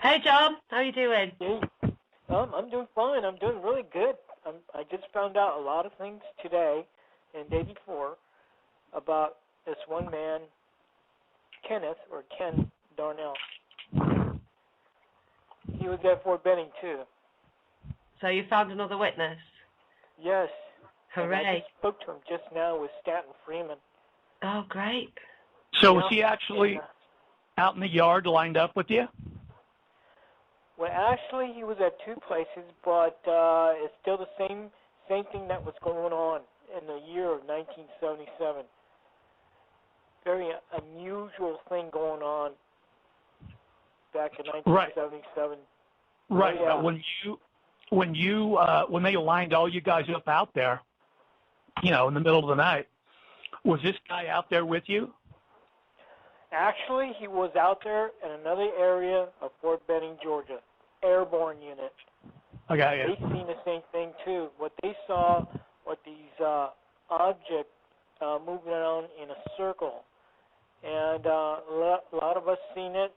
Hey, John. How are you doing? Hey, I'm doing fine. I'm doing really good. I just found out a lot of things today and the day before about this one man, Kenneth, or Ken Darnell. He was at Fort Benning, too. So you found another witness? Yes. Hooray. And I just spoke to him just now with Stanton Freeman. Oh, great. So was he actually out in the yard lined up with you? Well, actually, he was at two places, but it's still the same thing that was going on in the year of 1977. Very unusual thing going on back in 1977. Right. Yeah. When they lined all you guys up out there, in the middle of the night, was this guy out there with you? Actually, he was out there in another area of Fort Benning, Georgia, airborne unit. Okay. Yeah. They've seen the same thing too. What they saw, these objects moving around in a circle, and a lot of us seen it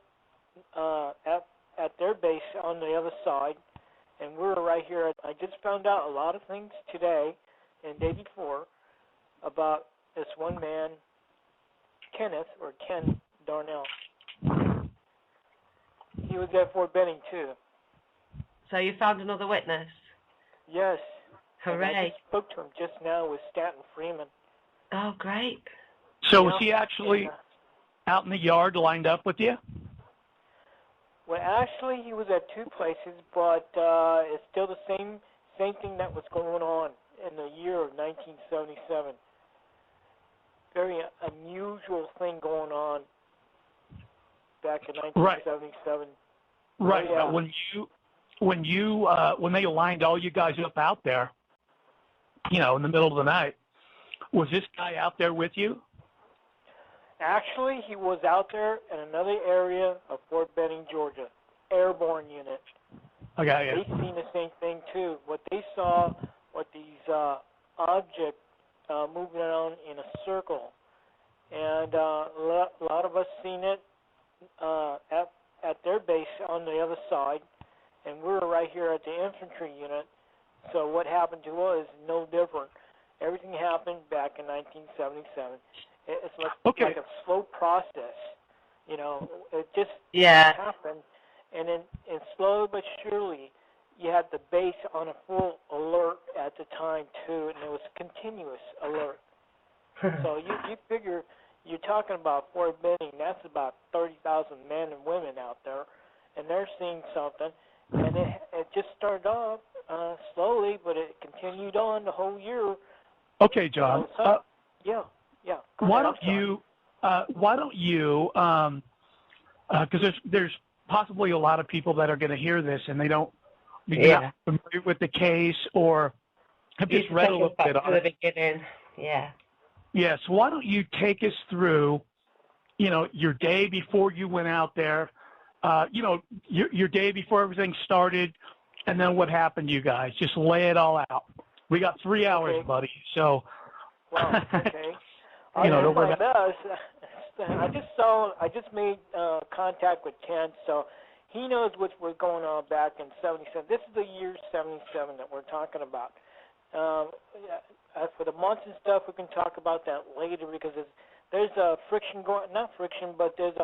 at their base on the other side, and we're right here. I just found out a lot of things today and the day before about this one man, Kenneth, or Ken Darnell. He was at Fort Benning, too. So you found another witness? Yes. Hooray. And I just spoke to him just now with Stanton Freeman. Oh, great. So was he actually out in the yard lined up with you? Well, actually, he was at two places, but it's still the same thing that was going on in the year of 1977. Very unusual thing going on back in 1977. Right. Yeah. When they lined all you guys up out there, in the middle of the night, was this guy out there with you? Actually, he was out there in another area of Fort Benning, Georgia, airborne unit. Okay. Yeah. They've seen the same thing too. What they saw, these objects moving around in a circle, and a lot of us seen it at their base on the other side, and we're right here at the infantry unit. So what happened to us is no different. Everything happened back in 1977. It's like a slow process, It just happened, and then slowly but surely, you had the base on a full alert at the time too, and it was continuous alert. So you figure you're talking about Fort Benning. That's about 30,000 men and women out there, and they're seeing something, and it just started off slowly, but it continued on the whole year. Okay, John. Yeah. Why don't you? Because there's possibly a lot of people that are going to hear this and they don't not familiar with the case or have just read a little bit on it. Beginning. Yeah. Yes. So why don't you take us through, your day before you went out there, your day before everything started, and then what happened to you guys? Just lay it all out. We got 3 hours, buddy. So. Well, okay. I'll do my best. I just made contact with Ken, so he knows what was going on back in 77. This is the year 77 that we're talking about. As for the months and stuff, we can talk about that later because there's a friction going, not friction, but there's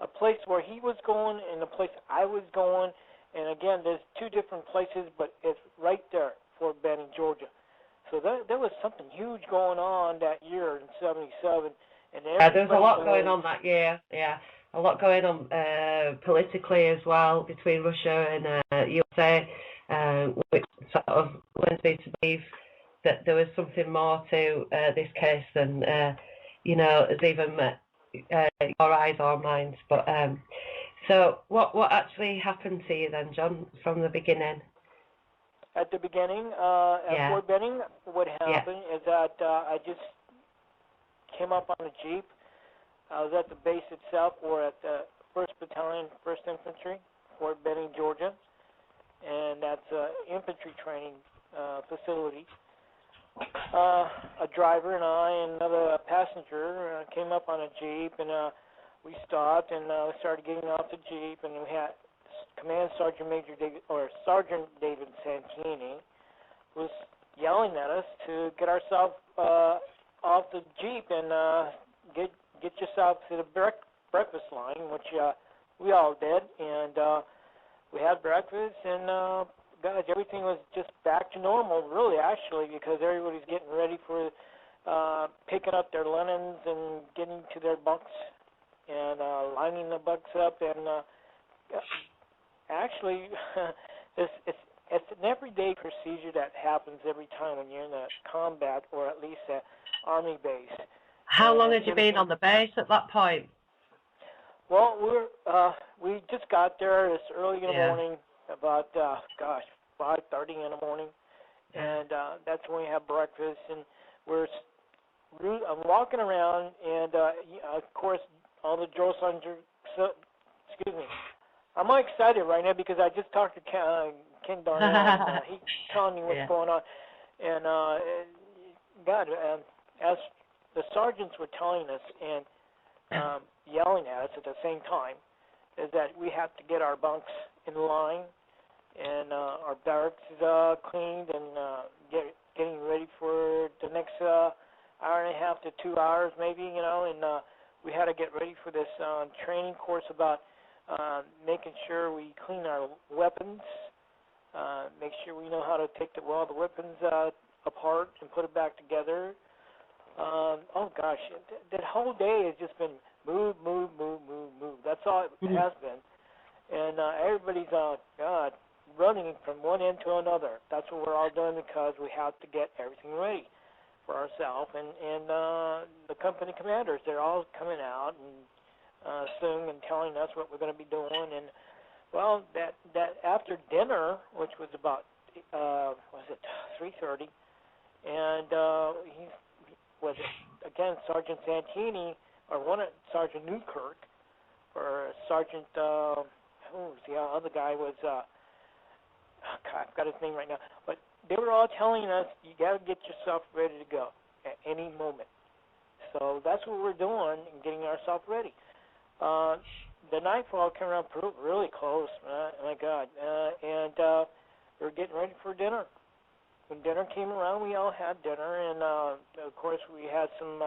a place where he was going and a place I was going. And again, there's two different places, but it's right there, Fort Benning, Georgia. So there was something huge going on that year in 77. And there's a lot going on that year, a lot going on politically as well between Russia and USA, which sort of lends me to believe that there was something more to this case than, has even met your eyes or minds. But so what actually happened to you then, John, from the beginning? At the beginning, at Fort Benning, what happened is that I just came up on a Jeep. I was at the base itself, or at the 1st Battalion, 1st Infantry, Fort Benning, Georgia, and that's an infantry training facility. A driver and I and another passenger came up on a Jeep, and we stopped and started getting off the Jeep, and we had Command Sergeant Major David, or Sergeant David Santini, was yelling at us to get ourselves off the Jeep and get yourself to the breakfast line, which we all did, and we had breakfast, and guys, everything was just back to normal, really, actually, because everybody's getting ready for picking up their linens and getting to their bunks and lining the bunks up, and actually, it's an everyday procedure that happens every time when you're in a combat or at least an army base. How long had you been on the base at that point? Well, we just got there this early in the morning, about 5:30 in the morning, and that's when we have breakfast, and I'm walking around, and of course all the drill sergeants. Excuse me. I'm all excited right now because I just talked to Ken Darnell, and he's telling me what's going on, and as the sergeants were telling us and yelling at us at the same time, is that we have to get our bunks in line and our barracks cleaned and getting ready for the next hour and a half to 2 hours maybe, and we had to get ready for this training course about making sure we clean our weapons, make sure we know how to take all the weapons apart and put it back together. Oh gosh, that whole day has just been move. That's all it has been. And everybody's running from one end to another. That's what we're all doing because we have to get everything ready for ourselves. And the company commanders, they're all coming out and soon and telling us what we're going to be doing. And well, that after dinner, which was about 3:30, and he was again Sergeant Santini, or Sergeant Newkirk, or Sergeant who was the other guy was I forgot his name right now, but they were all telling us you got to get yourself ready to go at any moment. So that's what we're doing and getting ourselves ready. The nightfall came around really close, my God, and we were getting ready for dinner. When dinner came around, we all had dinner, and of course we had some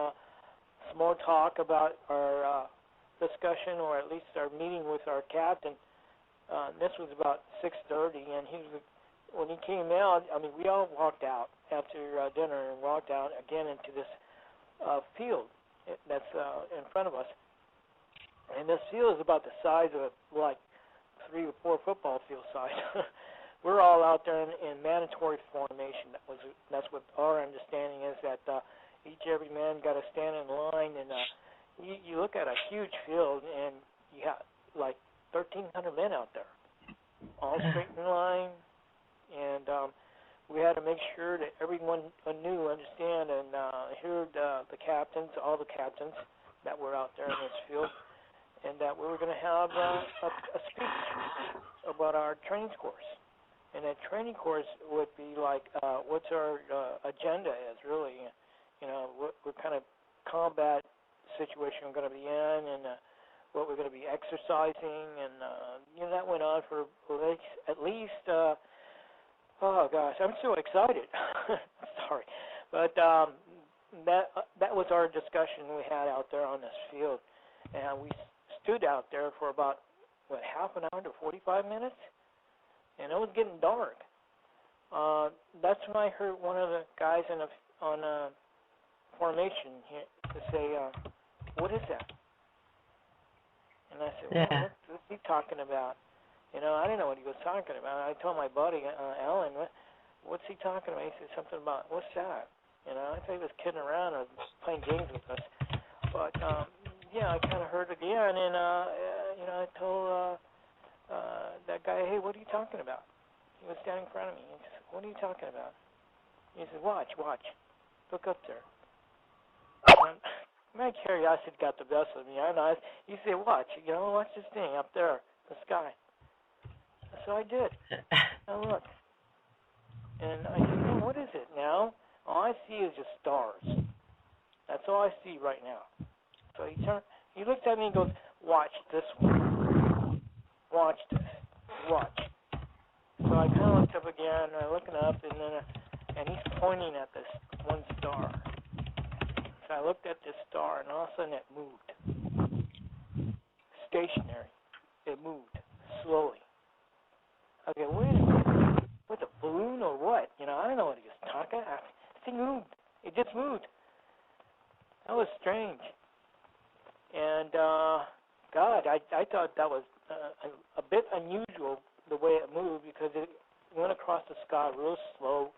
more talk about our discussion, or at least our meeting with our captain. This was about 6:30, and when he came out, I mean, we all walked out after dinner and walked out again into this field that's in front of us. And this field is about the size of like 3 or 4 football field size. We're all out there in mandatory formation. That's what our understanding is, that every man got to stand in line, and you look at a huge field, and you got like 1,300 men out there, all straight in line, and we had to make sure that everyone understand, and heard the captains, all the captains that were out there in this field, and that we were going to have a speech about our training course. And that training course would be like what's our agenda is, really, what kind of combat situation we're going to be in, and what we're going to be exercising, and that went on for at least oh gosh, I'm so excited. Sorry, but that was our discussion we had out there on this field, and we stood out there for about half an hour to 45 minutes, and it was getting dark. That's when I heard one of the guys on formation here to say, "What is that?" And I said, well, what's he talking about? I didn't know what he was talking about. I told my buddy, Alan, what's he talking about? He said something about, what's that? I thought he was kidding around or playing games with us. But, I kind of heard it again, and, I told that guy, hey, what are you talking about? He was standing in front of me. He said, what are you talking about? He said, watch. Look up there. My curiosity got the best of me. He said, watch this thing up there, the sky. So I did. I looked. And I said, well, what is it now? All I see is just stars. That's all I see right now. So he looked at me and goes, watch this one. Watch this. watch. So I kind of looked up again, and I'm looking up, and he's pointing at this one star. So I looked at this star, and all of a sudden it moved. Stationary. It moved slowly. Okay, wait a minute. With a balloon or what? You know, I don't know what he was talking. The thing moved. It just moved. That was strange. And, God, I thought that was a bit unusual the way it moved, because it went across the sky real slow,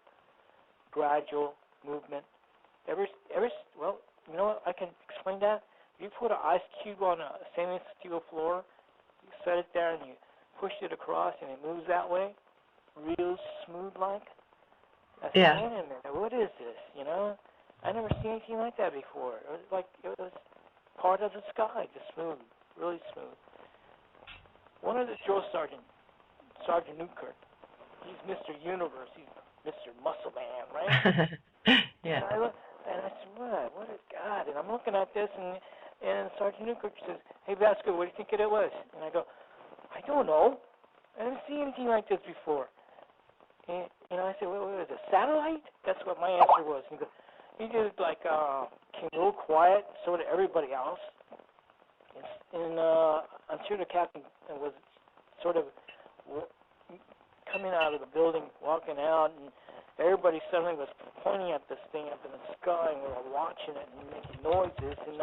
gradual movement. Well, you know what? I can explain that. If you put an ice cube on a stainless steel floor, you set it there and you push it across and it moves that way, real smooth like. I said, Yeah. wait a minute, what is this? You know, I never seen anything like that before. It was like it was part of the sky, just smooth, really smooth. One of the drill sergeant, Sergeant Newkirk, he's Mr. Universe, he's Mr. Muscle Man, right? Yeah. And I said, what is God? And I'm looking at this, and Sergeant Newkirk says, hey, Vasquez, what do you think it was? And I go, I don't know. I haven't seen anything like this before. And I said, what is it, satellite? That's what my answer was. He just like came real quiet, so did everybody else. And I'm sure the captain was sort of coming out of the building, walking out, and everybody suddenly was pointing at this thing up in the sky, and we were watching it and making noises. And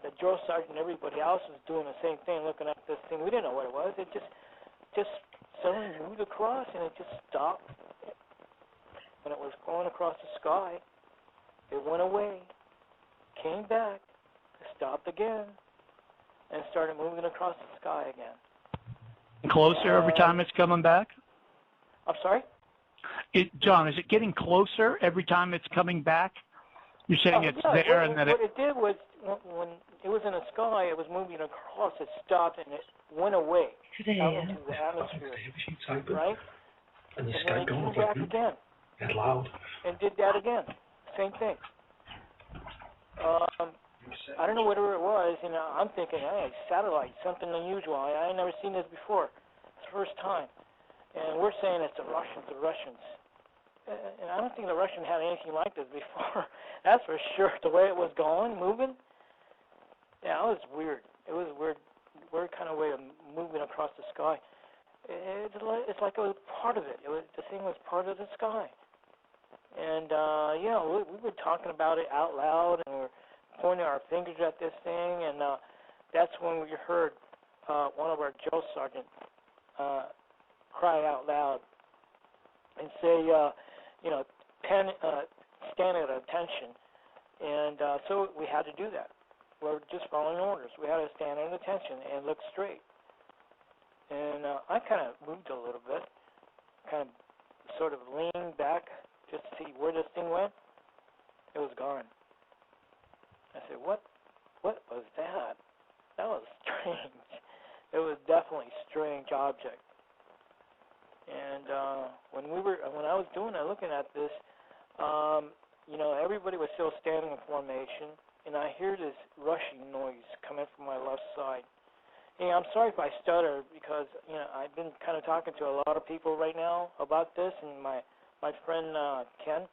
the drill sergeant and everybody else was doing the same thing, looking at this thing. We didn't know what it was. It just suddenly moved across, and it just stopped. When it was going across the sky, it went away, came back, stopped again, and started moving across the sky again. Closer every time it's coming back? I'm sorry? John, is it getting closer every time it's coming back? You're saying it's there and then what it did was, when it was in the sky, it was moving across, it stopped, and it went away out into the atmosphere, right? And the And sky then it gone came back again. Get loud. And did that again. Same thing. I don't know whatever it was, and I'm thinking, hey, satellite, something unusual. I ain't never seen this before. It's the first time. And we're saying it's the Russians. And I don't think the Russians had anything like this before. That's for sure. The way it was going, moving, yeah, it was weird. It was a weird kind of way of moving across the sky. It's like it was part of it. The thing was part of the sky. And, we were talking about it out loud, and we were pointing our fingers at this thing, and that's when we heard one of our drill sergeants cry out loud and say, stand at attention. And so we had to do that. We were just following orders. We had to stand at attention and look straight. And I kind of moved a little bit, kind of sort of leaned back just to see where this thing went. It was gone. I said, what was that? That was strange. It was definitely a strange object. And when I was doing it, looking at this, everybody was still standing in formation, and I hear this rushing noise coming from my left side. Hey, I'm sorry if I stutter, because I've been kind of talking to a lot of people right now about this, and my friend Ken.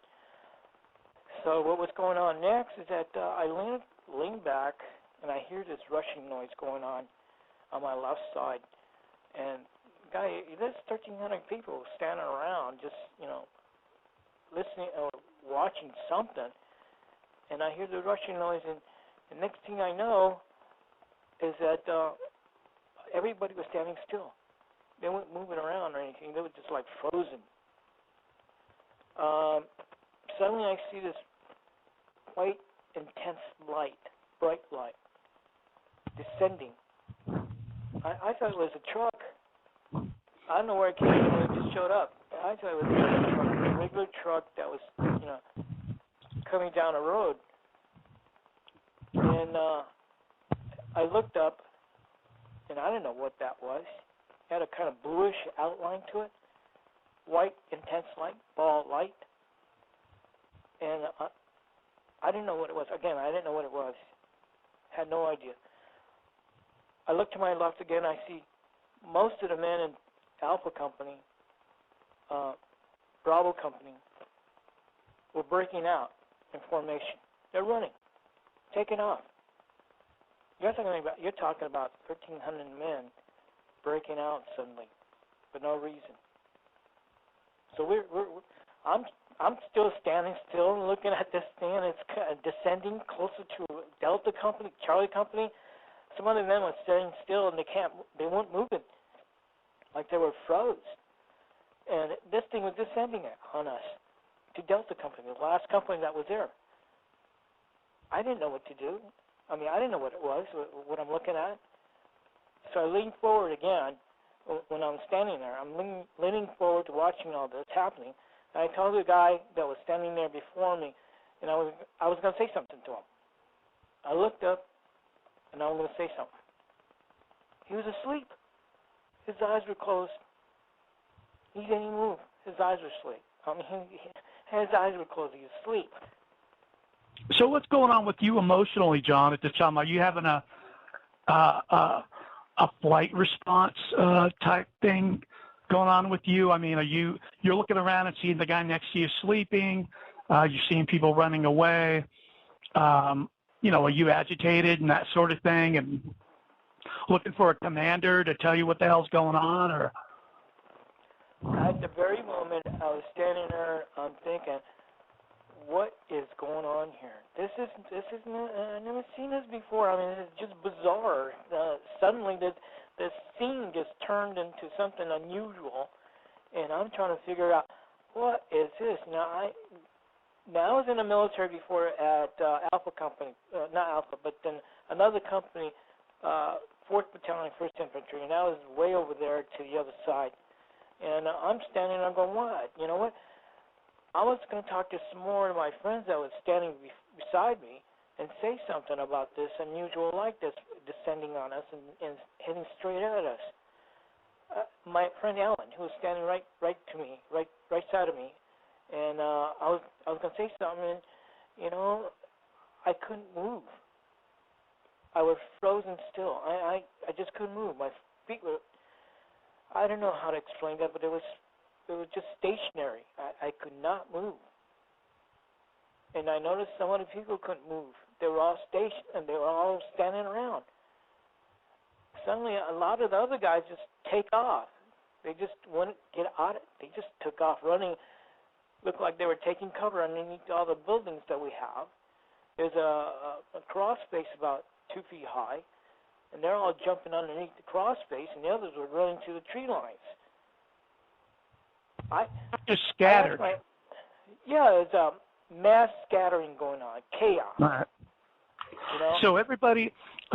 So what was going on next is that I lean back, and I hear this rushing noise going on my left side. And guy, there's 1,300 people standing around, just listening or watching something. And I hear the rushing noise, and the next thing I know is that everybody was standing still. They weren't moving around or anything. They were just like frozen. Suddenly I see this white, intense light, bright light, descending. I thought it was a truck. I don't know where it came from. It just showed up. I thought it was a regular truck that was, coming down a road. And I looked up, and I didn't know what that was. It had a kind of bluish outline to it, white, intense light, ball light. And I didn't know what it was. Again, I didn't know what it was. Had no idea. I look to my left again. I see most of the men Alpha Company, Bravo Company, were breaking out in formation. They're running, taking off. You're talking about 1,300 men breaking out suddenly for no reason. So I'm still standing still and looking at this thing, and it's descending closer to Delta Company, Charlie Company. Some other men were standing still, and they weren't moving, like they were froze. And this thing was descending on us to Delta Company, the last company that was there. I didn't know what to do. I mean, I didn't know what it was, what I'm looking at. So I leaned forward again when I'm standing there. I'm leaning forward to watching all this happening. And I told the guy that was standing there before me, and I was going to say something to him. I looked up, and I was going to say something. He was asleep. His eyes were closed. He didn't move. His eyes were asleep. His eyes were closed. He was asleep. So what's going on with you emotionally, John, at this time? Are you having a flight response type thing going on with you? I mean, you're looking around and seeing the guy next to you sleeping? You're seeing people running away. Are you agitated and that sort of thing, and looking for a commander to tell you what the hell's going on? Or at the very moment I was standing there, I'm thinking, what is going on here? This isn't. I've never seen this before. I mean, it's just bizarre. Suddenly, this scene just turned into something unusual, and I'm trying to figure out what is this. Now, I was in the military before at Alpha Company, not Alpha, but then another company, 4th Battalion, 1st Infantry, and I was way over there to the other side. And I'm standing there going, what? You know what? I was going to talk to some more of my friends that was standing beside me and say something about this unusual light that's descending on us and heading straight at us. My friend Alan, who was standing right to me, right side of me, and I was going to say something, and I couldn't move. I was frozen still. I just couldn't move. My feet were. I don't know how to explain that, but it was just stationary. I could not move. And I noticed some of the people couldn't move. They were all stationed, and they were all standing around. Suddenly, a lot of the other guys just take off. They just wouldn't get out of it. They just took off running. Looked like they were taking cover underneath all the buildings that we have. There's a crawl space about 2 feet high, and they're all jumping underneath the crawl space, and the others were running to the tree lines. Just scattered. There's a mass scattering going on, chaos. All right. So everybody,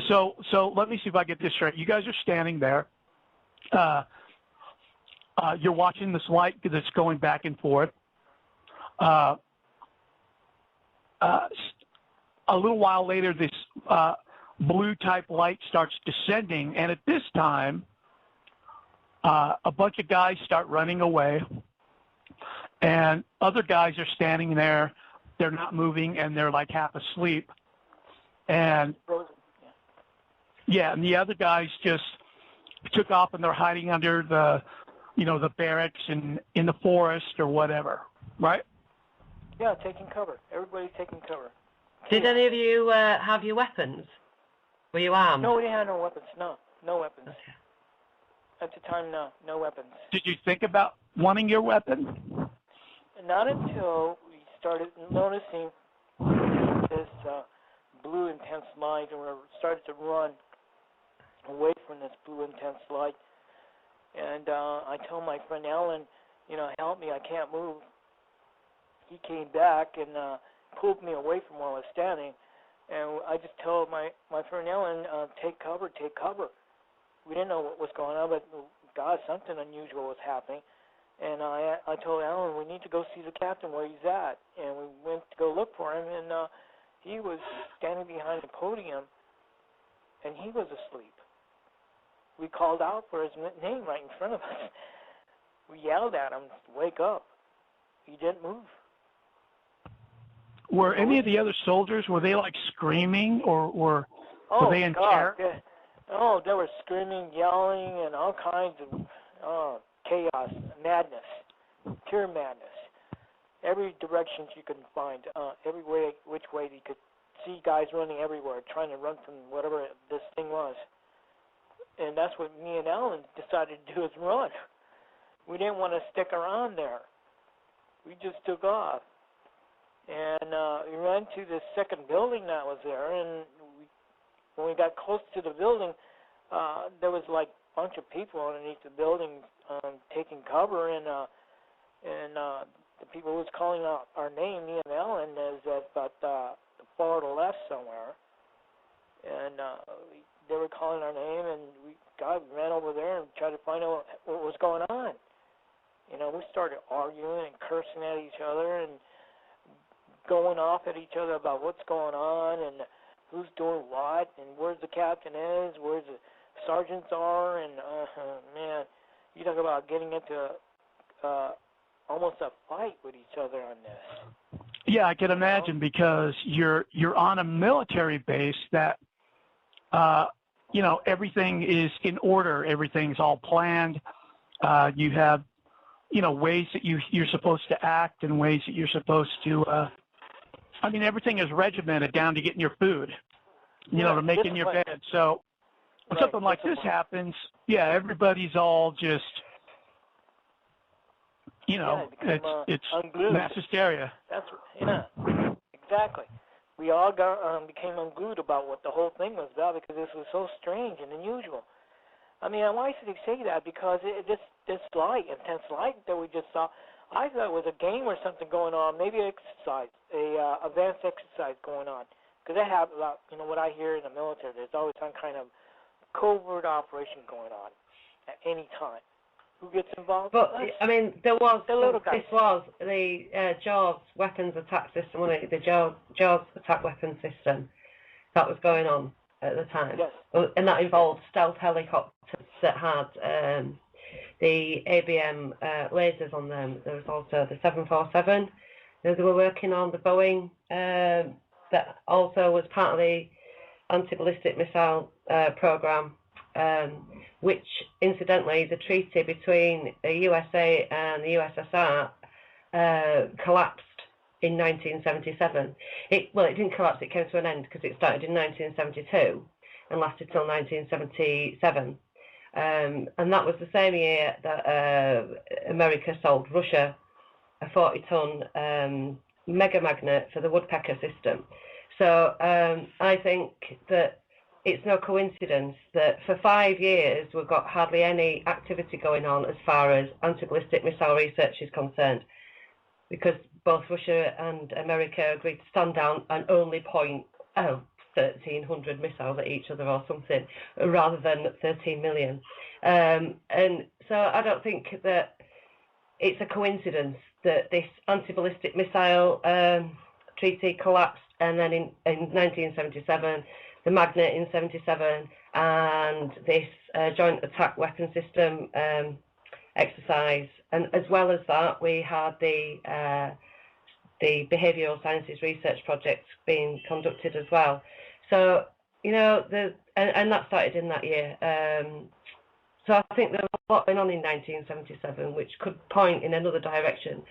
so let me see if I get this right. You guys are standing there. You're watching this light that's going back and forth. A little while later, this blue type light starts descending, and at this time, a bunch of guys start running away, and other guys are standing there. They're not moving, and they're like half asleep. And and the other guys just took off, and they're hiding under the barracks and in the forest or whatever, right? Yeah, taking cover. Everybody's taking cover. Did any of you have your weapons? Were you armed? No, we had no weapons. No weapons. Okay. At the time, no weapons. Did you think about wanting your weapon? Not until we started noticing this blue intense light, and we started to run away from this blue intense light. And I told my friend Alan, help me, I can't move. He came back and pulled me away from where I was standing. And I just told my friend Ellen, take cover. We didn't know what was going on, but God, something unusual was happening. And I told Ellen, we need to go see the captain where he's at. And we went to go look for him, and he was standing behind the podium, and he was asleep. We called out for his name right in front of us. We yelled at him, wake up. He didn't move. Were any of the other soldiers, were they like screaming, or were they in terror? They were screaming, yelling, and all kinds of, chaos, madness, pure madness. Every direction you can find, every way, which way you could see guys running everywhere, trying to run from whatever this thing was. And that's what me and Alan decided to do, is run. We didn't want to stick around there. We just took off. And we ran to the second building that was there, and when we got close to the building, there was like a bunch of people underneath the building taking cover, and the people who was calling out our name, me and Ellen, is about the far to the left somewhere. And they were calling our name, and we ran over there and tried to find out what was going on. You know, we started arguing and cursing at each other and going off at each other about what's going on and who's doing what and where's the captain is, where's the sergeants are, and man, you talk about getting into almost a fight with each other on this. Yeah, I can imagine, because you're on a military base that you know, everything is in order, everything's all planned. You have, you know, ways that you're supposed to act and ways that you're supposed to. I mean, everything is regimented down to getting your food, you know, to making your bed. So when something like this happens, yeah, everybody's all just, you know, it's mass hysteria. That's exactly. We all became unglued about what the whole thing was about, because this was so strange and unusual. I mean, why should they say that? Because this light, intense light that we just saw, I thought it was a game or something going on, maybe exercise, advanced exercise going on. Because they have, you know, what I hear in the military, there's always some kind of covert operation going on at any time. Who gets involved? But I mean, this was the JAWS weapons attack system, wasn't it? The JAWS attack weapons system that was going on at the time. Yes. And that involved stealth helicopters that had the ABM lasers on them. There was also the 747 that they were working on, the Boeing that also was part of the anti-ballistic missile program, which incidentally the treaty between the USA and the USSR collapsed in 1977. It didn't collapse, it came to an end because it started in 1972 and lasted till 1977. And that was the same year that America sold Russia a 40-ton mega magnet for the woodpecker system. So I think that it's no coincidence that for 5 years we've got hardly any activity going on as far as anti-ballistic missile research is concerned, because both Russia and America agreed to stand down and only point 1,300 missiles at each other or something, rather than 13 million. And so I don't think that it's a coincidence that this anti-ballistic missile treaty collapsed, and then in 1977, the magnet in 77, and this joint attack weapon system exercise. And as well as that, we had the behavioural sciences research project being conducted as well. So, you know, and that started in that year. So I think there was a lot going on in 1977, which could point in another direction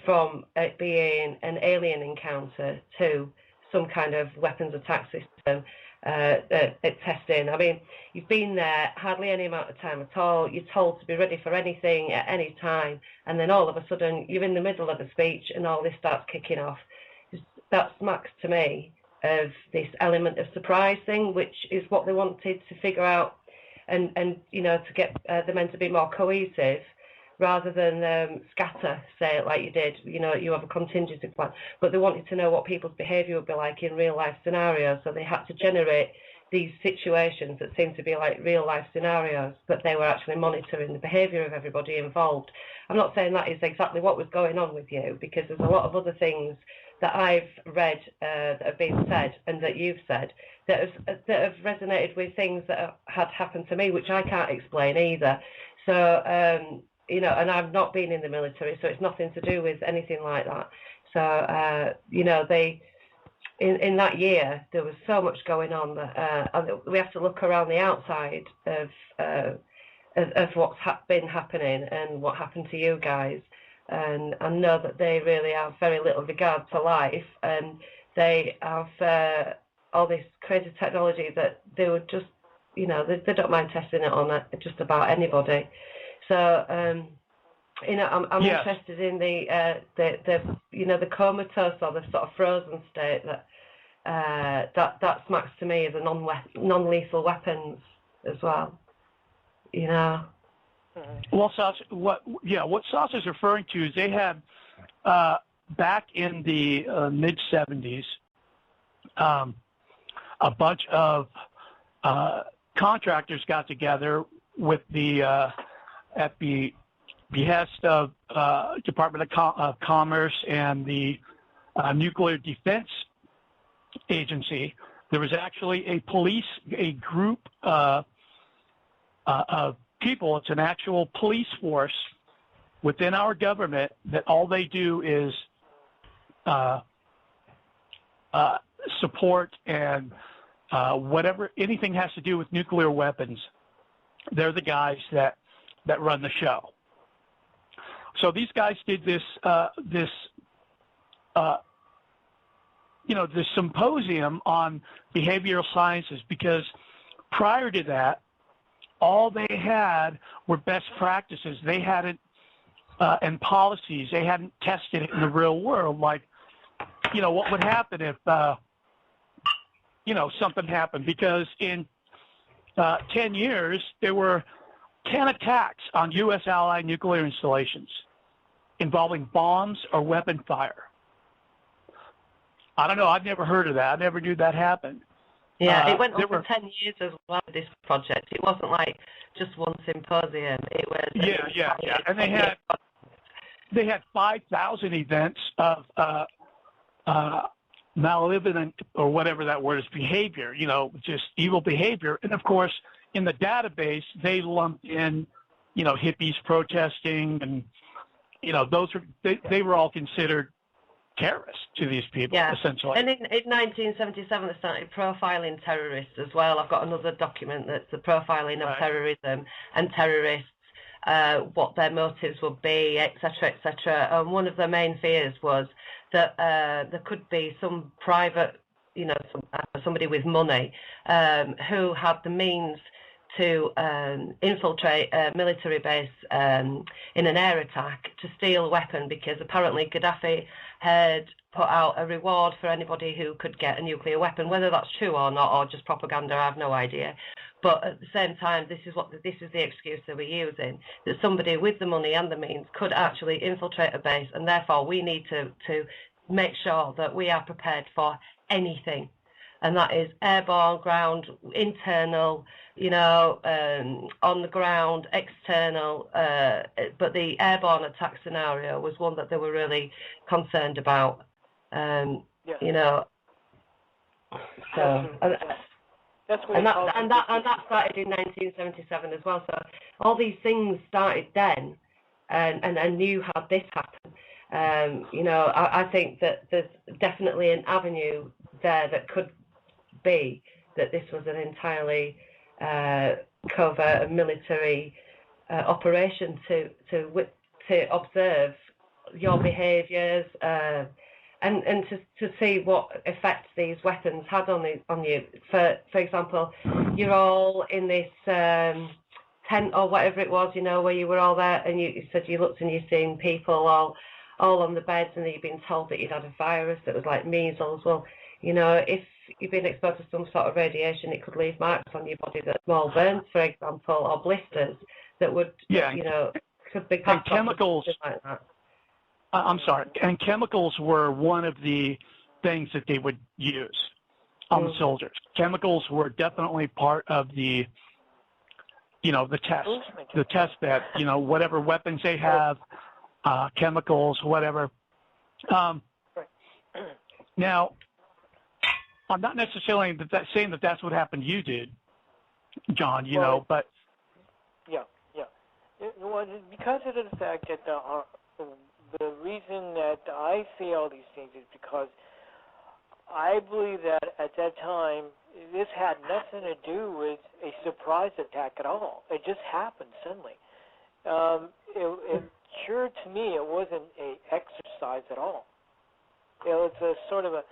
from it being an alien encounter to some kind of weapons attack system testing. I mean, you've been there hardly any amount of time at all. You're told to be ready for anything at any time, and then all of a sudden you're in the middle of a speech and all this starts kicking off. That smacks to me of this element of surprise thing, which is what they wanted to figure out, and you know, to get the men to be more cohesive, rather than scatter, say, like you did. You know, you have a contingency plan, but they wanted to know what people's behaviour would be like in real life scenarios, so they had to generate these situations that seemed to be like real life scenarios, but they were actually monitoring the behaviour of everybody involved. I'm not saying that is exactly what was going on with you, because there's a lot of other things that I've read that have been said and that you've said that have resonated with things that had happened to me, which I can't explain either. So you know, and I've not been in the military, so it's nothing to do with anything like that. So you know, in that year there was so much going on that we have to look around the outside of of what's been happening and what happened to you guys, and know that they really have very little regard to life, and they have all this crazy technology that they would just, they don't mind testing it on just about anybody. So, I'm interested in the comatose or the sort of frozen state that smacks to me as a non-lethal weapons as well. Well, what Sasha's referring to is they had back in the mid '70s, a bunch of contractors got together with at the behest of Department of Commerce and the Nuclear Defense Agency. There was actually a group of people. It's an actual police force within our government that all they do is support and anything has to do with nuclear weapons. They're the guys that run the show. So these guys did this symposium on behavioral sciences, because prior to that, all they had were best practices. They hadn't, and policies. They hadn't tested it in the real world. Like, what would happen if, something happened? Because in 10 years, there were 10 attacks on U.S. allied nuclear installations involving bombs or weapon fire. I don't know. I've never heard of that. I never knew that happened. Yeah, it went on for 10 years as well, this project. It wasn't like just one symposium. It was... Yeah. And they had 5,000 events of malevolent, or whatever that word is, behavior, just evil behavior. And, of course, in the database, they lumped in, hippies protesting, and, they were all considered terrorists to these people, essentially. And in 1977, they started profiling terrorists as well. I've got another document that's the profiling of terrorism and terrorists, what their motives would be, etc., etc. And one of the main fears was that there could be some private, somebody with money who had the means to infiltrate a military base in an air attack to steal a weapon, because apparently Gaddafi had put out a reward for anybody who could get a nuclear weapon. Whether that's true or not, or just propaganda, I have no idea. But at the same time, this is the excuse they were using, that somebody with the money and the means could actually infiltrate a base, and therefore we need to make sure that we are prepared for anything. And that is airborne, ground, internal, on the ground, external. But the airborne attack scenario was one that they were really concerned about. So, and that started in 1977 as well. So all these things started then, and I knew how this happened. I think that there's definitely an avenue there that could be that this was an entirely covert and military operation to observe your behaviours and to see what effect these weapons had on you. For example, you're all in this tent or whatever it was, where you were all there, and you said you looked and you've seen people all on the beds, and you've been told that you'd had a virus that was like measles. Well, if you've been exposed to some sort of radiation, it could leave marks on your body, that small burns, for example, or blisters that would, could be passed on, chemicals like that. I'm sorry. And chemicals were one of the things that they would use on the soldiers. Chemicals were definitely part of the test that, whatever weapons they have, chemicals, whatever. Now, I'm not necessarily saying that that's what happened to you, dude, John, but... Yeah. Well, because of the fact that the reason that I say all these things is because I believe that at that time, this had nothing to do with a surprise attack at all. It just happened suddenly. It sure to me it wasn't a exercise at all. It was a sort of a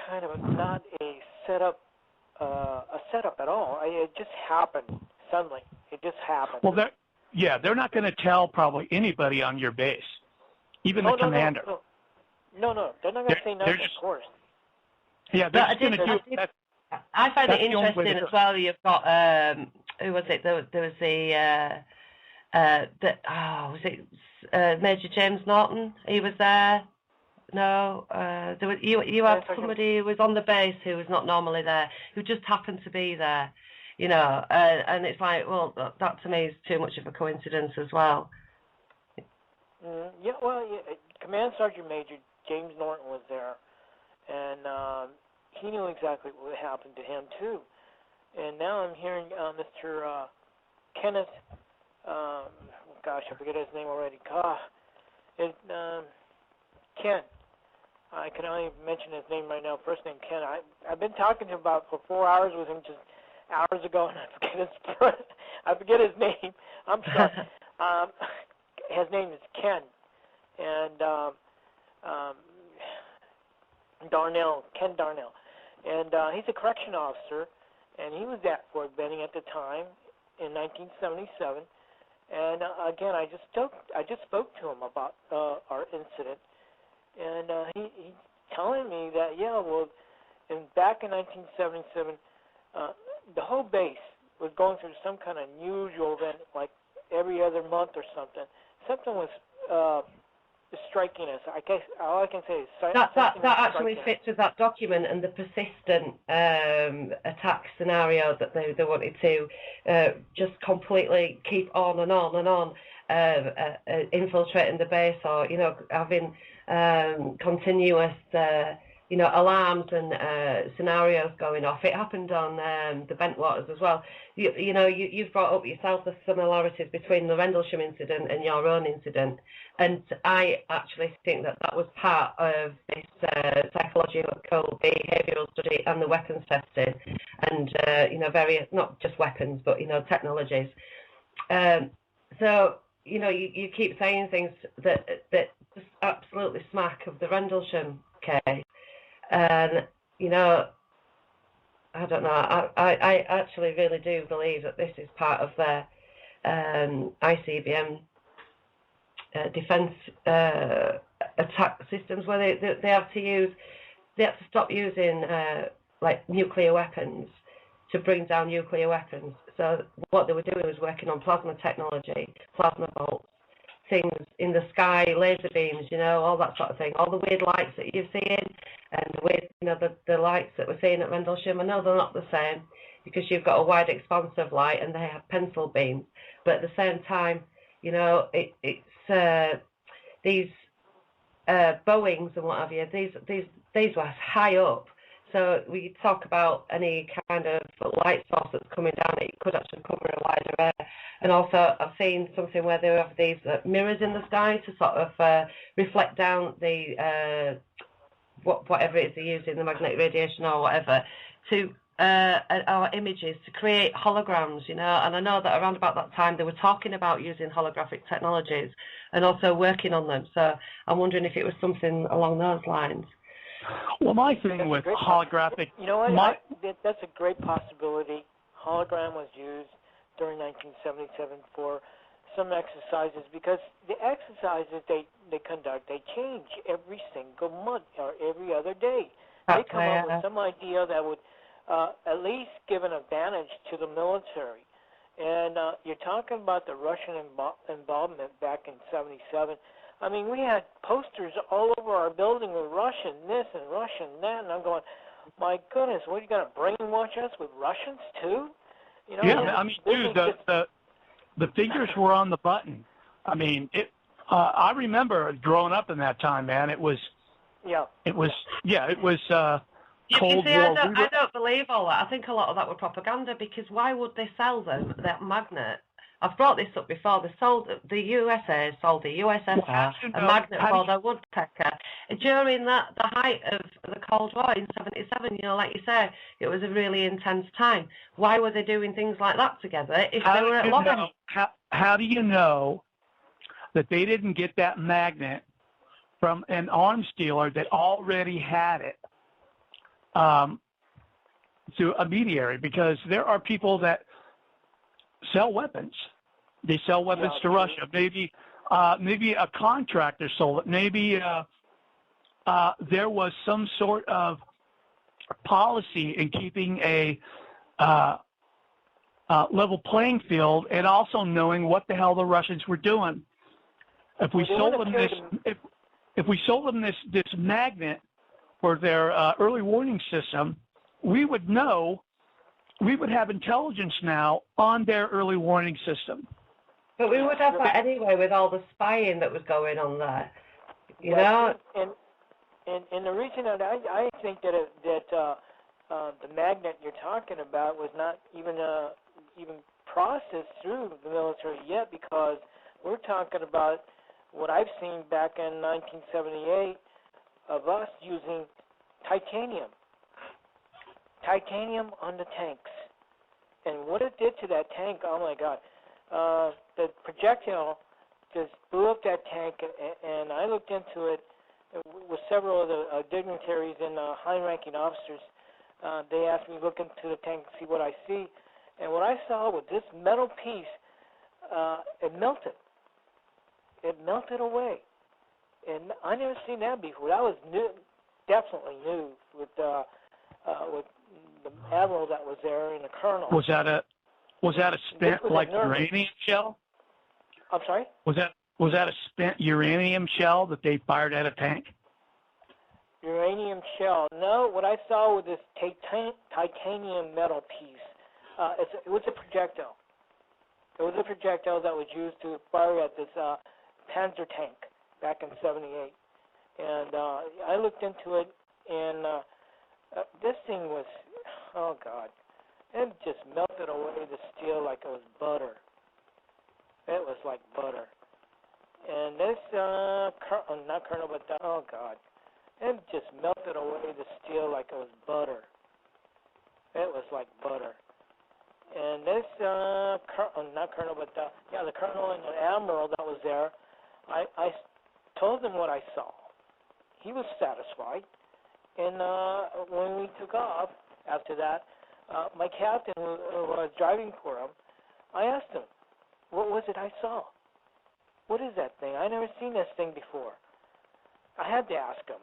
kind of not a setup at all. It just happened suddenly. It just happened. Well, they're not going to tell probably anybody on your base, even the commander. No, they're not going to say nothing, of course. Yeah, they're just going to do it. I find it interesting as well. You've got who was it? There was was it Major James Norton? He was there. No, there was you had somebody who was on the base who was not normally there, who just happened to be there, you know, and it's like, well, that to me is too much of a coincidence as well. Command Sergeant Major James Norton was there, and he knew exactly what happened to him too. And now I'm hearing Mr. Kenneth, I forget his name already. Ken. I can only mention his name right now. First name Ken. I've been talking to him for 4 hours with him just hours ago, and I forget his name. I'm sorry. His name is Ken, and Ken Darnell, and he's a correction officer, and he was at Fort Benning at the time in 1977. And again, I just spoke to him about our incident, and he telling me that back in 1977, the whole base was going through some kind of unusual event, like every other month or something. Something was striking us. I guess all I can say is that actually fits with that document and the persistent attack scenario that they wanted to just completely keep on and on and on, infiltrating the base, or having continuous alarms and scenarios going off. It happened on the Bentwaters as well. You've brought up yourself the similarities between the Rendlesham incident and your own incident, and I actually think that was part of this psychological behavioural study and the weapons testing, and various, not just weapons, but technologies. So you keep saying things that just absolutely smack of the Rendlesham case. And, I don't know, I actually really do believe that this is part of their ICBM defence attack systems, where they have to stop using like nuclear weapons to bring down nuclear weapons. So what they were doing was working on plasma technology, plasma bolts, things in the sky, laser beams, all that sort of thing, all the weird lights that you're seeing, and the weird, the lights that we're seeing at Rendlesham. I know they're not the same because you've got a wide expanse of light and they have pencil beams, but at the same time, it's these Boeings and what have you. These were high up. So we talk about any kind of light source that's coming down, it could actually cover a wider area. And also I've seen something where they have these mirrors in the sky to sort of reflect down the whatever it is they're using, the magnetic radiation or whatever, to our images to create holograms, And I know that around about that time they were talking about using holographic technologies and also working on them. So I'm wondering if it was something along those lines. Well, my thing with holographic... That's a great possibility. Hologram was used during 1977 for some exercises, because the exercises they conduct, they change every single month or every other day. They come up with some idea that would at least give an advantage to the military. And you're talking about the Russian involvement back in 77. I mean, we had posters all over our building with Russian this and Russian that, and I'm going, my goodness, what, are you going to brainwash us with Russians too? I mean, dude, the figures were on the button. I mean, I remember growing up in that time, man. It was Cold War. I don't believe all that. I think a lot of that were propaganda, because why would they sell them that magnet I've brought this up before. The USA sold a USSR, a magnet called a woodpecker. During the height of the Cold War in '77, like you say, it was a really intense time. Why were they doing things like that together if they were at loggerheads? How do you know that they didn't get that magnet from an arms dealer that already had it to a mediary? Because there are people that sell weapons. They sell weapons to Russia. Maybe a contractor sold it. Maybe there was some sort of policy in keeping a level playing field and also knowing what the hell the Russians were doing. If we sold them if we sold them this magnet for their early warning system, we would know. We would have intelligence now on their early warning system. But we would have that anyway with all the spying that was going on there. You know? And the reason that I think that the magnet you're talking about was not even processed through the military yet, because we're talking about what I've seen back in 1978 of us using titanium on the tanks. And what it did to that tank, oh my God. The projectile just blew up that tank, and I looked into it with several of the dignitaries and high-ranking officers. They asked me to look into the tank and see what I see. And what I saw was this metal piece, it melted. It melted away. And I never seen that before. That was new, definitely new with the admiral that was there and the colonel. Was that a spent uranium shell? I'm sorry? Was that a spent uranium shell that they fired at a tank? Uranium shell. No, what I saw was this titanium metal piece. It was a projectile. It was a projectile that was used to fire at this Panzer tank back in '78. And I looked into it, and this thing was, oh God, it just melted away the steel like it was butter. It was like butter. And this, not Colonel, but, oh God, it just melted away the steel like it was butter. It was like butter. And this, not Colonel, but, the Colonel and the Admiral that was there, I told him what I saw. He was satisfied. And when we took off after that, my captain, who was driving for him, I asked him, what was it I saw? What is that thing? I never seen this thing before. I had to ask him.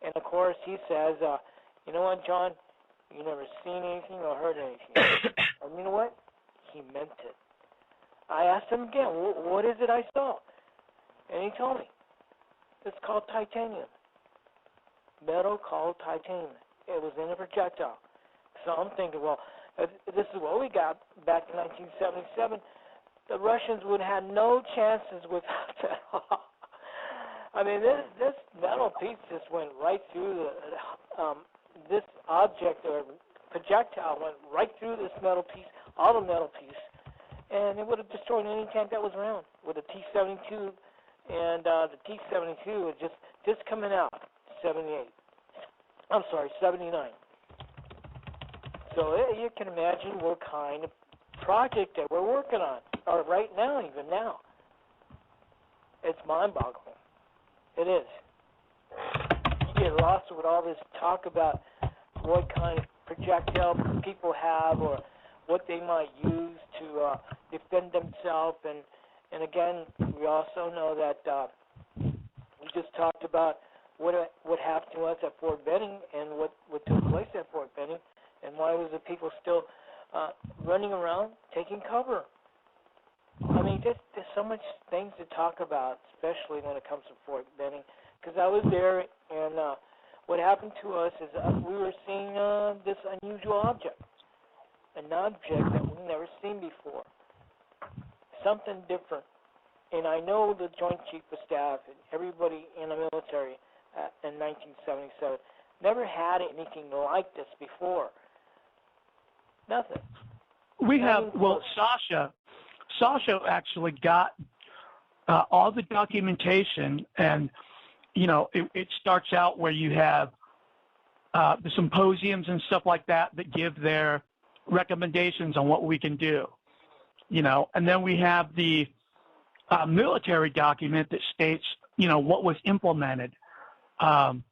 And, of course, he says, you know what, John? You never seen anything or heard anything. And you know what? He meant it. I asked him again, what is it I saw? And he told me. It's called titanium. Metal called titanium. It was in a projectile. So I'm thinking, well, this is what we got back in 1977. The Russians would have had no chances without that. I mean, this metal piece just went right through this object or projectile went right through this metal piece, all the metal piece, and it would have destroyed any tank that was around with a T-72, and the T-72 was just coming out, 78. I'm sorry, 79. So you can imagine what kind of project that we're working on, or right now, even now. It's mind-boggling. It is. You get lost with all this talk about what kind of projectile people have or what they might use to defend themselves. And again, we also know that we just talked about what happened to us at Fort Benning and what took place at Fort Benning, and why was the people still running around taking cover. I mean, there's so much things to talk about, especially when it comes to Fort Benning, because I was there, and what happened to us is we were seeing this unusual object, an object that we've never seen before, something different. And I know the Joint Chief of Staff and everybody in the military in 1977 never had anything like this before. Nothing. We have, well, Sasha actually got all the documentation, and it starts out where you have the symposiums and stuff like that give their recommendations on what we can do, and then we have the military document that states, what was implemented, and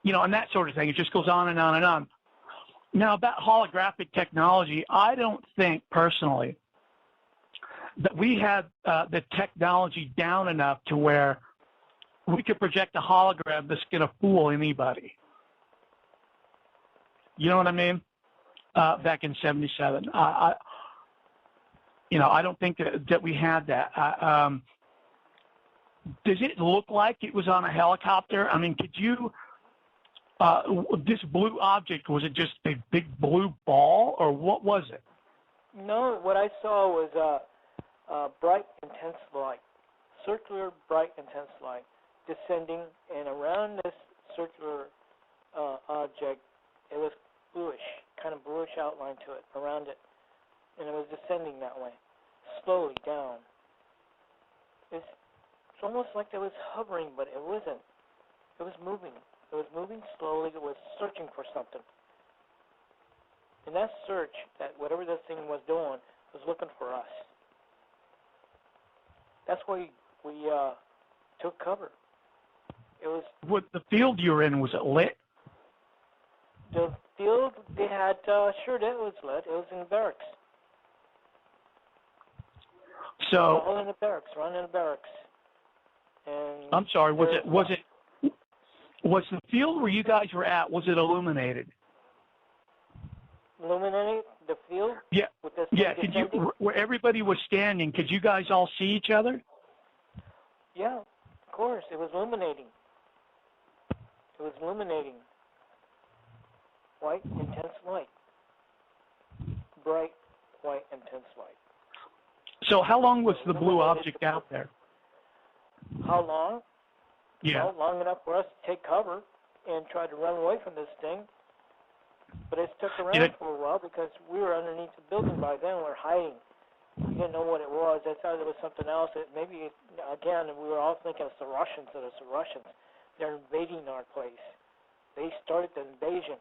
that sort of thing. It just goes on and on and on. Now, about holographic technology, I don't think personally that we have the technology down enough to where we could project a hologram that's going to fool anybody. You know what I mean? Back in '77, I don't think that we had that. Does it look like it was on a helicopter? I mean, could you? This blue object, was it just a big blue ball, or what was it? No, what I saw was bright, intense light, circular, bright, intense light, descending, and around this circular object, it was bluish, kind of bluish outline to it, around it, and it was descending that way, slowly down. It's almost like it was hovering, but it wasn't. It was moving. It was moving slowly. It was searching for something. And that search, that whatever this thing was doing, was looking for us. That's why we took cover. It was. What the field you were in, was it lit? The field they had, sure, that was lit. It was in barracks. So. All in the barracks, running in the barracks. And I'm sorry. Was the field where you guys were at, was it illuminated? Illuminated the field? Yeah. With the yeah. Could you, where everybody was standing, could you guys all see each other? Yeah, of course. It was illuminating. It was illuminating. White, intense light. Bright, white, intense light. So how long was the blue object out there? How long? Yeah. Well, long enough for us to take cover and try to run away from this thing. But it stuck around for a while because we were underneath the building by then. We were hiding. We didn't know what it was. I thought it was something else. Again, we were all thinking it's the Russians. They're invading our place. They started the invasion.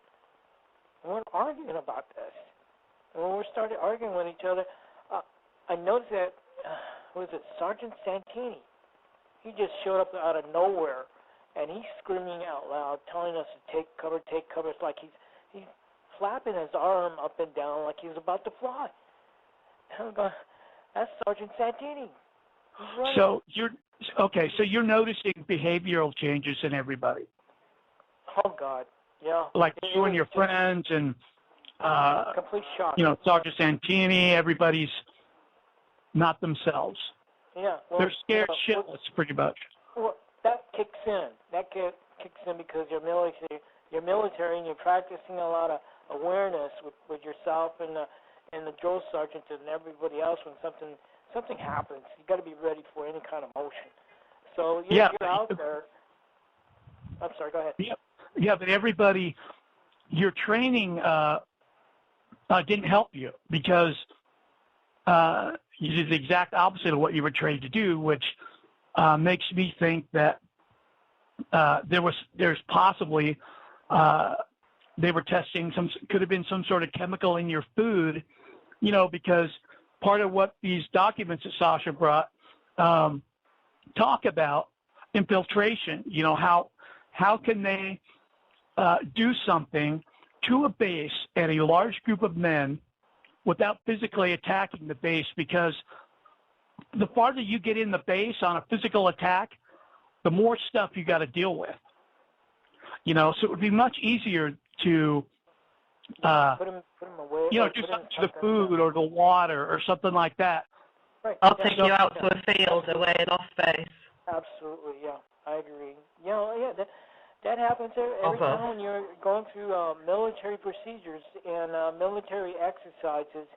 And we're arguing about this. And when we started arguing with each other, I noticed that, was it Sergeant Santini? He just showed up out of nowhere, and he's screaming out loud, telling us to take cover, take cover. It's like he's flapping his arm up and down like he's about to fly. And I'm going, that's Sergeant Santini. So you're noticing behavioral changes in everybody. Oh God, yeah. Like you and your friends and complete shock. Sergeant Santini. Everybody's not themselves. Yeah, well, they're scared shitless, pretty much. Well, that kicks in. That kicks in because you're military, and you're practicing a lot of awareness with yourself and the drill sergeant and everybody else. When something happens, you got to be ready for any kind of motion. So you're out there. I'm sorry. Go ahead. Yeah, but everybody, your training didn't help you because. You did the exact opposite of what you were trained to do, which makes me think that there's possibly they were testing could have been some sort of chemical in your food, because part of what these documents that Sasha brought talk about infiltration. How can they do something to a base and a large group of men without physically attacking the base, because the farther you get in the base on a physical attack, the more stuff you got to deal with. So it would be much easier to, put them away, do something to the food or the water or something like that. Right. I'll take you out to a field away and off base. Absolutely, yeah, I agree. That happens every time when you're going through military procedures and military exercises.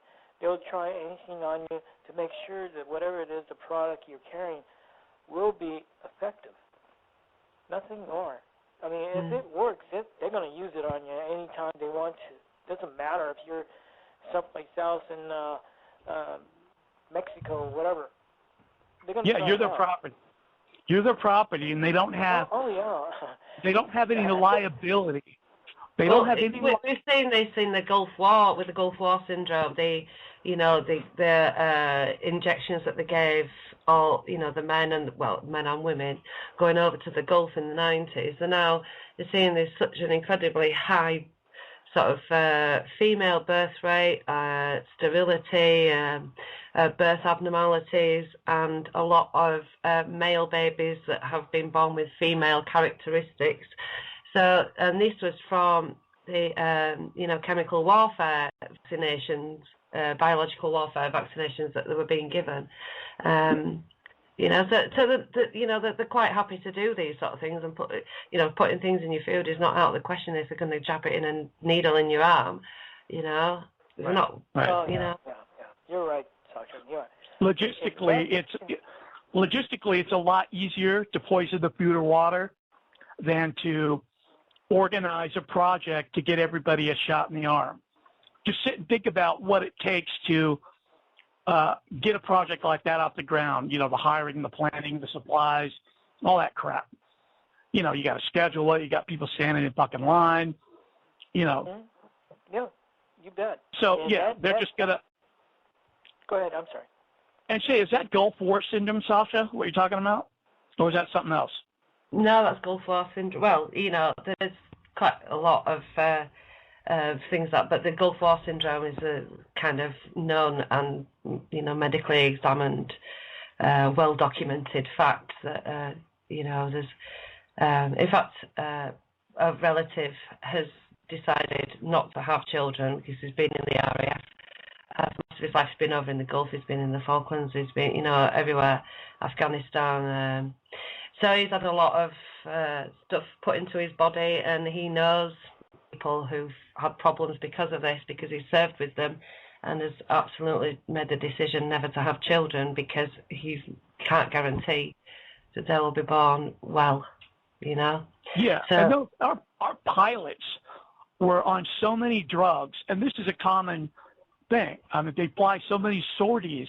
They'll try anything on you to make sure that whatever it is, the product you're carrying, will be effective. Nothing more. I mean, if it works, they're going to use it on you anytime they want to. Doesn't matter if you're someplace else in Mexico, whatever. They're gonna Yeah, you're their property. You're their property, and they don't have. Oh yeah. They don't have any liability. They Well, don't have any. we've seen this in the Gulf War with the Gulf War syndrome. The injections that they gave all the men and women going over to the Gulf in the 90s. And now they're seeing there's such an incredibly high sort of female birth rate, sterility, birth abnormalities, and a lot of male babies that have been born with female characteristics. So, and this was from the chemical warfare vaccinations, biological warfare vaccinations that they were being given. They're quite happy to do these sort of things, and putting things in your food is not out of the question if they're going to jab it in a needle in your arm. It's not. Right. Oh, yeah. You're right, Sasha. Yeah. Logistically, it's a lot easier to poison the food or water than to organize a project to get everybody a shot in the arm. Just sit and think about what it takes to get a project like that off the ground. The hiring, the planning, the supplies, all that crap. You got to schedule it. You got people standing in fucking line. Yeah, you bet. So they're just gonna. Go ahead. I'm sorry. And say, is that Gulf War syndrome, Sasha? What you're talking about, or is that something else? No, that's Gulf War syndrome. Well, there's quite a lot of things but the Gulf War syndrome is a kind of known and medically examined, well documented fact that there's in fact a relative has decided not to have children because he's been in the RAF. Most of his life's been over in the Gulf. He's been in the Falklands. He's been everywhere, Afghanistan. So he's had a lot of stuff put into his body, and he knows people who've had problems because of this, because he's served with them, and has absolutely made the decision never to have children because he can't guarantee that they will be born well, Yeah. So, and those, our pilots were on so many drugs, and this is a common thing. I mean, they fly so many sorties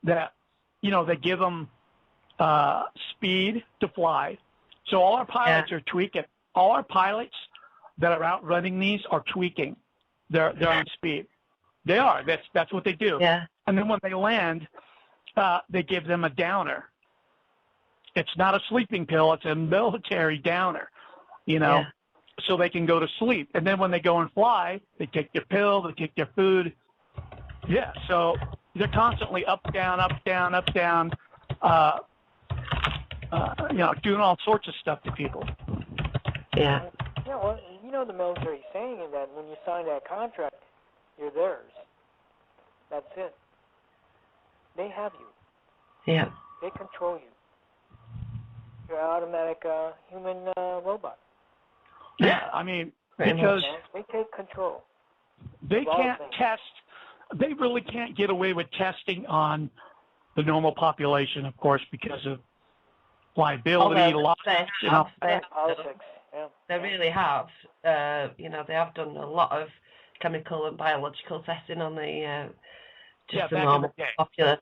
that, they give them speed to fly. So all our pilots are tweaking. All our pilots that are out running these are tweaking. They're on speed. They are. That's what they do. Yeah. And then when they land, they give them a downer. It's not a sleeping pill. It's a military downer, so they can go to sleep. And then when they go and fly, they take their pill, they take their food. Yeah. So they're constantly up, down, up, down, up, down, doing all sorts of stuff to people. Yeah. Yeah, well, the military saying is that when you sign that contract, you're theirs. That's it. They have you. Yeah. They control you. You're an automatic human robot. Yeah, I mean, because they take control. They can't test. They really can't get away with testing on the normal population, of course, because of liability, politics. Yeah. They really have. They have done a lot of chemical and biological testing on the normal populace.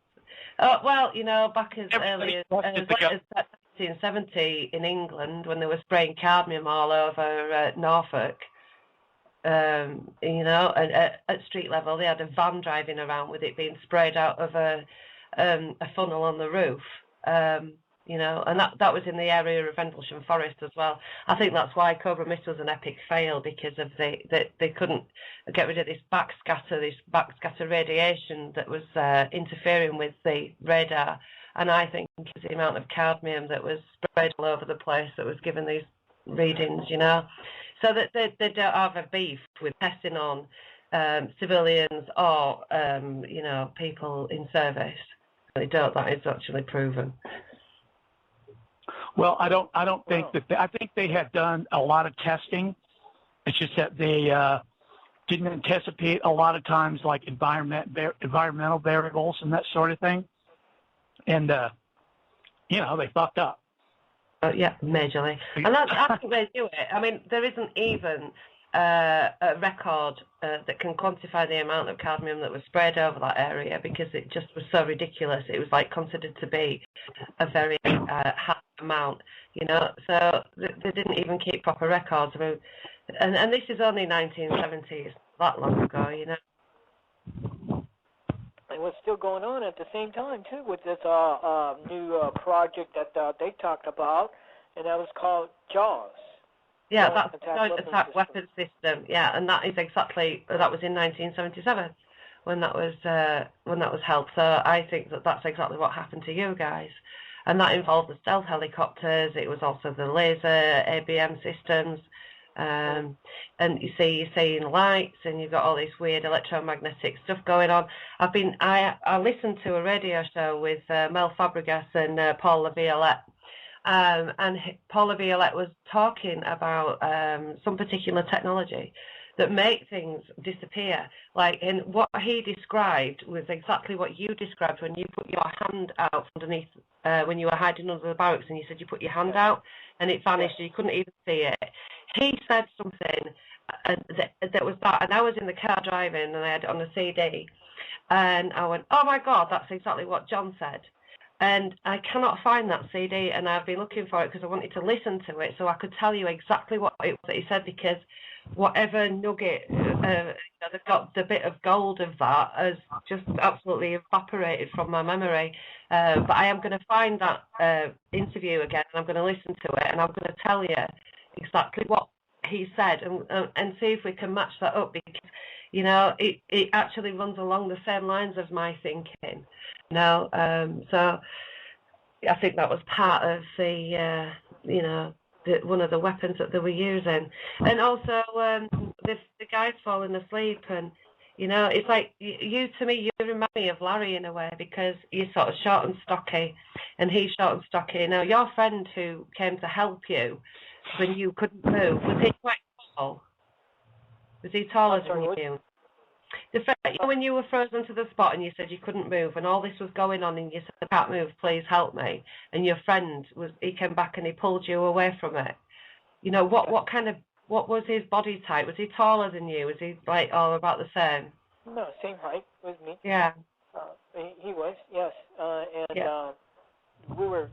Back as early as 1970 in England, when they were spraying cadmium all over Norfolk, and at street level, they had a van driving around with it being sprayed out of a funnel on the roof. And that was in the area of Rendlesham Forest as well. I think that's why Cobra Mist was an epic fail, because of they couldn't get rid of this backscatter radiation that was interfering with the radar. And I think it was the amount of cadmium that was sprayed all over the place that was giving these readings, So that they don't have a beef with testing on civilians or, people in service. They don't. That is actually proven. Well, I don't think I think they had done a lot of testing. It's just that they didn't anticipate a lot of times like environmental variables and that sort of thing. And, they fucked up. Yeah, majorly. And that's how they do it. I mean, there isn't even a record that can quantify the amount of cadmium that was sprayed over that area, because it just was so ridiculous. It was like considered to be a very high amount, you know. So they didn't even keep proper records. I mean, and this is only 1970s, that long ago, you know. It was still going on at the same time too, with this new project that they talked about, and that was called JAWS. Yeah, that's Joint Attack Weapons System. Yeah, and that was in 1977 when that was held. So I think that's exactly what happened to you guys, and that involved the stealth helicopters. It was also the laser ABM systems, and you're seeing lights, and you've got all this weird electromagnetic stuff going on. I listened to a radio show with Mel Fabregas and Paul LaViolette. And Paul LaViolette was talking about some particular technology that make things disappear. And what he described was exactly what you described when you put your hand out underneath, when you were hiding under the barracks, and you said you put your hand out and it vanished, and you couldn't even see it. He said something that was that, and I was in the car driving, and I had it on a CD, and I went, oh my God, that's exactly what John said. And I cannot find that CD, and I've been looking for it because I wanted to listen to it so I could tell you exactly what it was that he said, because whatever nugget, they've got the bit of gold of that has just absolutely evaporated from my memory. But I am going to find that interview again, and I'm going to listen to it, and I'm going to tell you exactly what he said, and see if we can match that up, because, you know, it actually runs along the same lines of my thinking. No, so I think that was part of the, one of the weapons that they were using. And also, the guy's falling asleep, and, you know, it's like, you remind me of Larry in a way, because you're sort of short and stocky, and he's short and stocky. Now, your friend who came to help you when you couldn't move, was he quite tall? Was he taller than you? When you were frozen to the spot and you said you couldn't move, and all this was going on, and you said, I can't move, please help me, and your friend he came back and he pulled you away from it. You know, what was his body type? Was he taller than you? Was he like all about the same? No, same height with me. Yeah. He was, yes. We were,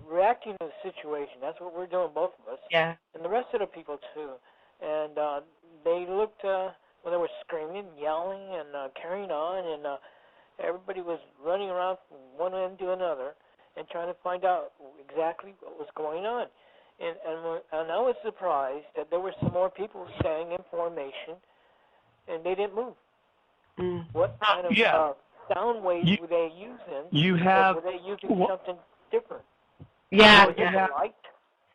reacting to the situation. That's what we're doing, both of us. Yeah. And the rest of the people too. And they looked, they were screaming, yelling, and carrying on, and everybody was running around from one end to another and trying to find out exactly what was going on. And I was surprised that there were some more people staying in formation, and they didn't move. Mm. What kind of sound waves were they using? Were they using something different? Yeah. Was it the light?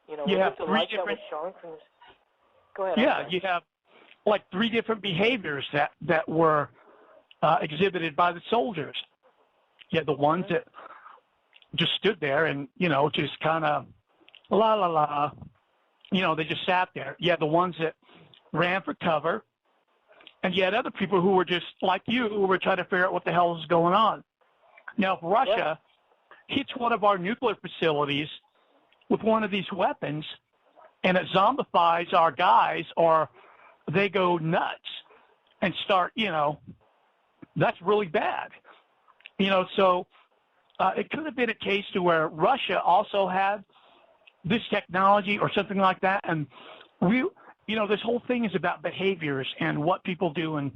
Was it the light that was showing from this? Go ahead. Yeah, you have like 3 different behaviors that were exhibited by the soldiers. You had the ones that just stood there and, just kind of la la la, they just sat there. You had the ones that ran for cover, and you had other people who were just like you, who were trying to figure out what the hell was going on. Now, if Russia hits one of our nuclear facilities with one of these weapons, and it zombifies our guys, or they go nuts and start, that's really bad. So it could have been a case to where Russia also had this technology or something like that. And this whole thing is about behaviors and what people do in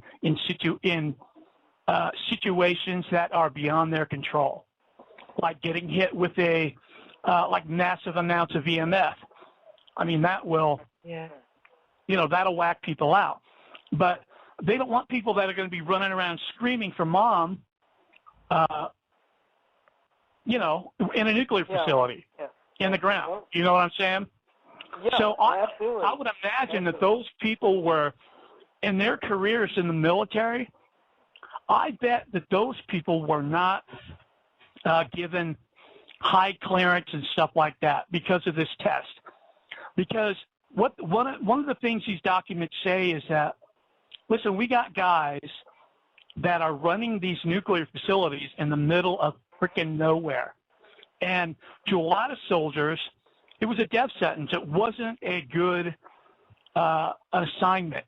situations that are beyond their control, like getting hit with a massive amounts of EMF. I mean, that will, that'll whack people out. But they don't want people that are going to be running around screaming for mom, in a nuclear facility, in the ground. You know what I'm saying? Yeah, so absolutely. I would imagine that those people were, in their careers in the military, I bet that those people were not given high clearance and stuff like that because of this test. Because one of the things these documents say is that, listen, we got guys that are running these nuclear facilities in the middle of freaking nowhere. And to a lot of soldiers, it was a death sentence. It wasn't a good assignment.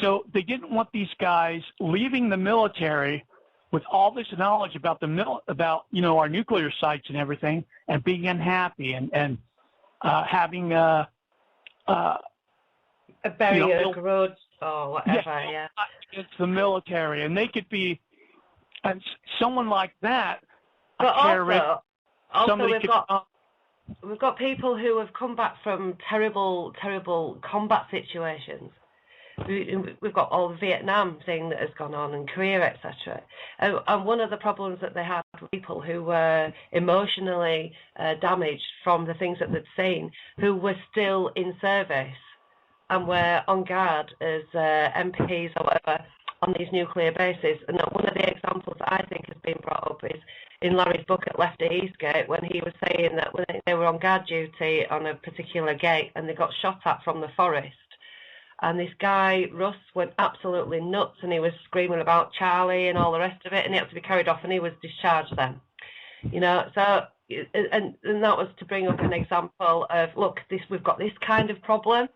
So they didn't want these guys leaving the military with all this knowledge about our nuclear sites and everything, and being unhappy and having a barrier, grudge, or whatever. Yeah. It's the military, and they could be, and someone like that. But also we've got people who have come back from terrible, terrible combat situations. We've got all the Vietnam thing that has gone on, and Korea, etc. And one of the problems that they had were people who were emotionally damaged from the things that they'd seen, who were still in service and were on guard as MPs or whatever on these nuclear bases. And one of the examples that I think has been brought up is in Larry's book at Left at Eastgate, when he was saying that when they were on guard duty on a particular gate and they got shot at from the forest. And this guy, Russ, went absolutely nuts, and he was screaming about Charlie and all the rest of it, and he had to be carried off, and he was discharged then. So, and that was to bring up an example of, look, we've got this kind of problem,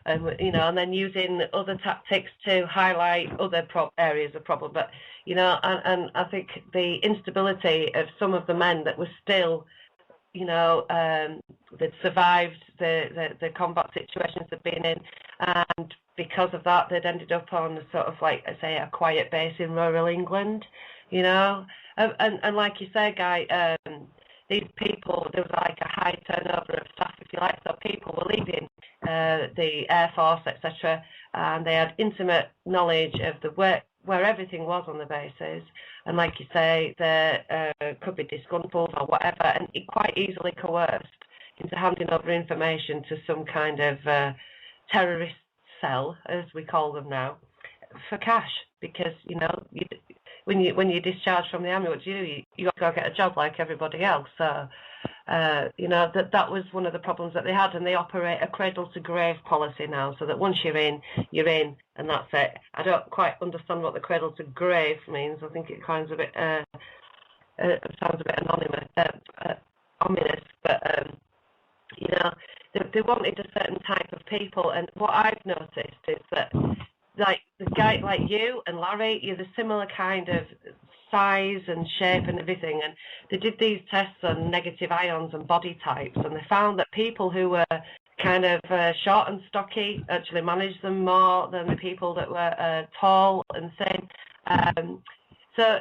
and then using other tactics to highlight other areas of problem. But, and I think the instability of some of the men that were still, they'd survived the combat situations they'd been in, and because of that, they'd ended up on sort of like, I say, a quiet base in rural England, and like you say, Guy, these people, there was like a high turnover of staff, if you like, so people were leaving the Air Force, etc., and they had intimate knowledge of the work, where everything was on the bases, and like you say, they could be disgruntled or whatever, and quite easily coerced into handing over information to some kind of terrorist cell, as we call them now, for cash, because when you discharge from the army, what do? You got to go get a job like everybody else. So that was one of the problems that they had, and they operate a cradle to grave policy now, so that once you're in, and that's it. I don't quite understand what the cradle to grave means. I think it sounds a bit anonymous, ominous, but they wanted a certain type of people, and what I've noticed is that, like the guy like you and Larry, you're the similar kind of size and shape and everything, and they did these tests on negative ions and body types, and they found that people who were kind of short and stocky actually managed them more than the people that were tall and thin. So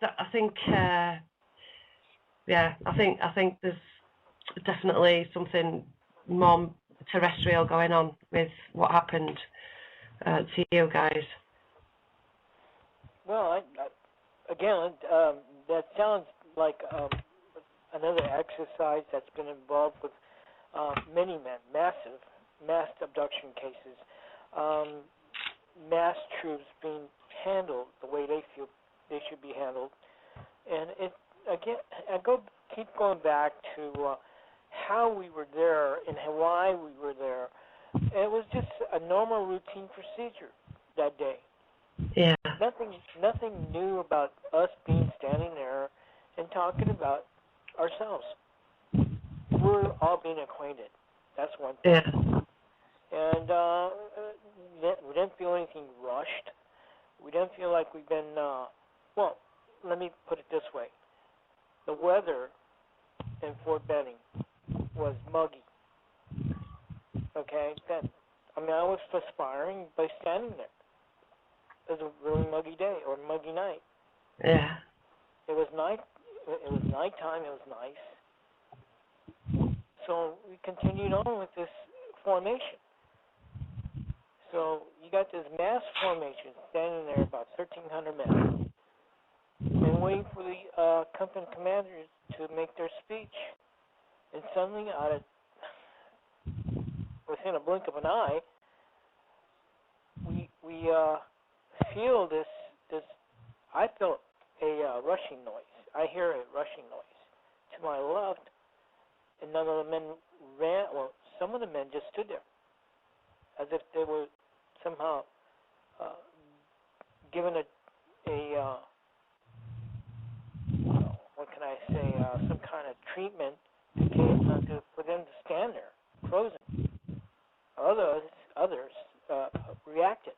I think I think there's definitely something more terrestrial going on with what happened to you guys. Well, again, that sounds like another exercise that's been involved with many men, mass abduction cases, mass troops being handled the way they feel they should be handled. And keep going back to how we were there and why we were there. It was just a normal routine procedure that day. Yeah. Nothing new about us standing there and talking about ourselves. We're all being acquainted. That's one thing. Yeah. And we didn't feel anything rushed. We didn't feel like we've been. Well, let me put it this way: the weather in Fort Benning was muggy. Okay, I was perspiring by standing there. It was a really muggy day or muggy night. Yeah. It was night. It was nighttime. It was nice. So we continued on with this formation. So you got this mass formation standing there, about 1,300 men, and waiting for the company commanders to make their speech. And suddenly, within a blink of an eye, we feel this. I felt a rushing noise. I hear a rushing noise to my left, and none of the men ran. Well, some of the men just stood there, as if they were somehow given what can I say? Some kind of treatment in case for them to stand there, frozen. Others reacted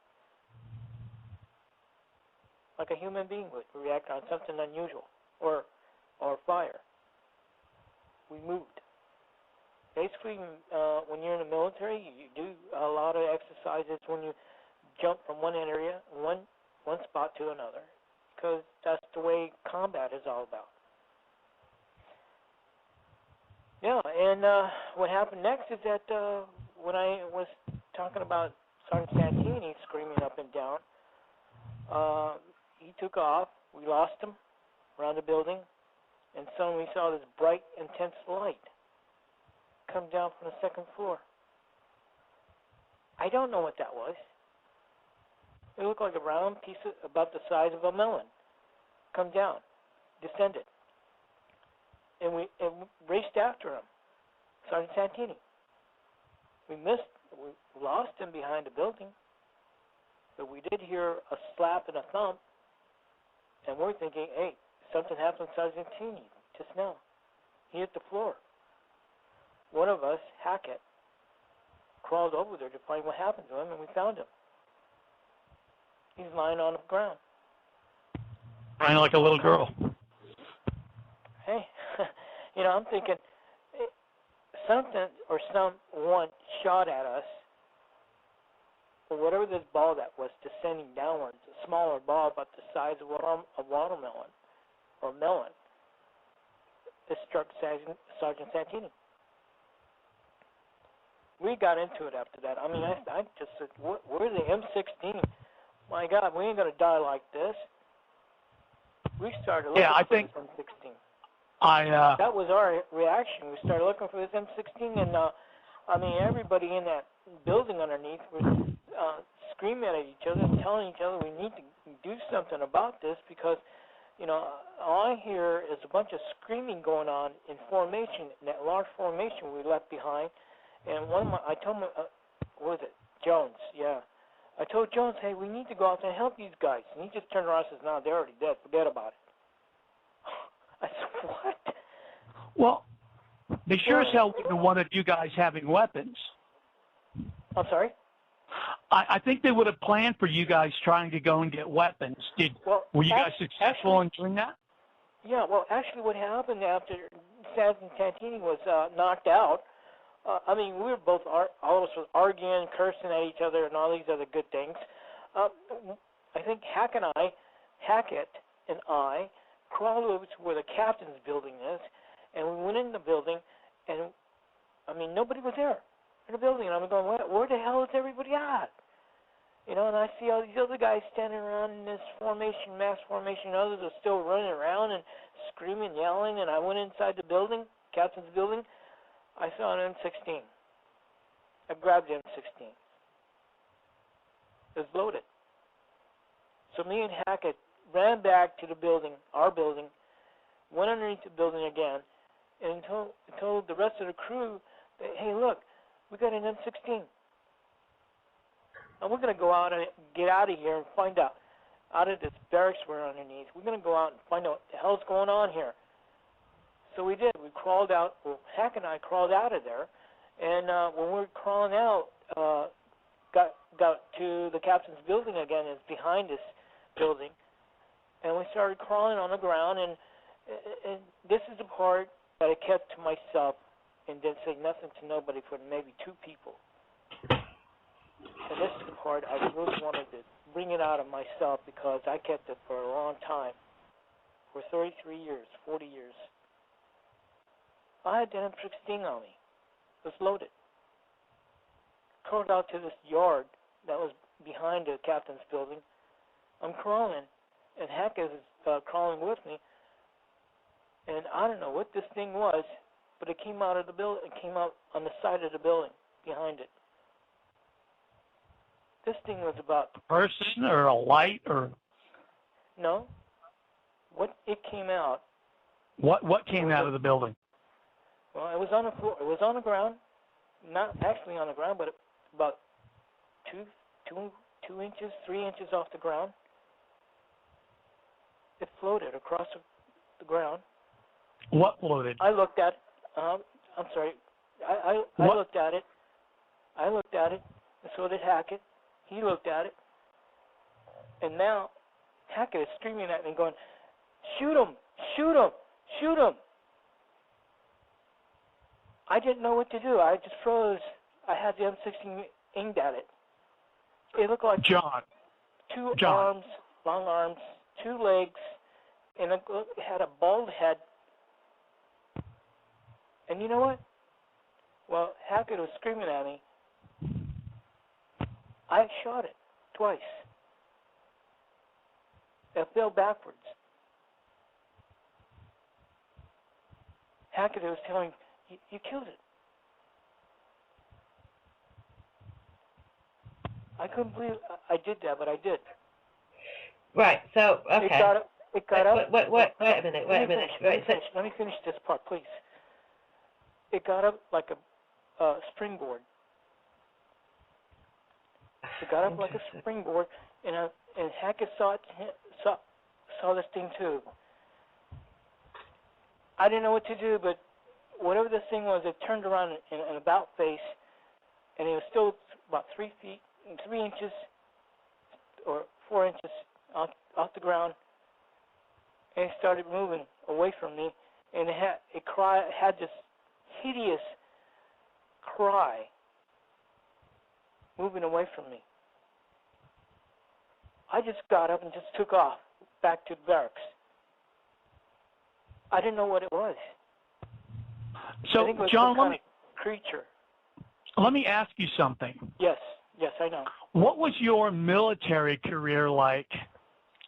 like a human being would react on something unusual or fire. We moved. Basically, when you're in the military, you do a lot of exercises when you jump from one area, one spot to another, because that's the way combat is all about. Yeah, and what happened next is that when I was talking about Sergeant Santini screaming up and down, he took off. We lost him around the building, and suddenly we saw this bright, intense light come down from the second floor. I don't know what that was. It looked like a round piece about the size of a melon. Come down, descended. And we raced after him, Sergeant Santini. We lost him behind the building, but we did hear a slap and a thump, and we're thinking, hey, something happened to Sergeant Santini just now. He hit the floor. One of us, Hackett, crawled over there to find what happened to him, and we found him. He's lying on the ground. Crying like a little girl. Hey, I'm thinking something or someone shot at us, or whatever this ball that was descending downwards, a smaller ball about the size of a watermelon or melon. It struck Sergeant Santini. We got into it after that. I mean, I just said, we're the M16. My God, we ain't going to die like this. We started looking for this M16. That was our reaction. We started looking for this M16, and everybody in that building underneath was screaming at each other and telling each other we need to do something about this because, all I hear is a bunch of screaming going on in formation, in that large formation we left behind. And I told him, what was it? Jones, yeah. I told Jones, hey, we need to go out there and help these guys. And he just turned around and says, no, they're already dead. Forget about it. I said, what? Well, they sure as hell wouldn't have wanted you guys having weapons. I'm sorry? I think they would have planned for you guys trying to go and get weapons. Were you guys successful in doing that? Yeah, well, actually what happened after Sergeant Santini was knocked out, we were both, all of us was arguing, cursing at each other, and all these other good things. I think Hackett and I crawled over to where the captain's building is, and we went in the building, and, nobody was there in the building. And I'm going, where the hell is everybody at? And I see all these other guys standing around in this formation, mass formation, and others are still running around and screaming, yelling, and I went inside the building, captain's building. I saw an M16. I grabbed the M16. It was loaded. So me and Hackett ran back to the building, our building, went underneath the building again, and told the rest of the crew that, hey, look, we got an M16. And we're going to go out and get out of here and find out of this barracks we're underneath. We're going to go out and find out what the hell's going on here. So we did. We crawled out. Well, Hack and I crawled out of there, and when we were crawling out, got to the captain's building again. It's behind this building, and we started crawling on the ground. And this is the part that I kept to myself and didn't say nothing to nobody for maybe 2 people. And this is the part I really wanted to bring it out of myself because I kept it for a long time, for 33 years, 40 years. I had the M16 on me. It was loaded. Crawled out to this yard that was behind the captain's building. I'm crawling, and Hack is crawling with me. And I don't know what this thing was, but it came out of the building. It came out on the side of the building behind it. This thing was about a person or a light or no. What it came out. What came out of the building? Well, it was on the floor. It was on the ground, not actually on the ground, but about 2 inches, 3 inches off the ground. It floated across the ground. What floated? I looked at. I'm sorry. I looked at it. I looked at it, and so did Hackett. He looked at it, and now Hackett is screaming at me, going, "Shoot him! Shoot him! Shoot him!" I didn't know what to do. I just froze. I had the M16 aimed at it. It looked like two arms, long arms, 2 legs, and it had a bald head. And you know what? Well, Hackett was screaming at me. I shot it twice. It fell backwards. Hackett was telling me, you killed it. I couldn't believe I did that, but I did. Right, so, okay. It got up. Wait a minute. Let me finish this part, please. It got up like a springboard. It got up like a springboard, and Hackett saw this thing too. I didn't know what to do, but whatever this thing was, it turned around in an about face, and it was still about 3 feet, 3 inches, or 4 inches off the ground, and it started moving away from me, and it had this hideous cry moving away from me. I just got up and just took off back to the barracks. I didn't know what it was. So, I think it was John, some kind of creature. Let me ask you something. Yes, I know. What was your military career like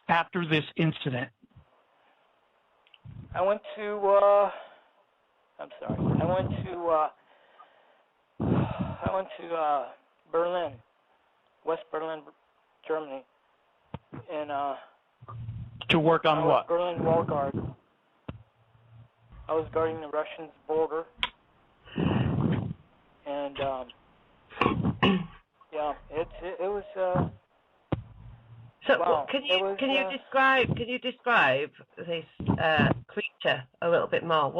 after this incident? I went to Berlin, West Berlin, Germany, and to work on what? Berlin Wall Guard. I was guarding the Russian border, and yeah, it was. So, wow. can you describe this creature a little bit more?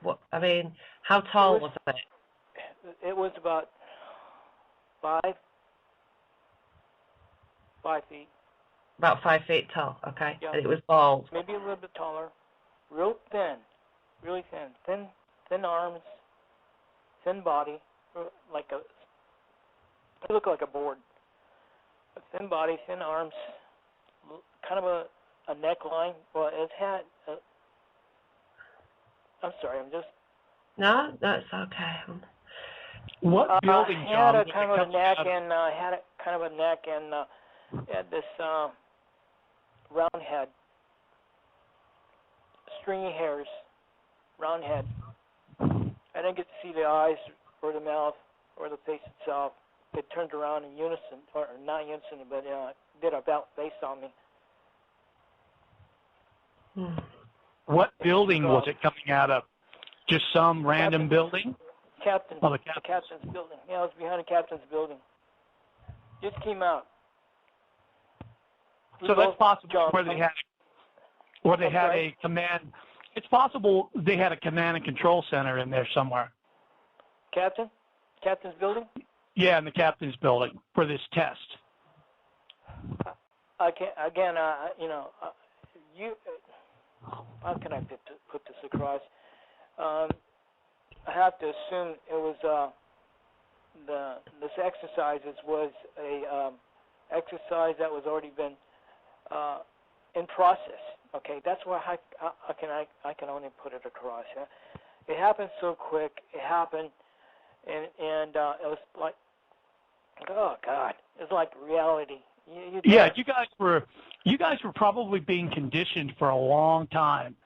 What I mean, how tall was it? It was about 5 feet. About 5 feet tall. Okay. Yeah. And it was bald. Maybe a little bit taller. Real thin, really thin. Thin arms, thin body, it looked like a board. A thin body, thin arms, kind of a neckline. Well, it had. I'm sorry, I'm just. No, that's okay. What building, John? Had a kind of a neck and had this round head, stringy hairs, round head. I didn't get to see the eyes or the mouth or the face itself. It turned around in unison, or not unison, but did about face on me. What building was it coming out of? Just some random building? The captain's building. Yeah, I was behind the captain's building. Just came out. So that's possible where they had a command. It's possible they had a command and control center in there somewhere. Captain's building? Yeah, in the captain's building for this test. I can't. Again, how can I put this across? I have to assume it was this exercises was a exercise that was already been in process. Okay, that's why I can only put it across. Yeah? It happened so quick. It happened, and it was like, oh God, it's like reality. You guys were probably being conditioned for a long time.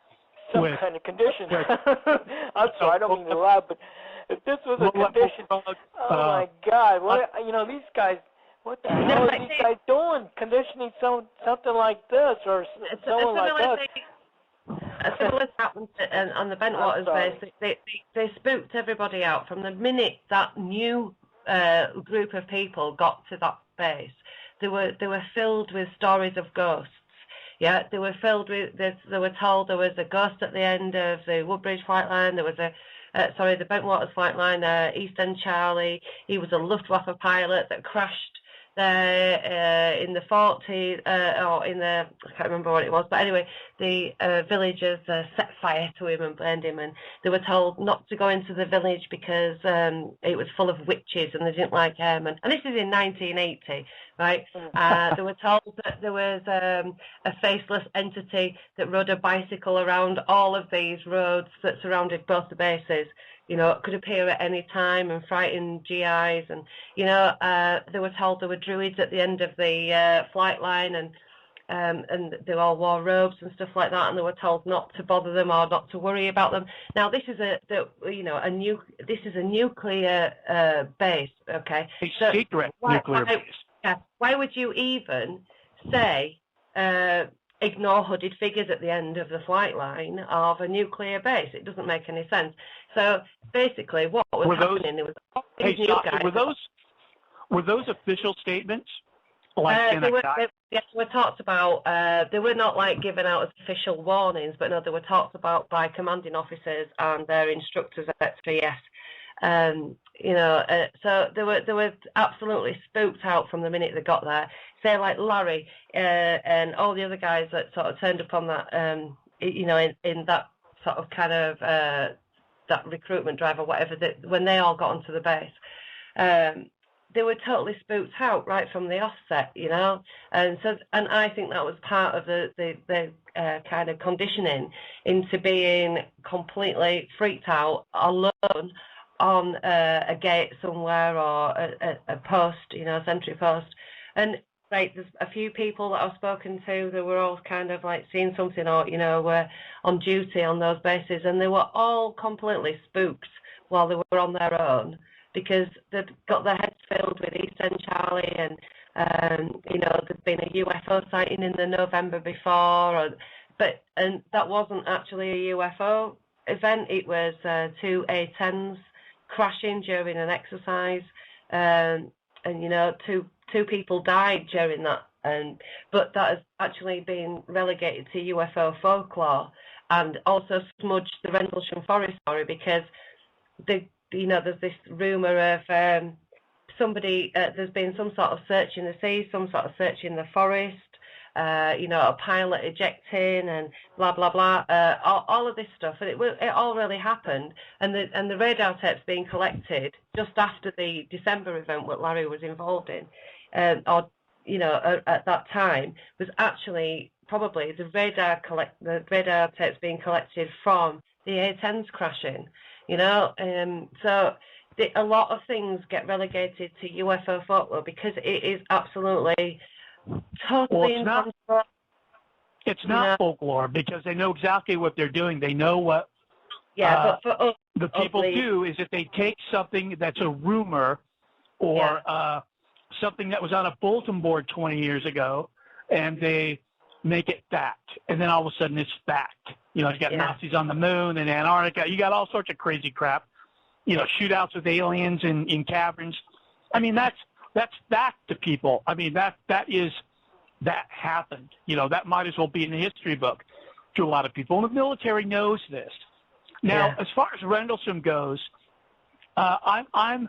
Some kind of condition. I'm sorry, I don't mean to laugh, but if this was a condition, oh my God, these guys, what the hell are these guys doing? Conditioning something like this or someone like us? A similar happened on the Bentwaters base. They spooked everybody out from the minute that new group of people got to that base. They were filled with stories of ghosts. Yeah, they were filled with. They were told there was a ghost at the end of the Woodbridge flight line. There was the Bentwaters flight line. East End Charlie. He was a Luftwaffe pilot that crashed there in the 40s, or in the, I can't remember what it was, but anyway, the villagers set fire to him and burned him, and they were told not to go into the village because it was full of witches and they didn't like airmen. And this is in 1980, right? They were told that there was a faceless entity that rode a bicycle around all of these roads that surrounded both the bases. You know, it could appear at any time and frighten GIs. And, you know, they were told there were druids at the end of the flight line, and they all wore robes and stuff like that, and they were told not to bother them or not to worry about them. Now, this is this is a nuclear base, okay? A secret nuclear base. Yeah, why would you even say ignore hooded figures at the end of the flight line of a nuclear base? It doesn't make any sense. So basically, what was happening? There was these new guys. Were those official statements? Like they were talked about. They were not like given out as official warnings, but no, they were talked about by commanding officers and their instructors at yes. So they were absolutely spooked out from the minute they got there. Say like Larry and all the other guys that sort of turned up on that, in that sort of kind of that recruitment drive or whatever. When they all got onto the base, they were totally spooked out right from the offset, you know. And I think that was part of the kind of conditioning into being completely freaked out, alone on a gate somewhere or a post, you know, a sentry post. And right, there's a few people that I've spoken to that were all kind of like seeing something, or, you know, were on duty on those bases, and they were all completely spooked while they were on their own, because they'd got their heads filled with East End Charlie, and there'd been a UFO sighting in the November before, and that wasn't actually a UFO event. It was two A-10s crashing during an exercise, and you know, two people died during that, but that has actually been relegated to UFO folklore, and also smudged the Rendlesham Forest story, because there's this rumour of somebody, there's been some sort of search in the sea, some sort of search in the forest, a pilot ejecting and blah, blah, blah, all of this stuff. And it all really happened. And the radar tapes being collected just after the December event that Larry was involved in, at that time, was actually probably the radar tapes being collected from the A-10s crashing, you know. So a lot of things get relegated to UFO folklore because it is absolutely totally it's not folklore, because they know exactly what they're doing. They know what but for us, the people do is that they take something that's a rumor or something that was on a bulletin board 20 years ago, and they make it fact. And then all of a sudden it's fact. You know, you got Nazis on the moon and Antarctica. You got all sorts of crazy crap. You know, shootouts with aliens in caverns. I mean, that's fact to people. I mean, that happened. You know, that might as well be in the history book to a lot of people. And the military knows this. Now, as far as Rendlesham goes, I'm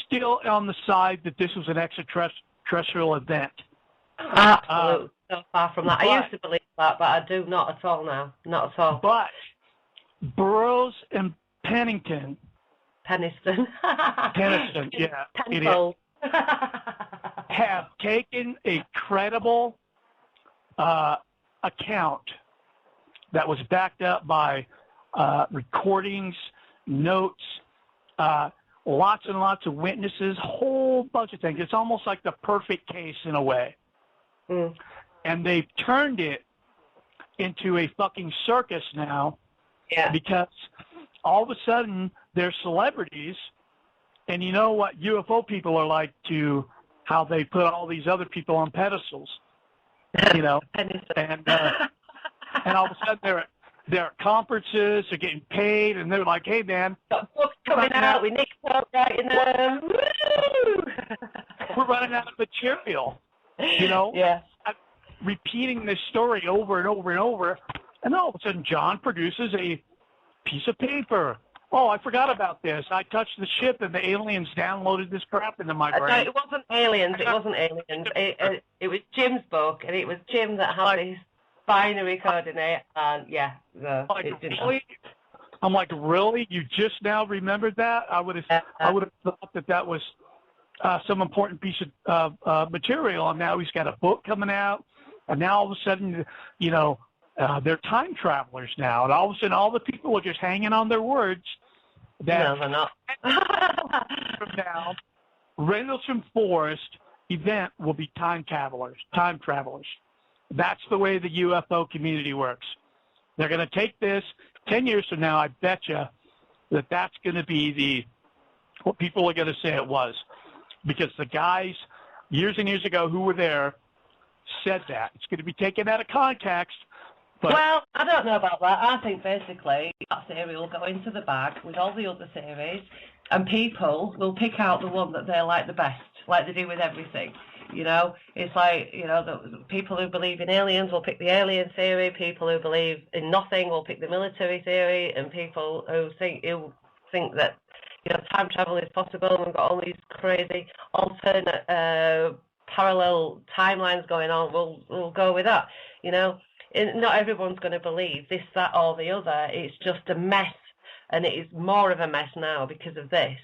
still on the side that this was an extraterrestrial event. Absolutely. So far from that. I used to believe that, but I do not at all now. Not at all. But Burroughs and Peniston, yeah, Penfold. have taken a credible account that was backed up by recordings, notes, lots and lots of witnesses, whole bunch of things. It's almost like the perfect case in a way. Mm. And they've turned it into a fucking circus now, because all of a sudden they're celebrities. And you know what UFO people are like, to how they put all these other people on pedestals, you know, and all of a sudden they're at conferences, they're getting paid, and they're like, hey man, got books coming out, we need to start writing them. We're running out of material, you know. repeating this story over and over and over, and all of a sudden John produces a piece of paper. Oh, I forgot about this. I touched the ship, and the aliens downloaded this crap into my brain. No, it wasn't aliens. It wasn't aliens. It was Jim's book, and it was Jim that had this binary coordinate. And yeah, no, it didn't. Really? I'm like, really? You just now remembered that? I would have thought that was some important piece of material, and now he's got a book coming out, and now all of a sudden, they're time travelers now, and all of a sudden, all the people are just hanging on their words. No, they're not. From now, Rendlesham Forest event will be time travelers. That's the way the UFO community works. They're going to take this 10 years from now. I bet you that's going to be what people are going to say it was, because the guys years and years ago who were there said that. It's going to be taken out of context. But, well, I don't know about that. I think basically that theory will go into the bag with all the other theories, and people will pick out the one that they like the best, like they do with everything. It's like, the people who believe in aliens will pick the alien theory, people who believe in nothing will pick the military theory, and people who think that, time travel is possible, and we've got all these crazy alternate parallel timelines going on, we'll go with that, Not everyone's going to believe this, that, or the other. It's just a mess, and it is more of a mess now because of this.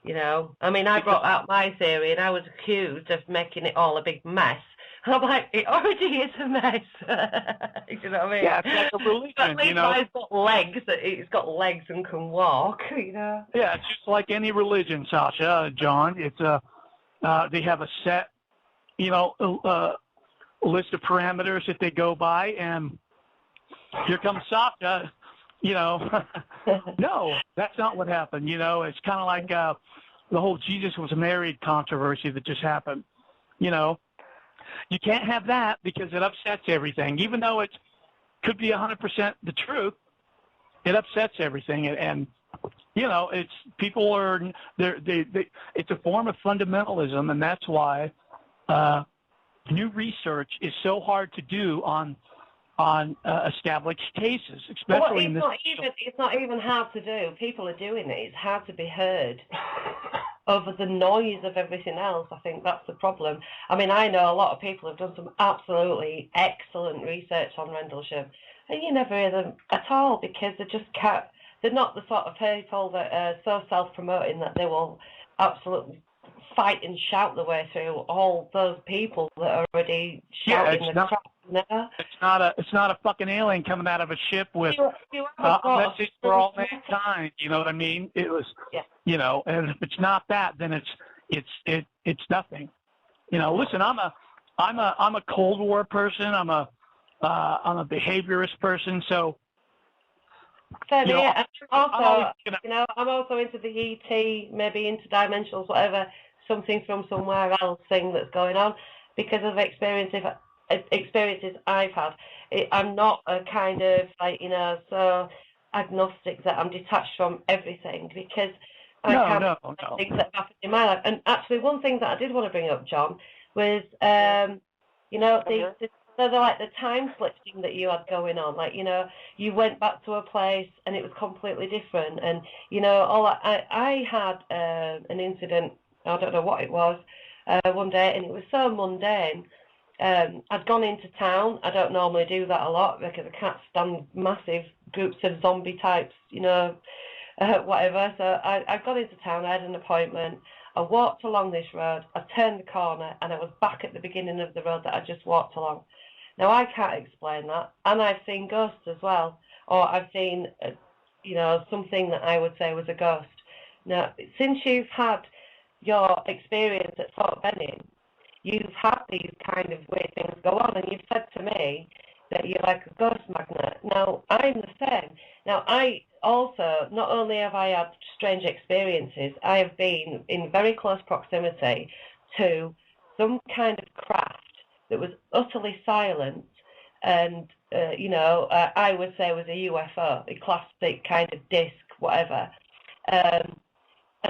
I brought out my theory, and I was accused of making it all a big mess. And I'm like, it already is a mess. You know what I mean? Yeah, it's like a religion. But at least it's got legs. It's got legs and can walk. Yeah, it's just like any religion, Sasha, John. It's they have a set, list of parameters that they go by, and here comes Sasha. No, that's not what happened. It's kind of like the whole Jesus was married controversy that just happened. You can't have that because it upsets everything. Even though it could be 100% the truth, it upsets everything. And it's people are it's a form of fundamentalism, and that's why new research is so hard to do on established cases, especially in this. It's not even hard to do. People are doing it. It's hard to be heard over the noise of everything else. I think that's the problem. I know a lot of people have done some absolutely excellent research on Rendlesham, and you never hear them at all because they just can't. They're not the sort of people that are so self-promoting that they will absolutely fight and shout the way through all those people that are already shouting the crap. It's not a fucking alien coming out of a ship with a message for all mankind. You know what I mean? It was, and if it's not that, then it's nothing. Listen, I'm a Cold War person. I'm a behaviorist person. So. I'm also into the ET, maybe interdimensionals, whatever, something from somewhere else thing that's going on, because of experiences I've had. I'm not a kind of so agnostic that I'm detached from everything, because I can't things that have happened in my life. And actually, one thing that I did want to bring up, John, was the time slip thing that you had going on, you went back to a place and it was completely different, and all that. I had an incident, I don't know what it was, one day, and it was so mundane. I'd gone into town. I don't normally do that a lot because I can't stand massive groups of zombie types, whatever. So I'd gone into town. I had an appointment. I walked along this road. I turned the corner, and I was back at the beginning of the road that I just walked along. Now, I can't explain that. And I've seen ghosts as well. Or I've seen, something that I would say was a ghost. Now, since you've had your experience at Fort Benning, you've had these kind of weird things go on, and you've said to me that you're like a ghost magnet. Now, I'm the same. Now, I also, not only have I had strange experiences, I have been in very close proximity to some kind of craft that was utterly silent, and, I would say was a UFO, a classic kind of disc, whatever, and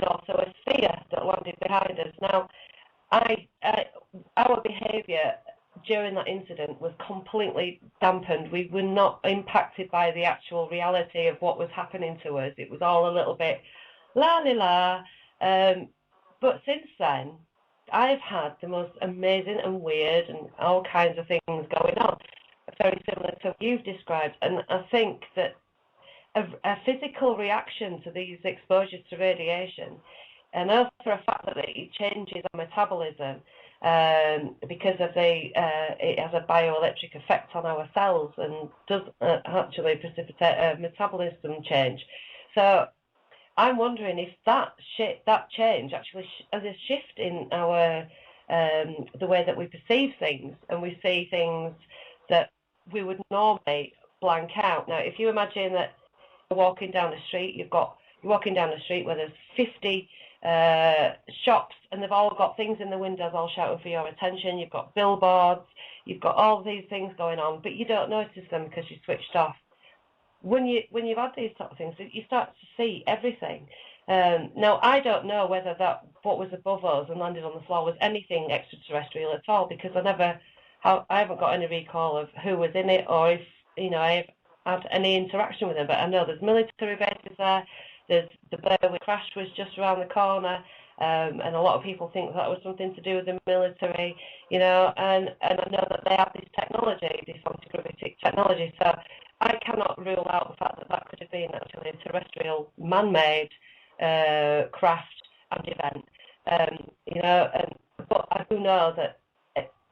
also a sphere that landed behind us. Now, our behaviour during that incident was completely dampened. We were not impacted by the actual reality of what was happening to us. It was all a little bit la-li-la. But since then, I've had the most amazing and weird and all kinds of things going on, very similar to what you've described. And I think that a physical reaction to these exposures to radiation, and also for a fact that it changes our metabolism because of it has a bioelectric effect on our cells and does actually precipitate a metabolism change. So I'm wondering if that change actually has a shift in our the way that we perceive things, and we see things that we would normally blank out. Now, if you imagine that you're walking down the street, you're walking down the street where there's 50 shops, and they've all got things in the windows all shouting for your attention. You've got billboards, you've got all these things going on, but you don't notice them because you're switched off. When you've had these sort of things, you start to see everything. Now, I don't know whether that what was above us and landed on the floor was anything extraterrestrial at all, because I haven't got any recall of who was in it, or if I've had any interaction with them. But I know there's military bases there. There's the Berwick crash was just around the corner, and a lot of people think that was something to do with the military, and I know that they have this technology, this anti-gravitic technology. So I cannot rule out the fact that could have been actually a terrestrial man-made craft and event, but I do know that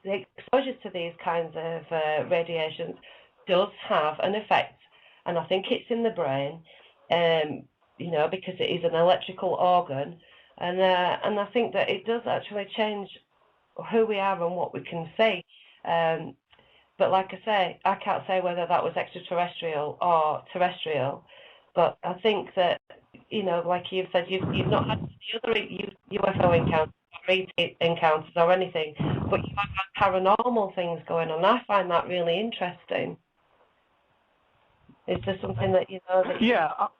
the exposure to these kinds of radiations does have an effect, and I think it's in the brain, because it is an electrical organ, and I think that it does actually change who we are and what we can see. But like I say, I can't say whether that was extraterrestrial or terrestrial, but I think that, like you've said, you've not had the other UFO encounters or ET encounters or anything, but you have had paranormal things going on. I find that really interesting. Is there something that that you tell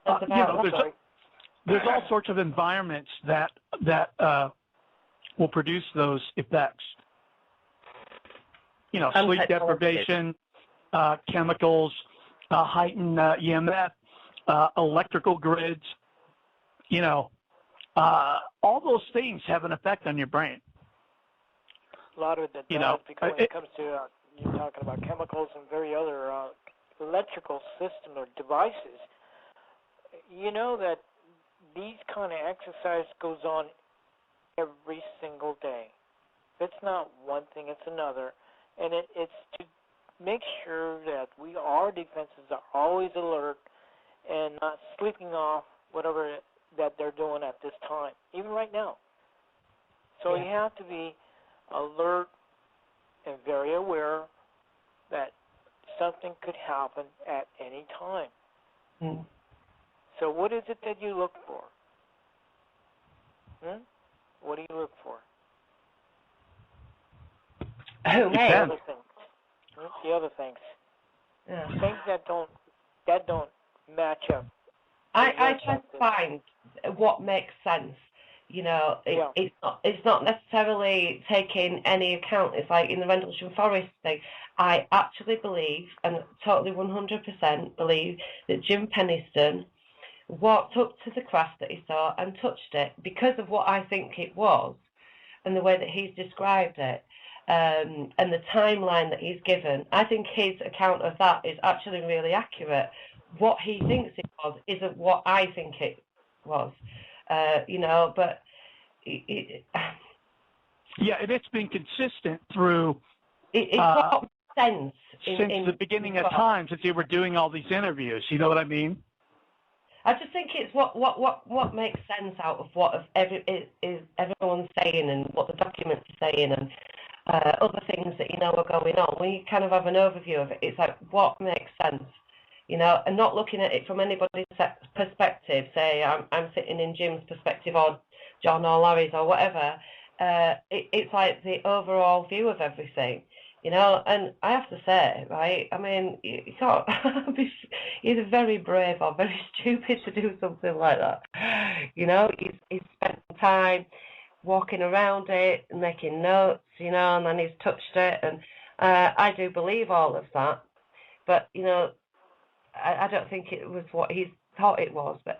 us about? There's all sorts of environments that will produce those effects. Sleep deprivation, chemicals, heightened EMF, electrical grids. All those things have an effect on your brain. A lot of it does, because when it comes to you're talking about chemicals and very other electrical system or devices, you know that these kind of exercise goes on every single day. It's not one thing, it's another. And it's to make sure that our defenses are always alert and not sleeping off whatever that they're doing at this time, even right now. So you have to be alert and very aware that something could happen at any time. Mm. So what is it that you look for? What do you look for? Oh, the other things. Yeah. Things that don't match up. I try to find what makes sense. It's not necessarily taking any account. It's like in the Rendlesham Forest thing. I actually believe, and totally 100% believe, that Jim Penniston walked up to the craft that he saw and touched it because of what I think it was and the way that he's described it. And the timeline that he's given, I think his account of that is actually really accurate. What he thinks it was isn't what I think it was, but... and it's been consistent through... It's got sense. Since the beginning of time, since they were doing all these interviews, you know what I mean? I just think it's what makes sense out of what everyone's saying and what the documents are saying and other things that are going on. When you kind of have an overview of it, it's like what makes sense, and not looking at it from anybody's perspective. Say I'm sitting in Jim's perspective or John or Larry's or whatever. It's like the overall view of everything. And I have to say, right, I mean, you can't be either very brave or very stupid to do something like that. He's spent time walking around it, making notes, and then he's touched it, and I do believe all of that. But, I don't think it was what he thought it was, but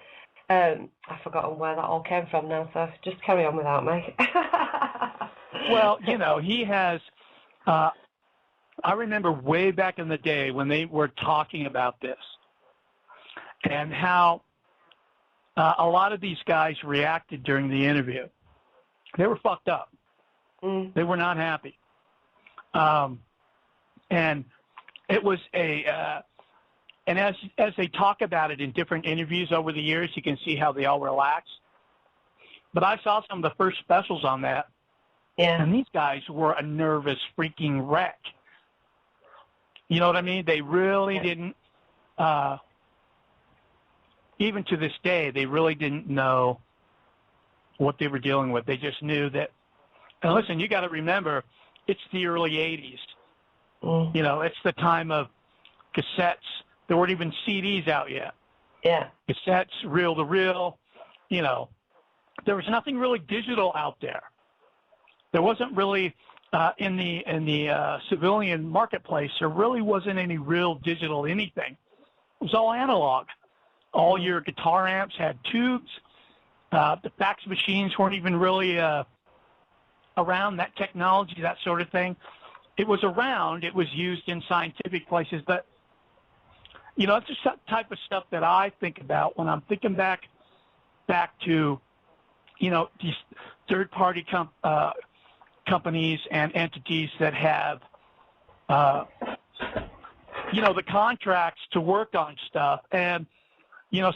I've forgotten where that all came from now, so just carry on without me. Well, he has, I remember way back in the day when they were talking about this and how a lot of these guys reacted during the interview. They were fucked up. They were not happy. And it was and as they talk about it in different interviews over the years, you can see how they all relax. But I saw some of the first specials on that. Yeah. And these guys were a nervous freaking wreck. You know what I mean? They really didn't, even to this day, they really didn't know what they were dealing with. They just knew that, and listen, you got to remember, it's the early 80s. It's the time of cassettes. There weren't even CDs out yet. Yeah. Cassettes, reel-to-reel, There was nothing really digital out there. There wasn't really, in the civilian marketplace, there really wasn't any real digital anything. It was all analog. All your guitar amps had tubes. The fax machines weren't even really around, that technology, that sort of thing. It was around. It was used in scientific places. But, it's just that type of stuff that I think about when I'm thinking back to, these third-party companies and entities that have, the contracts to work on stuff. And,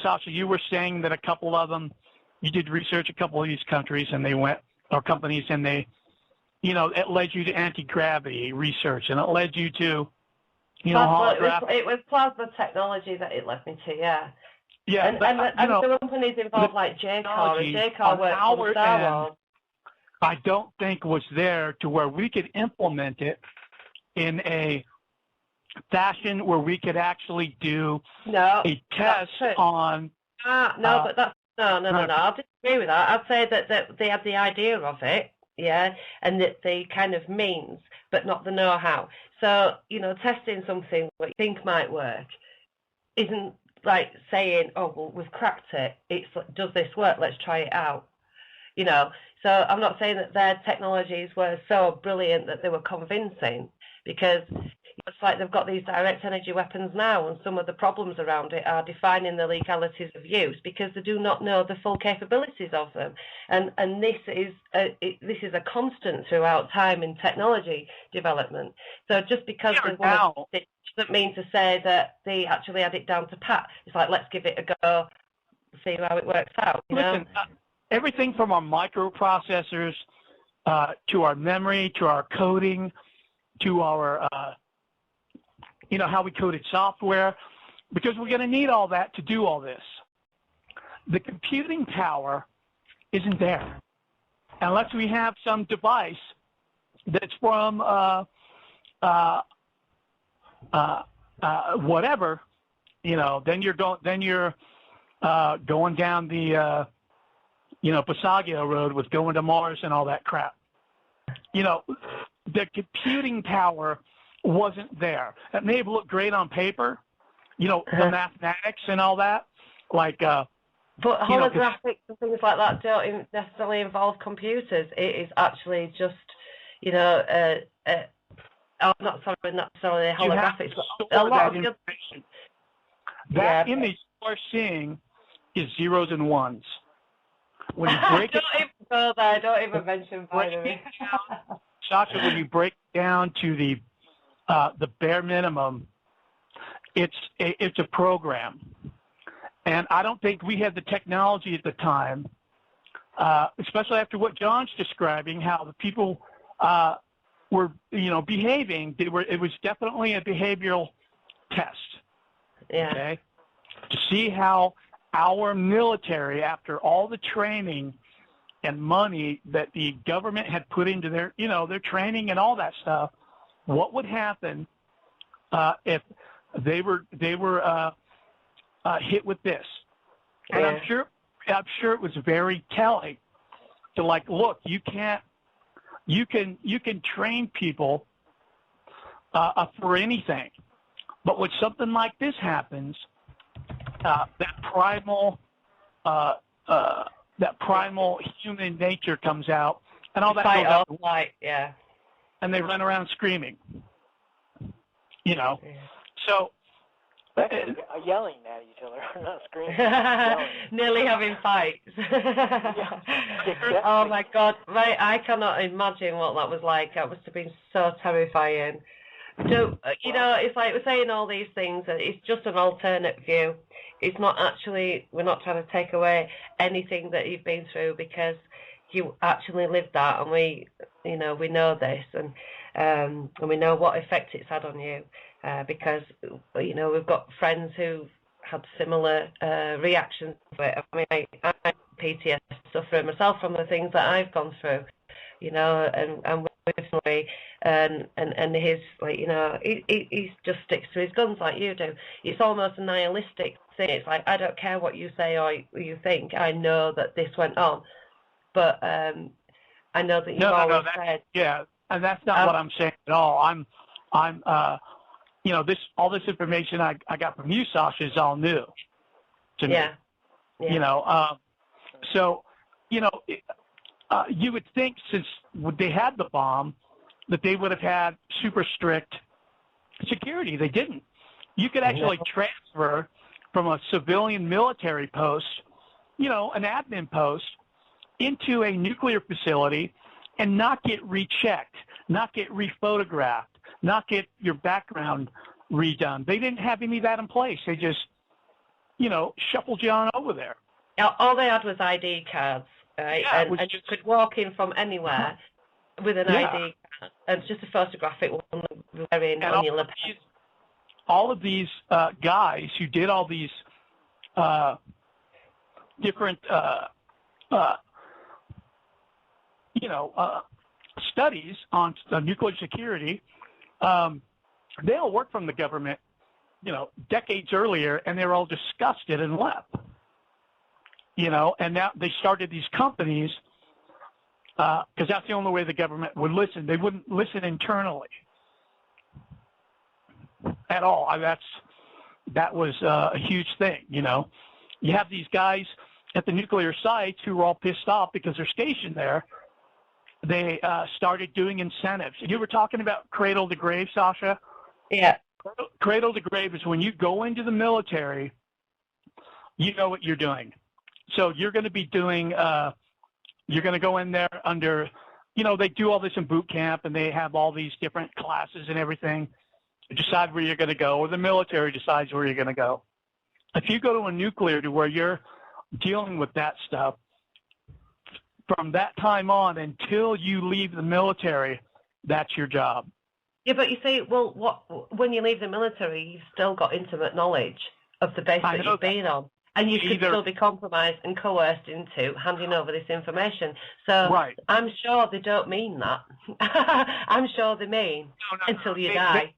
Sasha, you were saying that a couple of them, you did research a couple of these countries and they went, or companies, and they, it led you to anti-gravity research, and it led you to, holographic. It was plasma technology that it led me to, yeah. Yeah, and the companies involved like JCAR, and JCAR worked for Star Wars. I don't think was there to where we could implement it in a fashion where we could actually do a test on. But that's no. I'll disagree with that. I'd say that they had the idea of it, yeah, and that the kind of means, but not the know-how. So testing something what you think might work isn't like saying, oh well, we've cracked it. It's like, does this work? Let's try it out. So I'm not saying that their technologies were so brilliant that they were convincing, because it's like they've got these direct energy weapons now, and some of the problems around it are defining the legalities of use because they do not know the full capabilities of them. And this is a constant throughout time in technology development. So just because there's one it doesn't mean to say that they actually had it down to pat. It's like, let's give it a go, see how it works out. Listen, everything from our microprocessors to our memory, to our coding, to our, how we coded software, because we're going to need all that to do all this. The computing power isn't there unless we have some device that's from whatever, then you're going down the Passaggio Road with going to Mars and all that crap. The computing power wasn't there. It may have looked great on paper, the mathematics and all that, like. But holographics and things like that don't necessarily involve computers. It is actually just, not necessarily holographics, but a lot of information. That image you're seeing is zeros and ones. When you break don't even go there. Don't even mention binary. Sasha, when you break down to the bare minimum, it's a program, and I don't think we had the technology at the time, especially after what John's describing, how the people were behaving. It was definitely a behavioral test. Yeah. Okay, to see how our military, after all the training and money that the government had put into their training and all that stuff, what would happen if they were hit with this? And Yeah. I'm sure it was very telling to look, you can't You can train people for anything, but when something like this happens, that primal human nature comes out, and all that fight goes out, or flight, yeah. and they run around screaming. You know, Yeah. so yelling at each other, not screaming. Nearly having fights. Oh my God, right! I cannot imagine what that was like. That must have been so terrifying. So, you know, it's like we're saying all these things, and it's just an alternate view. It's not actually, we're not trying to take away anything that you've been through, because you actually lived that, and we know this, and we know what effect it's had on you, because, you know, we've got friends who've had similar reactions to it. I mean, I'm PTSD sufferer myself from the things that I've gone through, you know, and with Murray, and his, like, you know, he just sticks to his guns like you do. It's almost a nihilistic thing. It's like, I don't care what you say or you think. I know that this went on, but I know that you've always said. Yeah, and that's not what I'm saying at all. I'm you know, all this information I got from you, Sasha, is all new to me. Yeah. You know, so, you know, you would think, since they had the bomb, that they would have had super strict security. They didn't. You could actually transfer from a civilian military post, you know, an admin post, into a nuclear facility and not get rechecked, not get rephotographed, not get your background redone. They didn't have any of that in place. They just, you know, shuffled you on over there. All they had was ID cards, right? Yeah, and you could walk in from anywhere with an ID card, and it's just a photographic one wearing on your lapel. All of these guys who did all these different, you know, studies on nuclear security, they all worked from the government, you know, decades earlier, and they were all disgusted and left. You know, and now they started these companies because that's the only way the government would listen. They wouldn't listen internally at all. That was a huge thing. You know, you have these guys at the nuclear sites who were all pissed off because they're stationed there. They started doing incentives. You were talking about cradle to grave, Sasha? Yeah. Cradle to grave is when you go into the military, you know what you're doing. So you're going to be doing, you're going to go in there under, you know, they do all this in boot camp, and they have all these different classes and everything to decide where you're going to go, or the military decides where you're going to go. If you go to a nuclear to where you're dealing with that stuff, from that time on until you leave the military, that's your job. Yeah, but you see, well, when you leave the military, you've still got intimate knowledge of the base that you've been on. And you could still be compromised and coerced into handing over this information. So I'm sure they don't mean that. I'm sure they mean until you die.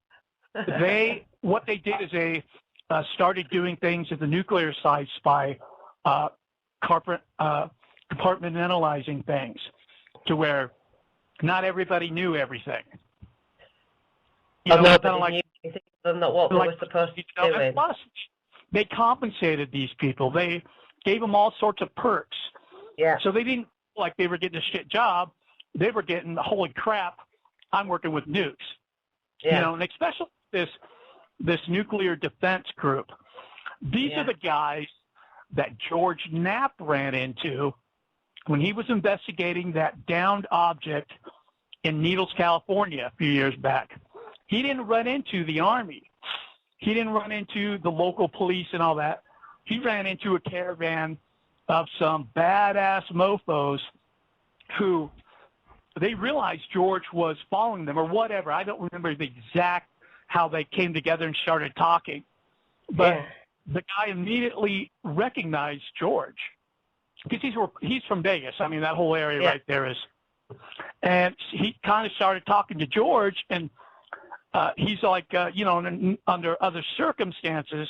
What they did is they started doing things at the nuclear sites by compartmentalizing things to where not everybody knew everything. You know, nobody knew anything than what they were supposed to be doing. Plus, they compensated these people. They gave them all sorts of perks. Yeah. So they didn't feel like they were getting a shit job. They were getting, holy crap, I'm working with nukes. Yeah. You know, and especially this nuclear defense group. These are the guys that George Knapp ran into when he was investigating that downed object in Needles, California a few years back. He didn't run into the Army. He didn't run into the local police and all that. He ran into a caravan of some badass mofos who they realized George was following them or whatever. I don't remember the exact how they came together and started talking. But the guy immediately recognized George because he's from Vegas. I mean, that whole area right there is. And he kind of started talking to George, and he's like, you know, under other circumstances,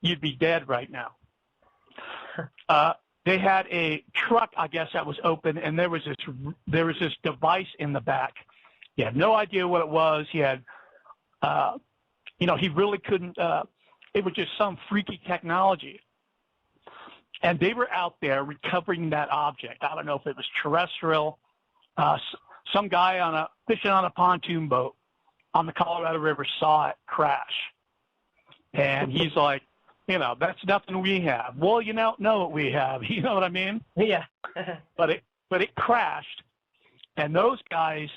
you'd be dead right now. they had a truck, I guess, that was open, and there was this device in the back. He had no idea what it was. He had, he really couldn't. It was just some freaky technology, and they were out there recovering that object. I don't know if it was terrestrial. Some guy fishing on a pontoon boat on the Colorado River saw it crash, and he's like, that's nothing we have. Well, you don't know what we have. You know what I mean? Yeah. but it crashed, and those guys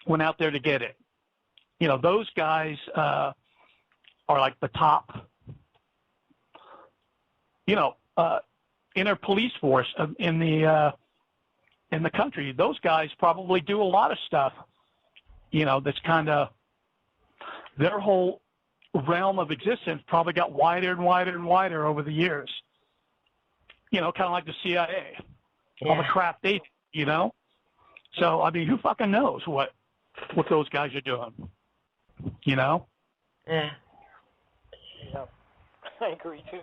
went out there to get it. Those guys are like the top, inner police force in the country. Those guys probably do a lot of stuff, that's kind of their whole realm of existence probably got wider and wider and wider over the years. Kind of like the CIA, all the crap they do, So, I mean, who fucking knows what those guys are doing, Yeah. Yeah, I agree too.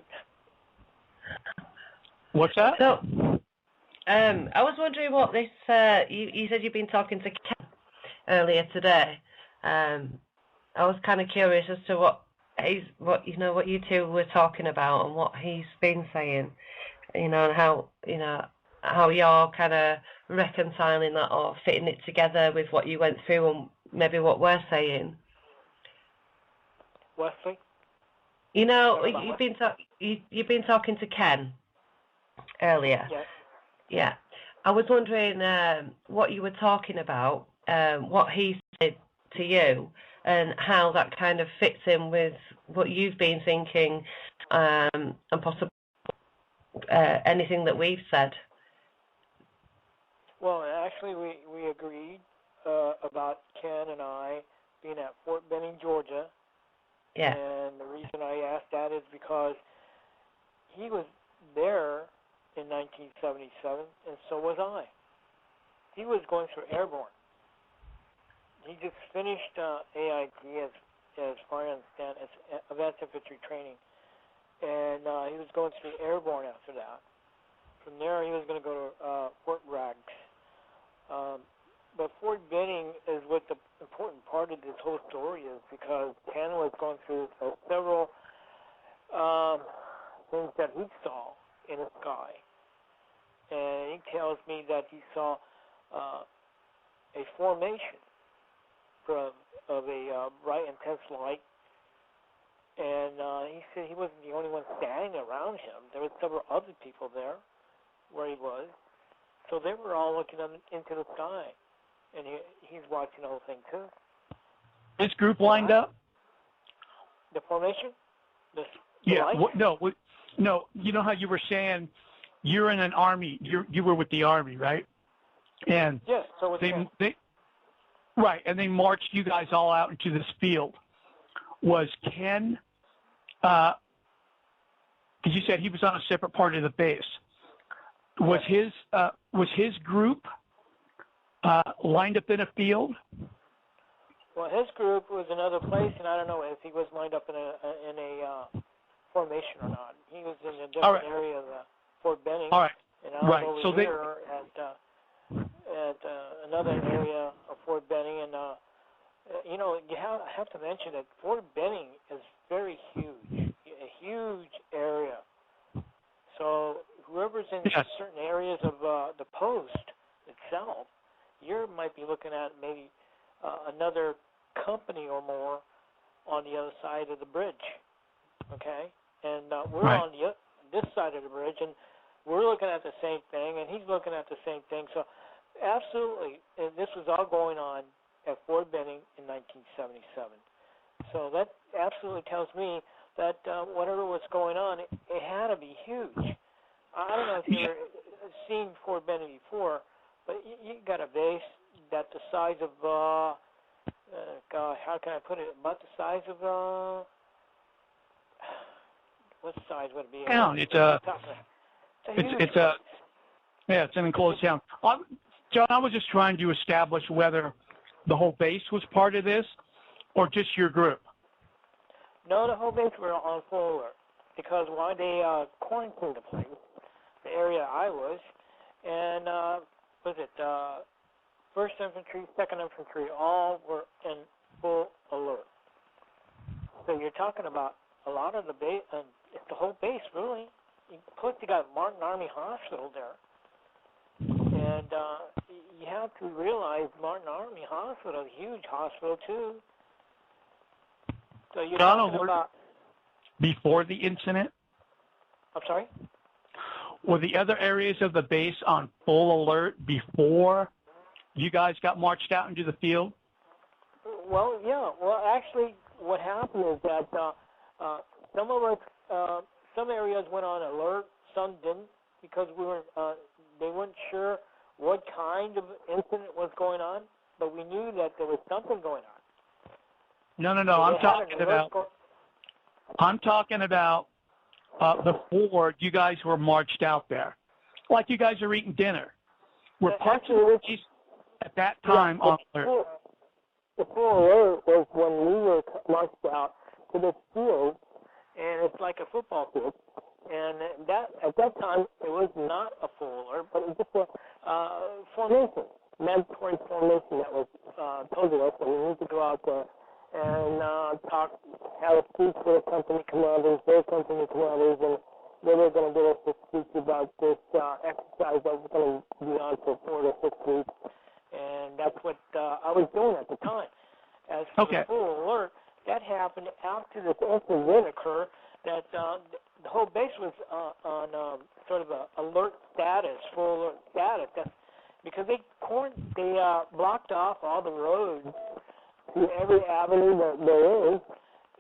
What's that? So, I was wondering what this. You said you've been talking to Ken earlier today. I was kind of curious as to what you two were talking about and what he's been saying, and how you're kind of reconciling that or fitting it together with what you went through and maybe what we're saying. Wesley? You've been talking to Ken earlier. Yes. Yeah. I was wondering what you were talking about, what he said to you, and how that kind of fits in with what you've been thinking, and possibly anything that we've said. Well, actually, we agreed about Ken and I being at Fort Benning, Georgia. Yeah. And the reason I asked that is because he was there in 1977, and so was I. He was going through airborne. He just finished AIT, as far as I understand, as advanced infantry training, and he was going through airborne after that. From there, he was going to go to Fort Bragg. But Fort Benning is what the important part of this whole story is, because Ken was going through several things that he saw in the sky. And he tells me that he saw a formation of a bright, intense light. And he said he wasn't the only one standing around him. There were several other people there where he was. So they were all looking up into the sky. And he's watching the whole thing, too. This group lined up? The formation? No. You know how you were saying you're in an army. You were with the army, right? And yes, so was they right, and they marched you guys all out into this field. Was Ken? Because you said he was on a separate part of the base. Was his group lined up in a field? Well, his group was another place, and I don't know if he was lined up in a formation or not. He was in a different area of Fort Benning, all right. And I was over here at another area of Fort Benning, and you have to mention that Fort Benning is very huge, a huge area. So whoever's in certain areas of the post itself, you might be looking at maybe another company or more on the other side of the bridge, okay? And we're on this side of the bridge, and we're looking at the same thing, and he's looking at the same thing. So absolutely, and this was all going on at Fort Benning in 1977. So that absolutely tells me that whatever was going on, it had to be huge. I don't know if you've seen Fort Benning before, but you got a base that's the size of, how can I put it? About the size of, what size would it be? Town. It's an enclosed town. John, I was just trying to establish whether the whole base was part of this or just your group. No, the whole base were on full alert. because while they quarantined the place, the area I was, and was it 1st Infantry, 2nd Infantry, all were in full alert. So you're talking about a lot of the base, the whole base really. Plus you got Martin Army Hospital there. And you have to realize Martin Army Hospital is a huge hospital too. So you're talking about... Before the incident? I'm sorry? Were the other areas of the base on full alert before you guys got marched out into the field? Well, yeah. Well, actually, what happened is that some of us, some areas went on alert, some didn't, because they weren't sure what kind of incident was going on, but we knew that there was something going on. No. I'm talking about before you guys were marched out there, like you guys are eating dinner. Were parts of the base at that time on alert? The full alert was when we were marched out to this field, and it's like a football field. And at that time, it was not a full alert, but it was just a formation, mandatory formation that was told to us that we need to go out there and have a speech with the company commanders, their company commanders, and they were going to give us a speech about this exercise that was going to be on for 4 to 6 weeks. And that's what I was doing at the time. As for the full alert, that happened after this incident occurred, that the whole base was on sort of a alert status, full alert status. That's because they blocked off all the roads to every avenue that there is,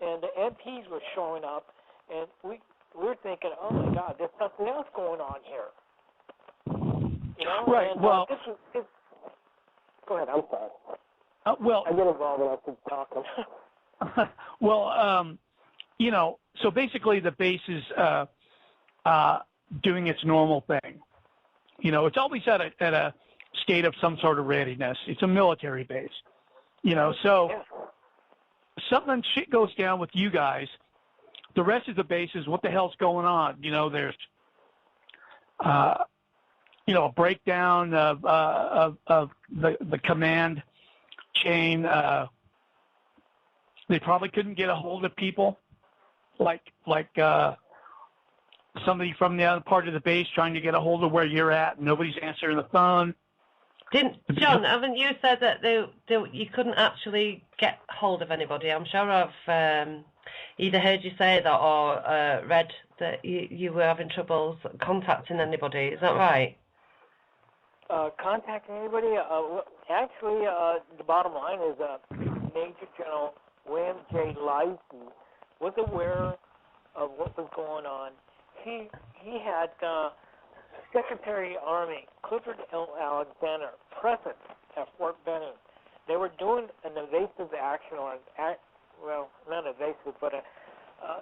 and the MPs were showing up, and we were thinking, oh my God, there's something else going on here. You know? Right. And, well, go ahead. I'm sorry. Well, I get involved when I keep talking. Well, so basically the base is doing its normal thing. It's always at a state of some sort of readiness. It's a military base. So something shit goes down with you guys. The rest of the base is, what the hell's going on? There's a breakdown of the command chain. They probably couldn't get a hold of people, like somebody from the other part of the base trying to get a hold of where you're at, and nobody's answering the phone. John, haven't you said that you couldn't actually get hold of anybody? I'm sure I've either heard you say that or read that you were having troubles contacting anybody. Is that right? Contacting anybody? Actually, the bottom line is Major General William J. Livesey was aware of what was going on. He had Secretary Army Clifford L. Alexander present at Fort Benning. They were doing an evasive action, well, not evasive, but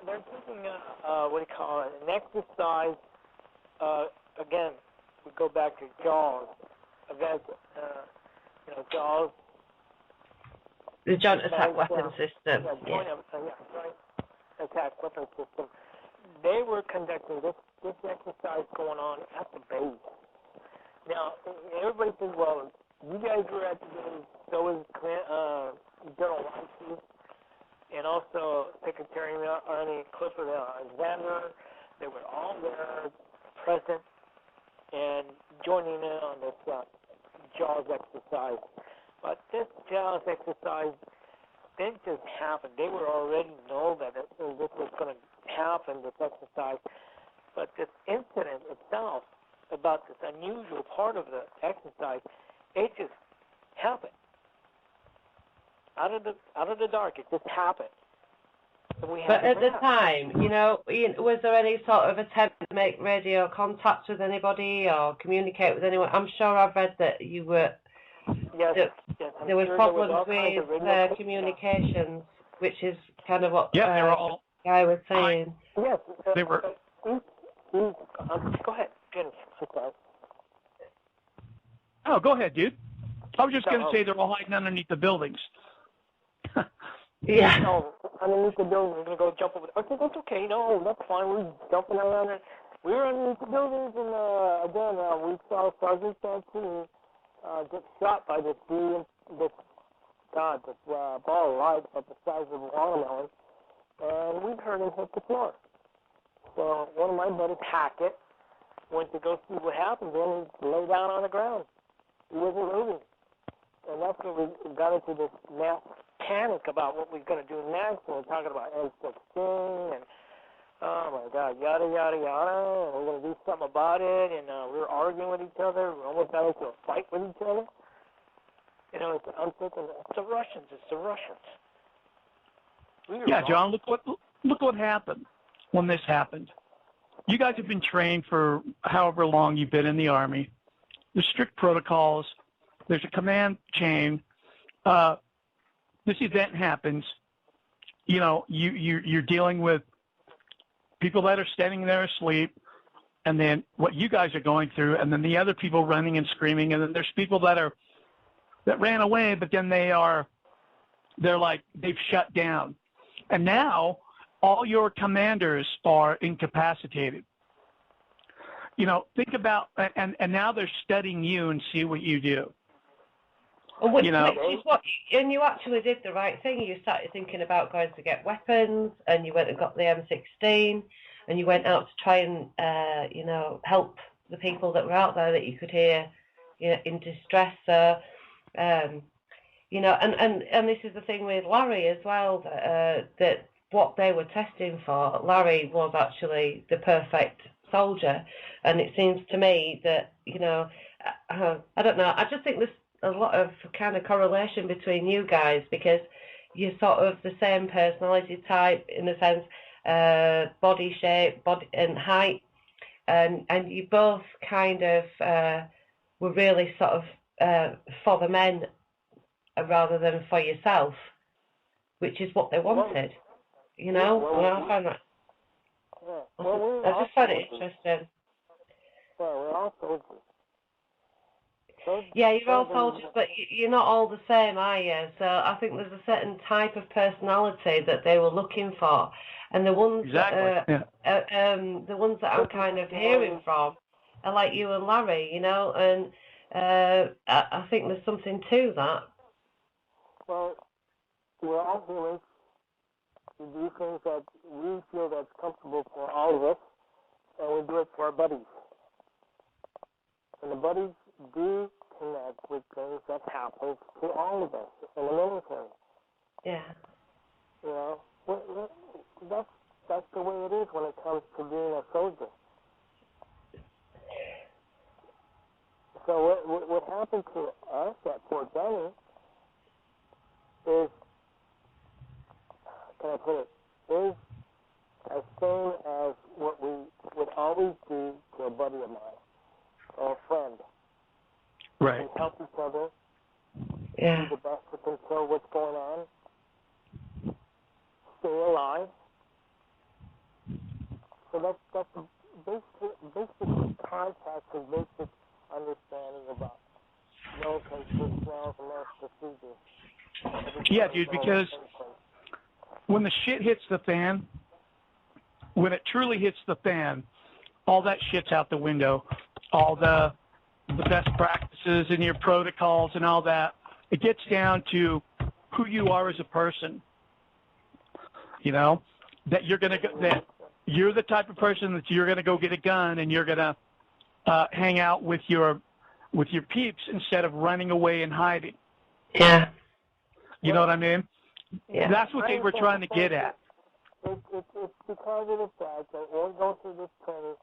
they're taking an exercise. Again, we go back to JAWS. JAWS. The Joint Attack Weapon System. Joint Attack Weapon System. They were conducting this exercise going on at the base. Now, everybody says, well, you guys were at the base, so was General Livesey, and also Secretary of the Army Clifford Alexander. They were all there, present, and joining in on this JAWS exercise. But this JAWS exercise didn't just happen. They were already know that this was going to happen, this exercise. But this incident itself, about this unusual part of the exercise, it just happened. Out of the dark, it just happened. But at the time, was there any sort of attempt to make radio contact with anybody or communicate with anyone? I'm sure I've read that you were. Yes, there was problems with communications, which is kind of what the guy was saying. Yes, they were. Go ahead, finish. I'm sorry. Oh, go ahead, dude. I was just going to say they're all hiding underneath the buildings. Yeah. No, underneath the building. We're going to go jump over there. I said, that's okay. No, that's fine. We're jumping around there. We were underneath the buildings, and again, we saw Sergeant Santini get shot by this ball of light about the size of a watermelon, and we heard him hit the floor. So one of my buddies, Hackett, went to go see what happened, and he lay down on the ground. He wasn't moving. And that's when we got into this mass panic about what we're going to do next, and we're talking about M16, and oh my God, yada, yada, yada, and we're going to do something about it, and we were arguing with each other. We almost got into a fight with each other. You know, I'm thinking, it's the Russians. Yeah, John, look what happened when this happened. You guys have been trained for however long you've been in the Army. There's strict protocols. There's a command chain. This event happens. You know, you're dealing with people that are standing there asleep, and then what you guys are going through, and then the other people running and screaming, and then there's people that ran away, but then they're like they've shut down, and now all your commanders are incapacitated. You know, think about, and now they're studying you and see what you do. Which is and you actually did the right thing. You started thinking about going to get weapons, and you went and got the M16, and you went out to try and, help the people that were out there that you could hear, in distress. So, and this is the thing with Larry as well, that what they were testing for, Larry was actually the perfect soldier. And it seems to me that, I don't know, I just think there's a lot of kind of correlation between you guys, because you're sort of the same personality type in the sense, body shape, body and height, and you both kind of were really sort of for the men rather than for yourself, which is what they wanted. I find that. I just find it interesting. Well, we're all soldiers. Yeah, you're all soldiers, but you're not all the same, are you? So I think there's a certain type of personality that they were looking for, and the ones the ones that I'm kind of hearing from are like you and Larry, and I think there's something to that. Well, we're all humans. We do things that we feel that's comfortable for all of us, and we do it for our buddies. And the buddies do connect with things that happen to all of us in the military. Yeah. That's the way it is when it comes to being a soldier. So what happened to us at Fort Benning is, how can I put it, is as same as what we would always do to a buddy of mine or a friend. Right. We help each other. Yeah. Do the best to control what's going on. Stay alive. So that's the basic contact and basic understanding about military personnel and their procedures. Yeah, dude, because when the shit hits the fan, when it truly hits the fan, all that shit's out the window. All the best practices and your protocols and all that. It gets down to who you are as a person. That you're the type of person that you're gonna go get a gun and you're gonna hang out with your peeps instead of running away and hiding. Yeah. You know what I mean? Yeah. That's what they were trying to get at. It's because of the fact that when we go through this training,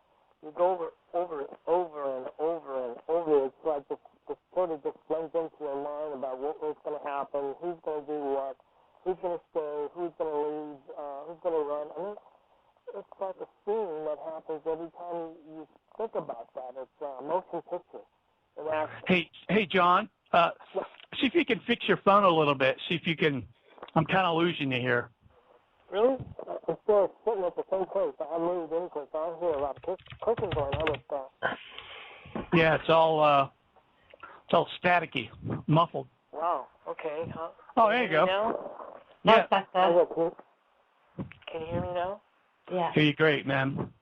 you go over it over and over and over. It's like the sort of just blends into your mind about what's going to happen, who's going to do what, who's going to stay, who's going to leave, who's going to run. I mean, it's like a scene that happens every time you think about that. It's a motion picture. Hey, John, see if you can fix your phone a little bit. See if you can. I'm kind of losing you here. Really? I'm still sitting at the same place. I moved in because I hear a lot of clicking going on with stuff. Yeah, it's all staticky, muffled. Wow. Okay. Oh, there you go. Now? Yeah. That's better. Can you hear me now? Yeah. Hear you great, man.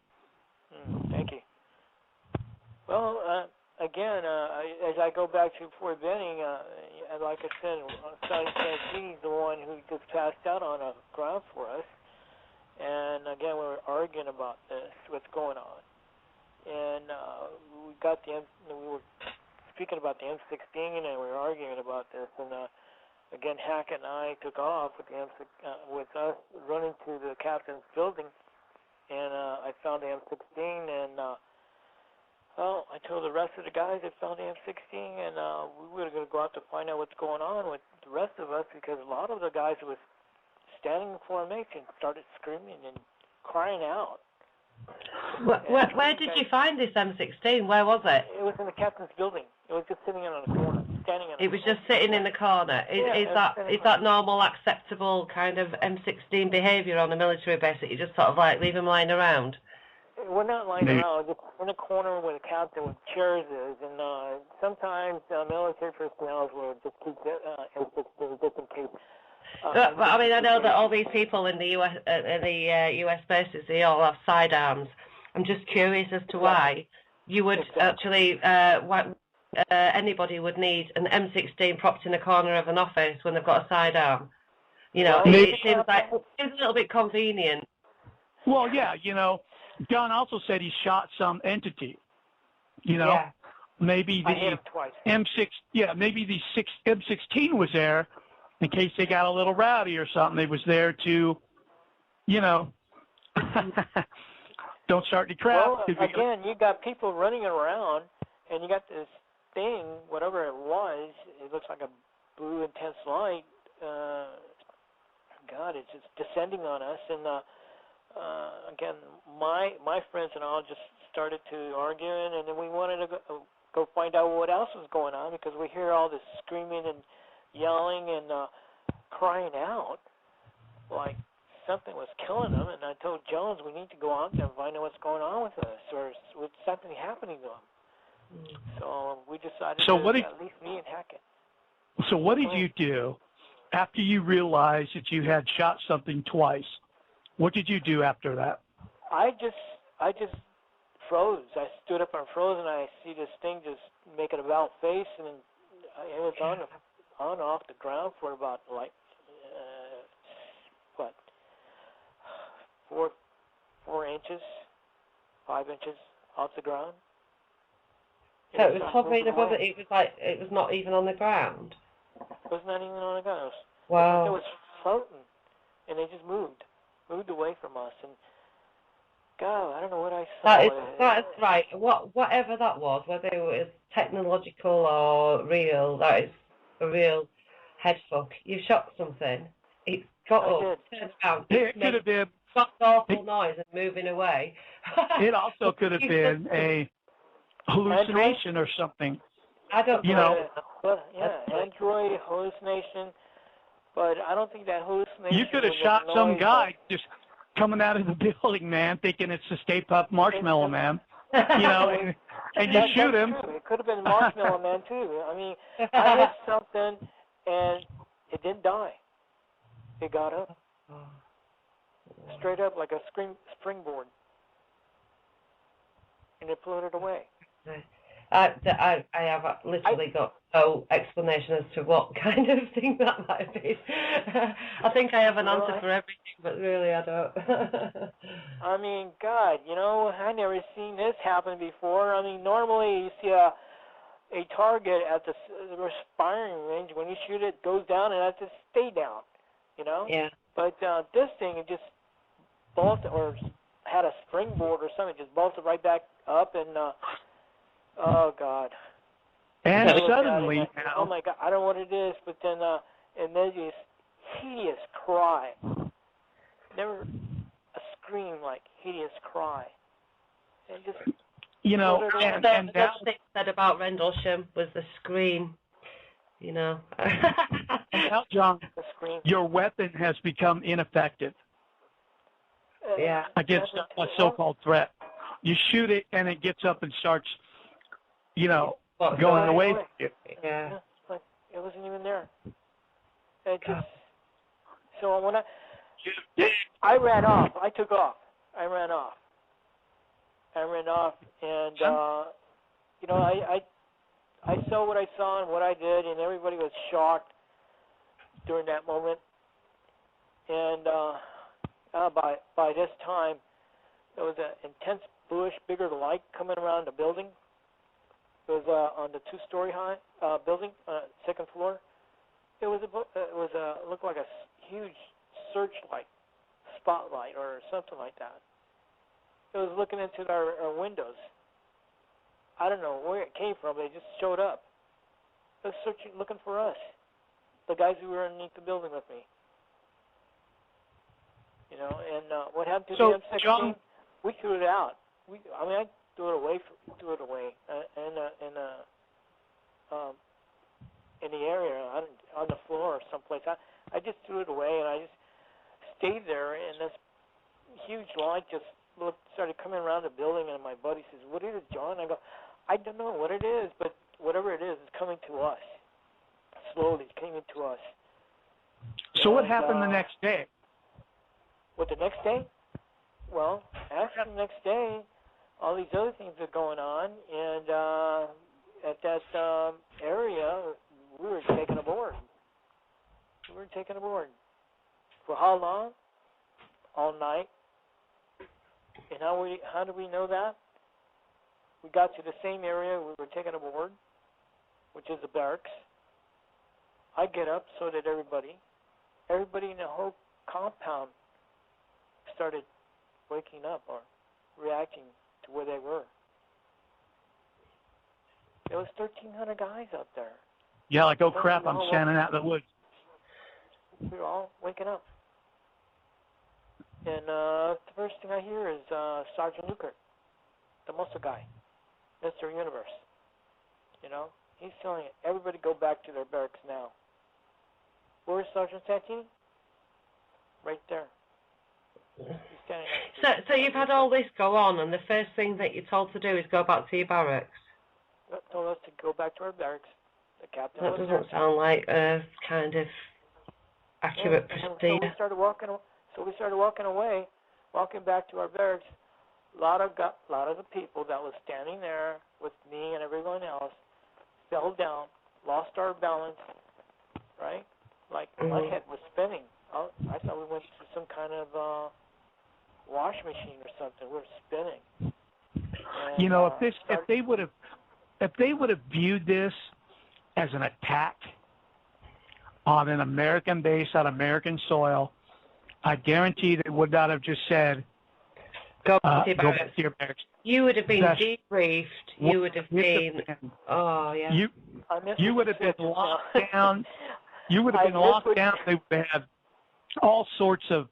Thank you. Well, again, as I go back to Fort Benning, like I said, Sergeant Santini's the one who just passed out on a ground for us. And again, we were arguing about this, what's going on. And we were speaking about the M16, and we were arguing about this. And again, Hackett and I took off with with us running to the captain's building, and I found the M16, and well, I told the rest of the guys I found the M16, and we were going to go out to find out what's going on with the rest of us, because a lot of the guys who was standing in formation started screaming and crying out. Where did you find this M16? Where was it? It was in the captain's building. It was just sitting on a corner, standing on. It was just sitting in the corner. Is that normal, acceptable kind of M16 behaviour on a military base, that you just sort of like leave them lying around? We're not lying around. Just in a corner where the captain with chairs is, and sometimes military personnel will just keep M16 just in case. But I mean, I know that all these people in the US bases, they all have sidearms. I'm just curious as to why you would actually, anybody would need an M16 propped in a corner of an office when they've got a sidearm. You know, it seems a little bit convenient. Well, yeah, you know, John also said he shot some entity. You know, maybe the maybe the M16 was there in case they got a little rowdy or something. They was there to, you know, don't start any crap. Well, again, you got people running around, and you got this thing, whatever it was. It looks like a blue intense light. God, it's just descending on us, and again, my friends and I just started to arguing, and then we wanted to go find out what else was going on, because we hear all this screaming and yelling and crying out like something was killing them. And I told Jones, we need to go out there and find out what's going on with us, or with something happening to them. So we decided at least me and Hackett. So what did you do after you realized that you had shot something twice? What did you do after that? I just froze. I stood up and froze, and I see this thing just make an about face, and it was on off the ground for about like 4 inches, 5 inches off the ground. So it was hovering above it. It was not even on the ground. It was not even on the ground. Wow. It was floating, and it just moved away from us. And God, I don't know what I saw. That is right. Whatever that was, whether it was technological or real, that is a real head fuck. You shot something. It got up, turned around. It could have been got awful noise and moving away. It also could have been a hallucination or something. I don't know. You know. Android hallucination. But I don't think that hallucination. You could have shot some guy just coming out of the building, man, thinking it's the Stay Puft Marshmallow Man. You know, and you shoot him. True. It could have been Marshmallow Man too. I mean, I hit something and it didn't die. It got up, straight up like a springboard, and it floated away. I have literally got no explanation as to what kind of thing that might be. I think I have an answer for everything, but really I don't. I mean, God, you know, I never seen this happen before. I mean, normally you see a target at the firing range. When you shoot it, it goes down and it has to stay down, you know? Yeah. But this thing, it just bolted or had a springboard or something, just bolted right back up and... oh God! And suddenly, oh my God! I don't know what it is, but then and then this hideous cry. Never a scream like hideous cry. And just you know, and the thing said about Rendlesham was the scream. You know. Now, John, your weapon has become ineffective. Against a so-called threat. You shoot it, and it gets up and starts. You know, going away from you. Yeah. Like it wasn't even there. It just, so when I ran off. I took off. I ran off, and you know, I saw what I saw and what I did, and everybody was shocked during that moment. And by this time, there was an intense bluish, bigger light coming around the building. It was on the two-story high building, second floor. It looked like a huge searchlight, spotlight, or something like that. It was looking into our windows. I don't know where it came from. It just showed up. It was searching, looking for us, the guys who were underneath the building with me. You know, and what happened to the M16? John, We threw it out. I threw it away. In the area on the floor or someplace. I just threw it away, and I just stayed there. And this huge light just started coming around the building, and my buddy says, "What is it, John?" I go, "I don't know what it is, but whatever it is, it's coming to us. Slowly, it's coming to us." So what happened the next day? What, the next day? Well, after the next day, all these other things are going on, and at that area, we were taken aboard. For how long? All night. And how do we know that? We got to the same area we were taken aboard, which is the barracks. I get up, so did everybody. Everybody in the whole compound started waking up or reacting to where they were. There was 1,300 guys out there. Yeah, like, oh crap, I'm standing out in the woods. We were all waking up. And the first thing I hear is Sergeant Lukert, the muscle guy, Mr. Universe. You know, he's telling everybody go back to their barracks now. Where's Sergeant Santini? Right there. He's standing next to So you've had all this go on, and the first thing that you're told to do is go back to your barracks? Told us to go back to our barracks. The captain That was doesn't sound like a kind of accurate procedure. So we started walking away, walking back to our barracks. A lot of the people that was standing there with me and everyone else fell down, lost our balance, right? Like my head was spinning. I thought we went through some kind of wash machine or something. We were spinning. And, you know, if they would have viewed this as an attack on an American base on American soil, I guarantee they would not have just said, go back to your barracks. You would have been debriefed. You would have been, oh, yeah. You would have been locked down. You would have been locked down. They would have had all sorts of,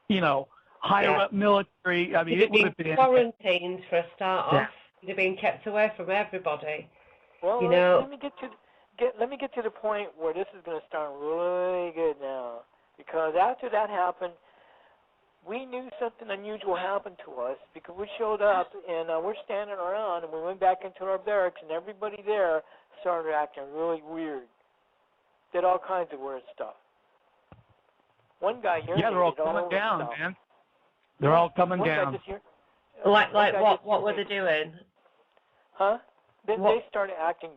you know, higher up military. I mean, it would have been quarantined for a start off. You'd have been kept away from everybody. Well, you know, let me get to the point where this is going to start really good now, because after that happened, we knew something unusual happened to us because we showed up and we're standing around, and we went back into our barracks, and everybody there started acting really weird. Did all kinds of weird stuff. One guy here. Yeah, they're all coming down, man. They're all coming down. Like what were they doing? Huh? They started acting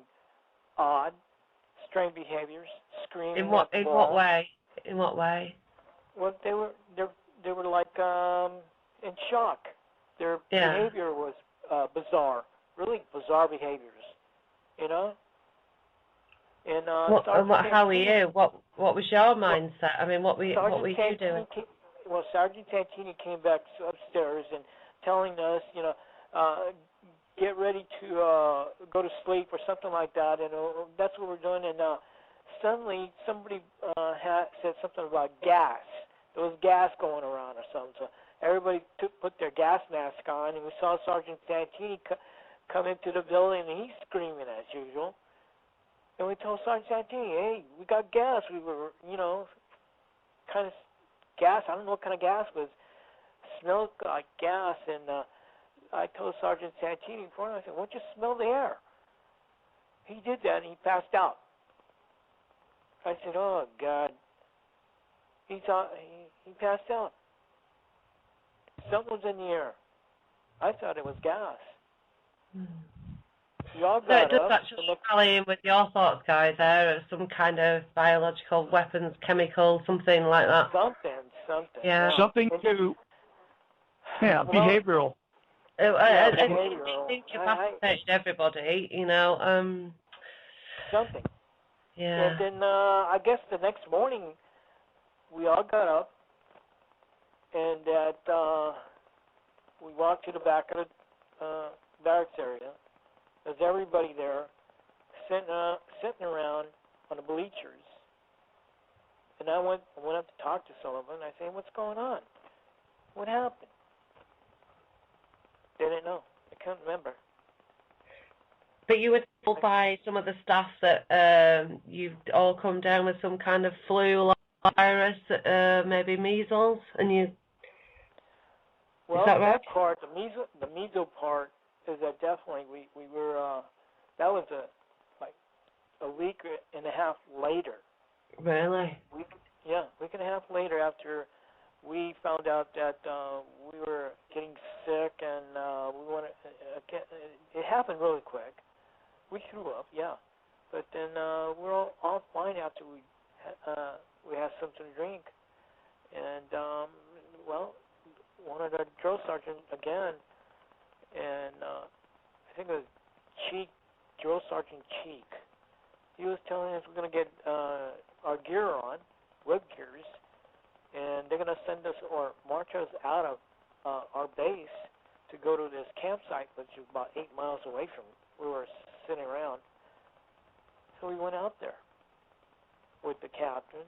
odd, strange behaviors, screaming. In what way? In what way? Well, they were like in shock. Their behavior was bizarre, really bizarre behaviors. You know. And how were you? What was your mindset? I mean, what were you doing? Sergeant Santini came back upstairs and telling us, you know, get ready to go to sleep or something like that, and that's what we're doing. And suddenly somebody said something about gas. There was gas going around or something. So everybody put their gas mask on, and we saw Sergeant Santini come into the building, and he's screaming as usual. And we told Sergeant Santini, hey, we got gas. We were, you know, kind of gas. I don't know what kind of gas it was. Smelled like gas. And I told Sergeant Santini before, I said, why don't you smell the air? He did that, and he passed out. I said, oh, God. He passed out. Something was in the air. I thought it was gas. Hmm. We all So got it does up. actually tally in with your thoughts, guys, there, of some kind of biological weapons, chemical, something like that. Something. Yeah. Something to, behavioral. I behavioral. think incapacitated everybody, Something. Yeah. And then I guess the next morning we all got up and we walked to the back of the barracks area. There's everybody there sitting around on the bleachers. And I went up to talk to some of them. And I said, "What's going on? What happened?" They didn't know. I can't remember. But you were told by some of the staff that you've all come down with some kind of flu or virus, maybe measles, and you. Well, is that right? part, the measles part, is that definitely we were. That was like a week and a half later. Really? Week and a half later after we found out that we were getting sick and we wanted. It happened really quick. We threw up, yeah, but then we're all fine after we had something to drink, and one of the drill sergeants again, and I think it was Drill Sergeant Cheek. He was telling us we're going to get our gear on, web gears, and they're going to send us or march us out of our base to go to this campsite, which is about 8 miles away from where we were sitting around. So we went out there with the captain,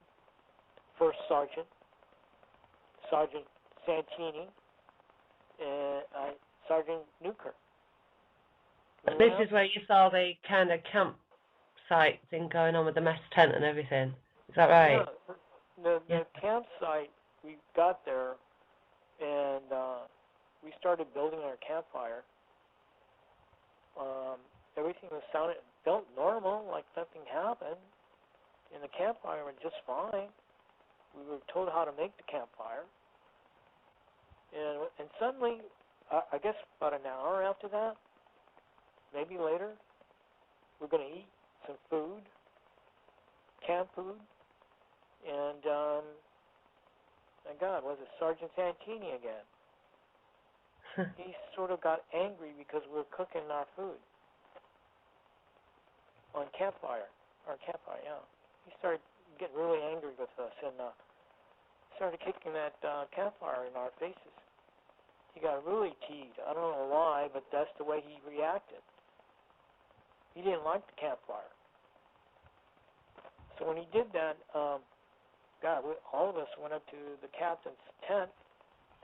first sergeant, Sergeant Santini, and Sergeant Newkirk. This is where you saw the kind of campsite thing going on with the mess tent and everything. Is that right? Yeah. The campsite, we got there, and we started building our campfire. Everything felt normal, like nothing happened. And the campfire went just fine. We were told how to make the campfire. And suddenly, I guess about an hour after that, maybe later, we're going to eat some food, canned food. And, my God, was it Sergeant Santini again? He sort of got angry because we were cooking our food on our campfire, yeah. He started getting really angry with us and started kicking that campfire in our faces. He got really teed. I don't know why, but that's the way he reacted. He didn't like the campfire. So when he did that, all of us went up to the captain's tent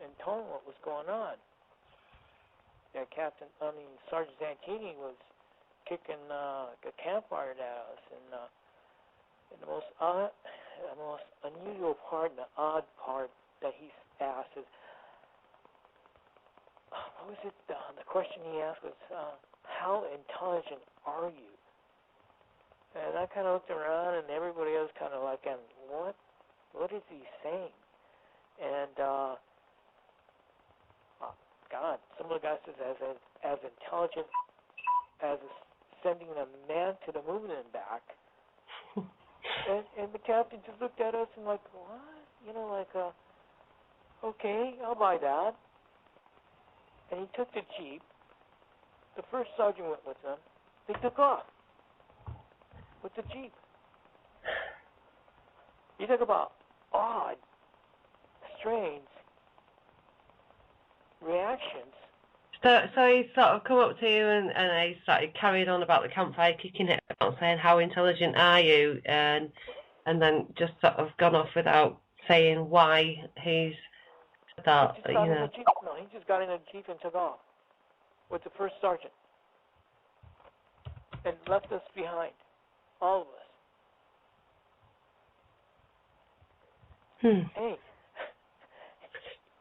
and told him what was going on. Sergeant Santini was kicking a campfire at us, and the most unusual part and the odd part that he asked is, what was it? The question he asked was, how intelligent are you? And I kind of looked around, and everybody else kind of like, what? What is he saying? And God, some of the guys said as intelligent as sending a man to the moon and back. and the captain just looked at us and like, what? Okay, I'll buy that. And he took the Jeep. The first sergeant went with them. They took off with the Jeep. You talk about odd, strange reactions. So he sort of come up to you and he started carrying on about the campfire, kicking it out, saying, how intelligent are you? And then just sort of gone off without saying why he's said that, He just got in a Jeep and took off with the first sergeant and left us behind, all of us. Hey,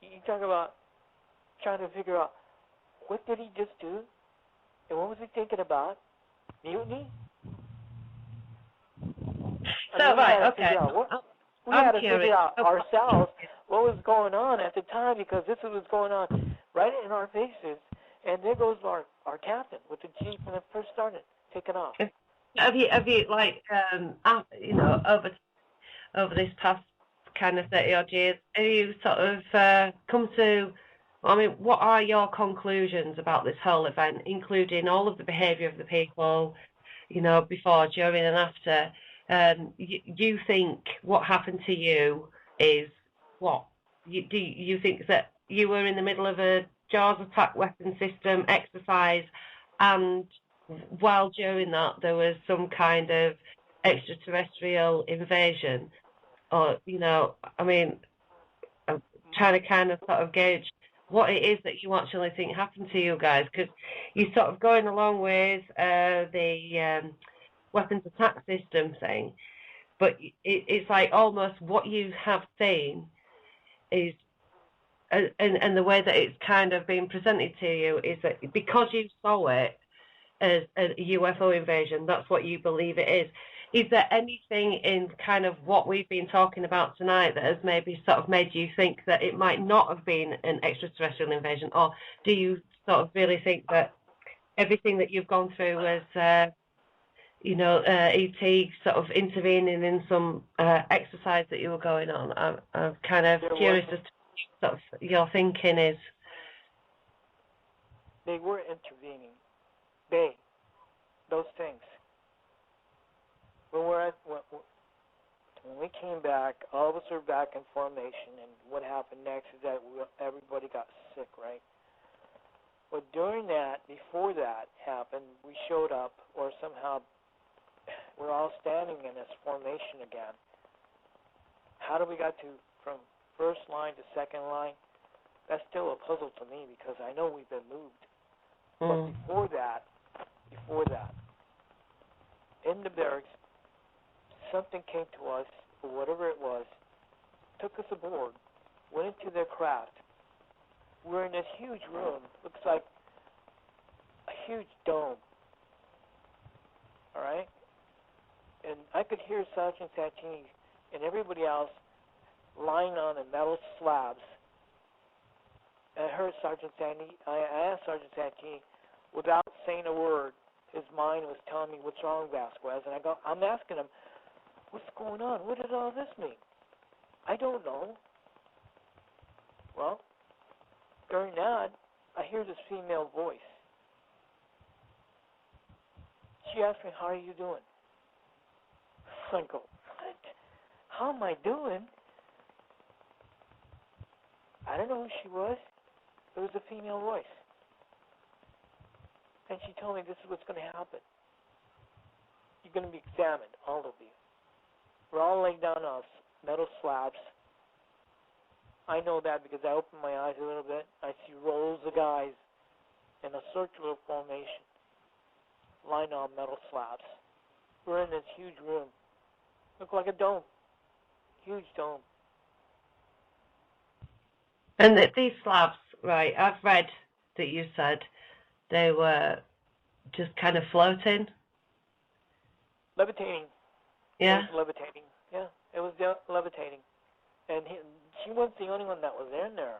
you talk about trying to figure out what did he just do, and what was he thinking about? Mutiny? So, right, okay. We had to figure out ourselves what was going on at the time, because this was going on right in our faces. And there goes our captain with the Jeep when it first started taking off. Have you like you know, over this past kind of 30 odd years, have you sort of come to, I mean, what are your conclusions about this whole event, including all of the behaviour of the people, you know, before, during and after? You think what happened to you is what? Do you think that you were in the middle of a Jaws attack weapon system exercise, and while during that there was some kind of extraterrestrial invasion? Or, you know, I mean, I'm trying to kind of sort of gauge what it is that you actually think happened to you guys, because you're sort of going along with the weapons attack system thing, but it's like almost what you have seen is, and the way that it's kind of being presented to you is that because you saw it as a UFO invasion, that's what you believe it is. Is there anything in kind of what we've been talking about tonight that has maybe sort of made you think that it might not have been an extraterrestrial invasion? Or do you sort of really think that everything that you've gone through was, you know, ET sort of intervening in some exercise that you were going on? I'm kind of curious as to sort of your thinking is. They were intervening. Those things. When we came back, all of us were back in formation, and what happened next is that everybody got sick, right? But during that, before that happened, we showed up, or somehow we're all standing in this formation again. How did we get from first line to second line? That's still a puzzle to me, because I know we've been moved. But before that, in the barracks, something came to us, or whatever it was, took us aboard, went into their craft. We're in this huge room, looks like a huge dome, all right? And I could hear Sergeant Santini and everybody else lying on the metal slabs. And I heard Sergeant Santini, I asked Sergeant Santini, without saying a word, his mind was telling me, what's wrong, Vasquez? And I'm asking him, what's going on? What does all this mean? I don't know. Well, during that, I hear this female voice. She asked me, how are you doing? I go, what? How am I doing? I don't know who she was. It was a female voice. And she told me, this is what's going to happen. You're going to be examined, all of you. We're all laid down on metal slabs. I know that because I open my eyes a little bit. I see rows of guys in a circular formation, lying on metal slabs. We're in this huge room. Look like a dome. Huge dome. And these slabs, right, I've read that you said they were just kind of floating. Levitating. Yeah. It was levitating. Yeah, it was levitating. And she wasn't the only one that was in there.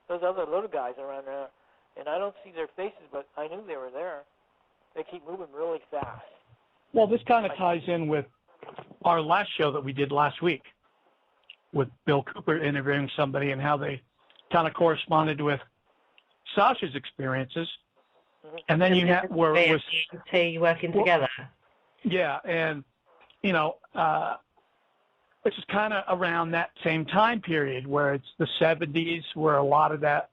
There's other little guys around there, and I don't see their faces, but I knew they were there. They keep moving really fast. Well, this kind of ties in with our last show that we did last week with Bill Cooper interviewing somebody and how they kind of corresponded with Sasha's experiences. Mm-hmm. And then you had where it was working together. Yeah, and you know, which is kind of around that same time period where it's the 70s, where a lot of that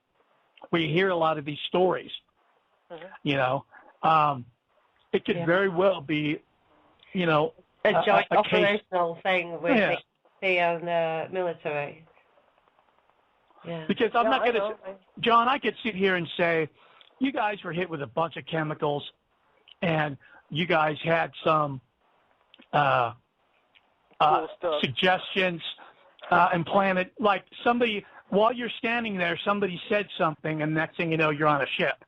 we hear a lot of these stories. Mm-hmm. You know, it could very well be, you know, a joint a operational case. thing with the military. Yeah. Because I'm not going to, John, I could sit here and say, you guys were hit with a bunch of chemicals, and you guys had some suggestions implanted. Like somebody, while you're standing there, somebody said something, and next thing you know, you're on a ship.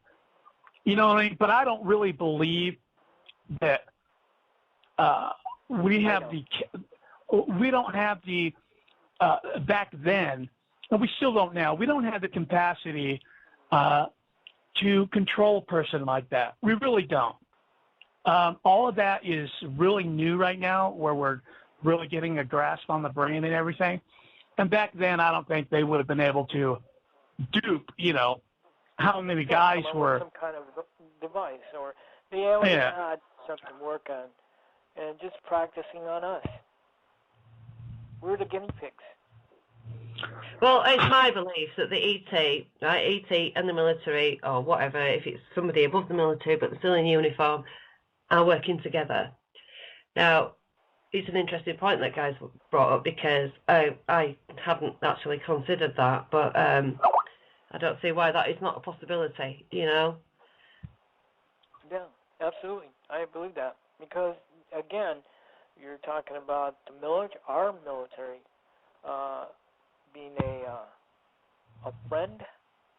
You know what I mean? But I don't really believe that we don't have the back then and we still don't now. We don't have the capacity to control a person like that. We really don't. All of that is really new right now, where we're really getting a grasp on the brain and everything. And back then, I don't think they would have been able to dupe, how many guys were. Some kind of device, or they already had something to work on, and just practicing on us. We're the guinea pigs. Well, it's my belief that the ET and the military, or whatever, if it's somebody above the military but they're still in uniform, are working together. Now, it's an interesting point that guys brought up, because I hadn't actually considered that, but I don't see why that is not a possibility, Yeah, absolutely. I believe that, because, again, you're talking about the military, our military, being a friend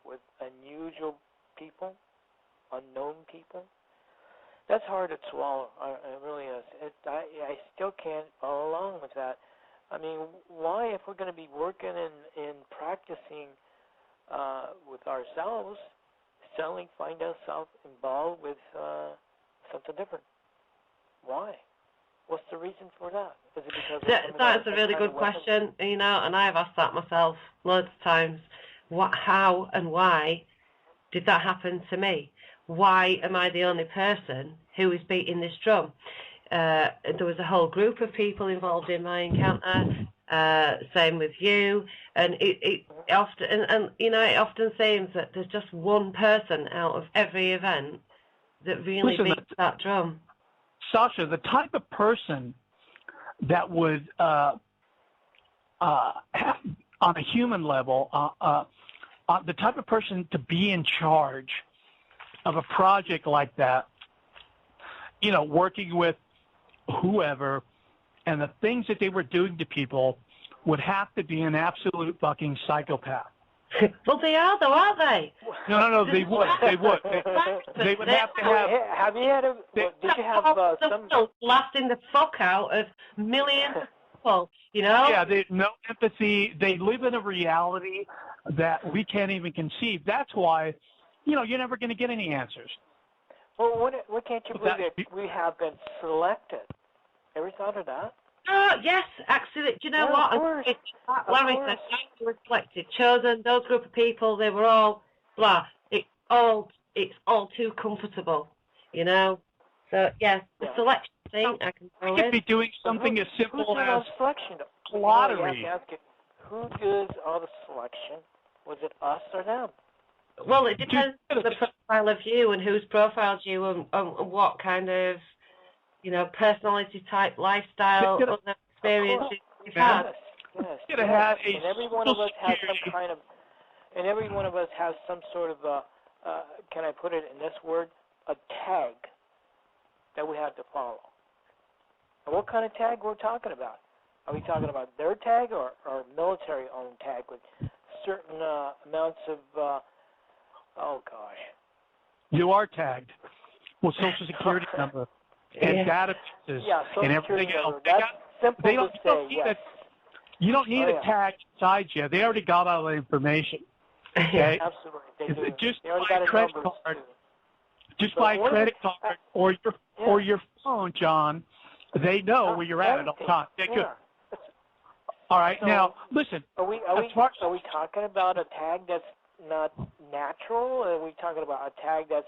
with unusual people, unknown people. That's hard to swallow. It really is. I still can't follow along with that. I mean, why, if we're going to be working and practicing with ourselves, suddenly find ourselves involved with something different? Why? What's the reason for that? Is it because that's a really good question, and I've asked that myself loads of times. How and why did that happen to me? Why am I the only person who is beating this drum? There was a whole group of people involved in my encounter. Same with you, and it often it often seems that there's just one person out of every event that really beats that drum. Sasha, the type of person that would, have, on a human level, the type of person to be in charge of a project like that, working with whoever, and the things that they were doing to people would have to be an absolute fucking psychopath. Well, they are, though, aren't they? No, they would. They would. They would have to have. Have you had did you have some blasting the fuck out of millions of people? Yeah, they no empathy. They live in a reality that we can't even conceive. That's why, you're never going to get any answers. Well, what can't you believe that we have been selected? Ever thought of that? Yes, actually. Do you know what? Larry said, I was selected, chosen, those group of people, they were all blah. It's all too comfortable, So, yes, the selection thing, I can We could be doing something as simple as lottery. Who does all the selection? Was it us or them? Well, it depends on the profile of you and who's profiled you and what kind of, personality type, lifestyle, other experiences you've had. Yes. And every one of us has some kind of, and every one of us has some sort of, can I put it in this word, a tag that we have to follow. And what kind of tag we're talking about? Are we talking about their tag or military-owned tag with certain amounts of, oh gosh. You are tagged with Social Security number and databases and everything else. That's simple to say, yes. You don't need a tag inside you. They already got all the information. Okay? Absolutely. They do. Just they by credit card. Just by credit card or your phone, John, they know where you're at all times. Good. All right. So, now, listen. Are we talking about a tag that's not natural? Or are we talking about a tag that's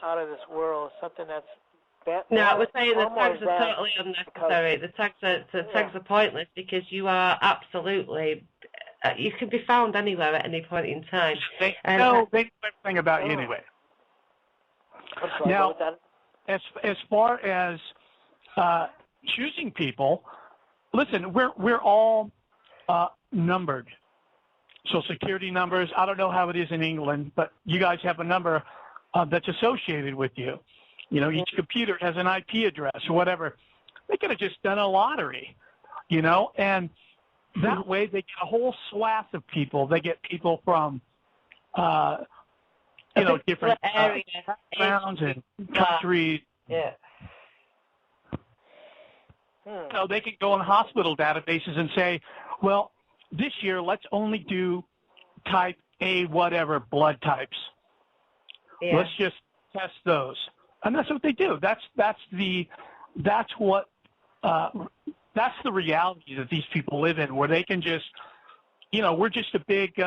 out of this world, something that's No, we're saying the tags are totally unnecessary. The tags are pointless because you are absolutely, you can be found anywhere at any point in time. They know everything about you anyway. Now, as far as choosing people, listen, we're all numbered. Social Security numbers. I don't know how it is in England, but you guys have a number that's associated with you. Each computer has an IP address or whatever. They could have just done a lottery, and that way they get a whole swath of people. They get people from, different backgrounds and countries. Yeah. So they could go in hospital databases and say, well, this year, let's only do type A whatever blood types. Yeah. Let's just test those. And that's what they do. That's the reality that these people live in, where they can just, we're just a big,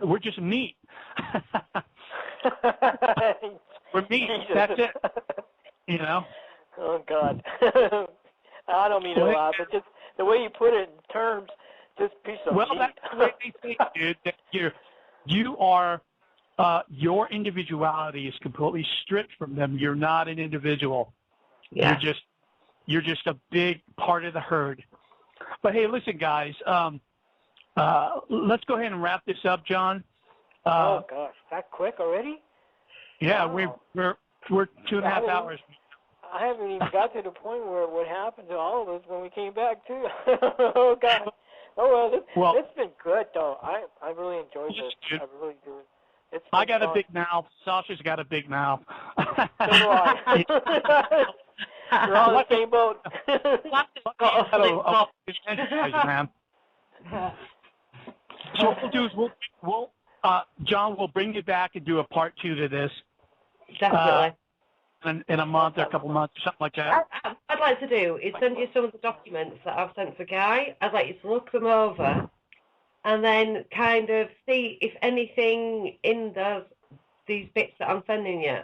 we're just meat. We're meat. That's it. Oh, God. I don't mean a lot, but just the way you put it in terms, just piece of meat. Well, that's the way they think, dude. That you are, your individuality is completely stripped from them. You're not an individual. Yeah. You're just a big part of the herd. But hey, listen, guys. Let's go ahead and wrap this up, John. Oh gosh, that quick already? Yeah, wow. we're 2.5 hours. I haven't even got to the point where what happened to all of us when we came back too. Oh God. Oh well, it's been good though. I really enjoyed this. Dude. I really do. I got a big mouth. Sasha's got a big mouth. So do I. We're all in the same boat. Man. So what we'll do is John, we'll bring you back and do a part 2 to this. Definitely. In a month or a couple months, or something like that. What I'd like to do is send you some of the documents that I've sent for Guy. I'd like you to look them over and then kind of see if anything in these bits that I'm sending you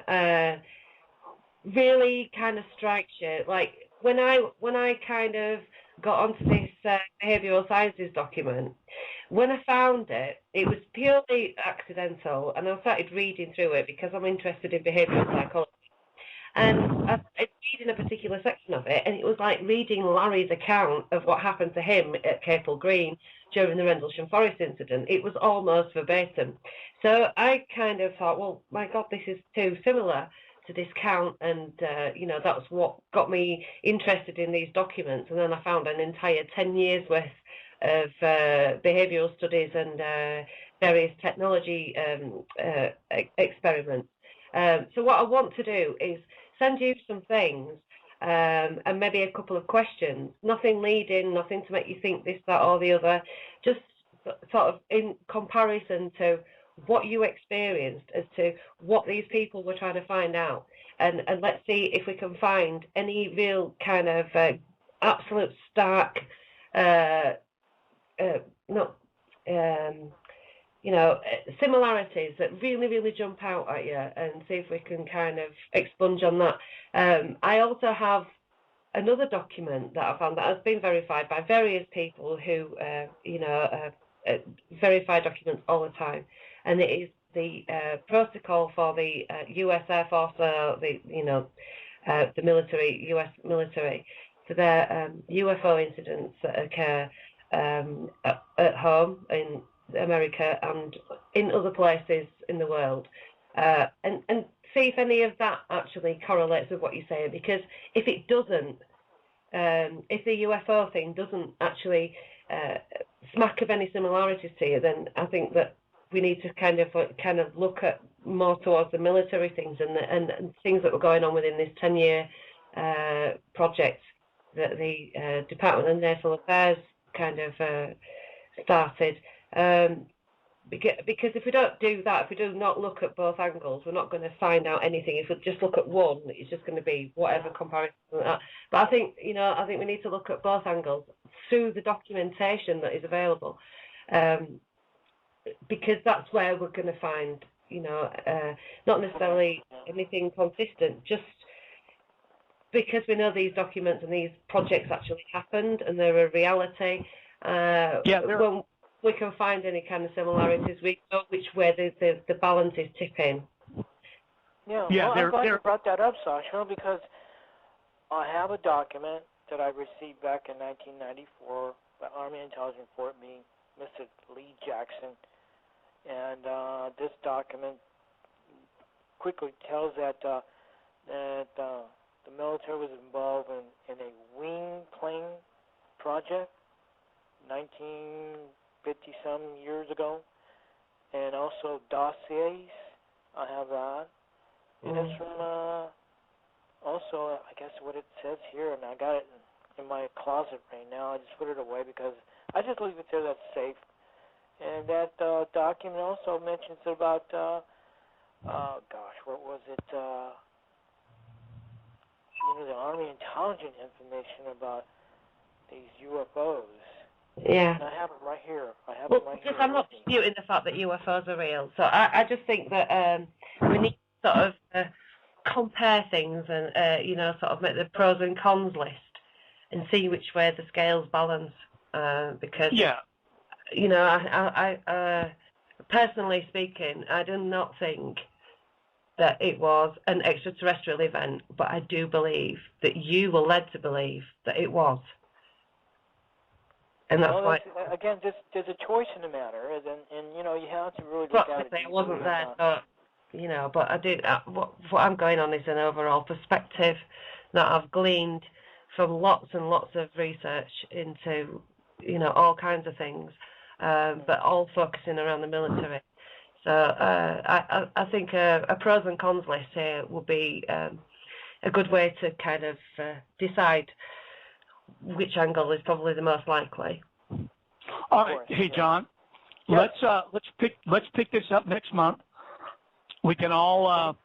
really kind of strikes you. Like when I kind of got onto this behavioural sciences document, when I found it, it was purely accidental, and I started reading through it because I'm interested in behavioural psychology. And I was reading a particular section of it, and it was like reading Larry's account of what happened to him at Capel Green during the Rendlesham Forest incident. It was almost verbatim. So I kind of thought, well, my God, this is too similar to this count, and that's what got me interested in these documents. And then I found an entire 10 years worth of behavioural studies and various technology experiments. So what I want to do is send you some things and maybe a couple of questions. Nothing leading, nothing to make you think this, that, or the other. Just sort of in comparison to what you experienced as to what these people were trying to find out. And let's see if we can find any real kind of absolute stark, similarities that really, really jump out at you, and see if we can kind of expunge on that. I also have another document that I found that has been verified by various people who, verify documents all the time, and it is the protocol for the U.S. Air Force, the military, U.S. military, for their UFO incidents that occur at home in America and in other places in the world, and see if any of that actually correlates with what you're saying. Because if it doesn't, if the UFO thing doesn't actually smack of any similarities to you, then I think that we need to kind of look at more towards the military things and things that were going on within this 10-year project that the Department of Naval Affairs kind of started. Because if we don't do that, if we do not look at both angles, we're not going to find out anything. If we just look at one, it's just going to be whatever comparison like that. But I think we need to look at both angles through the documentation that is available, because that's where we're going to find, not necessarily anything consistent, just because we know these documents and these projects actually happened and they're a reality. When we can find any kind of similarities, we know which way the balance is tipping. I'm glad you brought that up, Sasha, because I have a document that I received back in 1994 by Army Intelligence Report, me, Mr. Lee Jackson, and this document quickly tells that the military was involved in a wing plane project 1950-some years ago, and also dossiers. I have that. And it's from also, I guess what it says here, and I got it in my closet right now. I just put it away because I just leave it there. That's safe. And that document also mentions about, what was it? The Army intelligence information about these UFOs. Yeah. And I have it right here. I'm not disputing the fact that UFOs are real. So I just think that we need to sort of compare things and, sort of make the pros and cons list and see which way the scales balance. Because, I personally speaking, I do not think that it was an extraterrestrial event, but I do believe that you were led to believe that it was. And that's why. Again, there's a choice in the matter, and you have to really look at it. I wasn't there, but I did. What I'm going on is an overall perspective that I've gleaned from lots and lots of research into, all kinds of things, but all focusing around the military. So I think a pros and cons list here would be a good way to kind of decide which angle is probably the most likely. All right, hey John, let's pick this up next month. We can all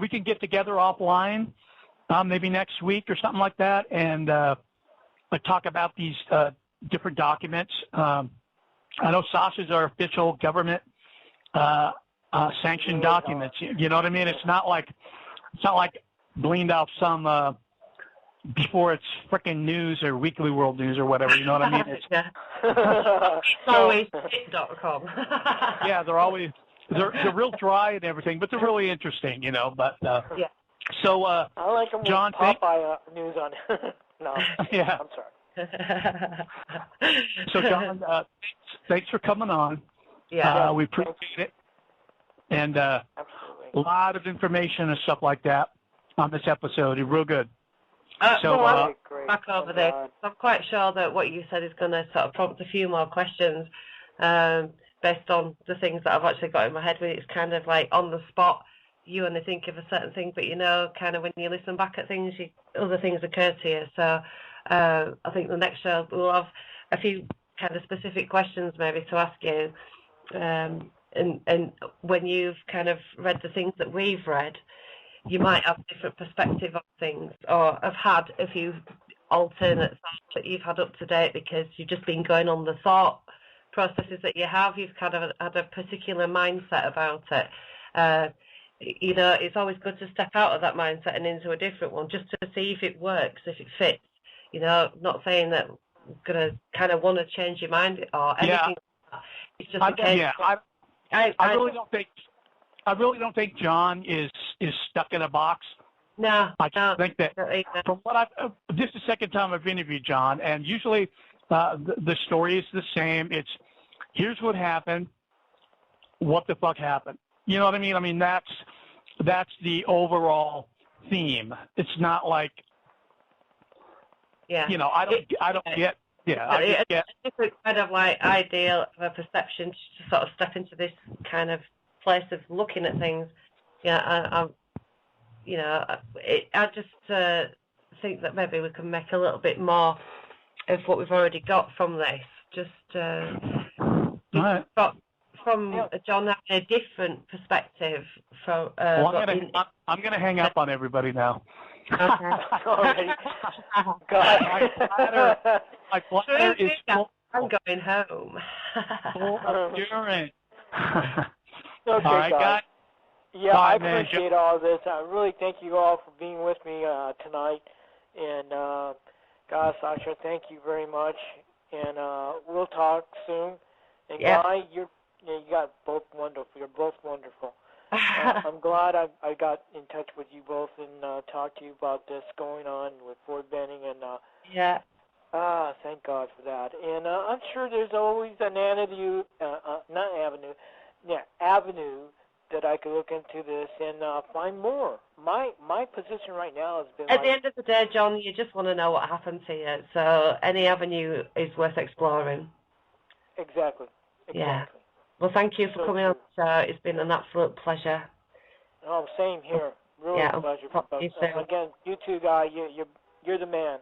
we can get together offline, maybe next week or something like that, and talk about these different documents. I know Sasha's our official government sanctioned documents. You know what I mean? It's not like gleaned off some before it's frickin' news or Weekly World News or whatever. You know what I mean? It's always .com. Yeah, they're real dry and everything, but they're really interesting. But yeah. So I like them John, with Popeye news on. No, yeah. I'm sorry. So John, thanks for coming on. Yeah. We appreciate it. And a lot of information and stuff like that on this episode. Real good. Back over there. I'm quite sure that what you said is going to sort of prompt a few more questions based on the things that I've actually got in my head. When it's kind of like on the spot, you only think of a certain thing, but kind of when you listen back at things, other things occur to you. So I think the next show we'll have a few kind of specific questions maybe to ask you. And when you've kind of read the things that we've read, you might have a different perspective on things, or have had a few alternate thoughts that you've had up to date because you've just been going on the thought processes that you have. You've kind of had a particular mindset about it. It's always good to step out of that mindset and into a different one just to see if it works, if it fits. Not saying that you're going to kind of want to change your mind or anything. Yeah. It's just I really don't think John is stuck in a box. No, I just think that from what this is the second time I've interviewed John, and usually the story is the same. It's here's what happened. What the fuck happened? You know what I mean? I mean that's the overall theme. It's not like I don't get. Yeah, I get. It's a kind of like ideal of a perception to sort of step into this kind of place of looking at things. I just think that maybe we can make a little bit more of what we've already got from this. Just right. From John having a different perspective from. I'm gonna hang up on everybody now. Okay. God. My bladder is full. I'm going home. Full of urine. Okay, all right, guys. Yeah, bye, I appreciate all this. I really thank you all for being with me tonight. And, God, Sasha, thank you very much. And we'll talk soon. And, Guy, you got both wonderful. You're both wonderful. I'm glad I got in touch with you both and talked to you about this going on with Fort Benning. And, thank God for that. And I'm sure there's always an avenue that I could look into this and find more. My position right now has been at the end of the day, John, you just want to know what happened to you. So any avenue is worth exploring. Exactly. Yeah. Well, thank you for coming on the show. It's been an absolute pleasure. Oh, same here. Really a pleasure. Again, you two, Guy, you're the man.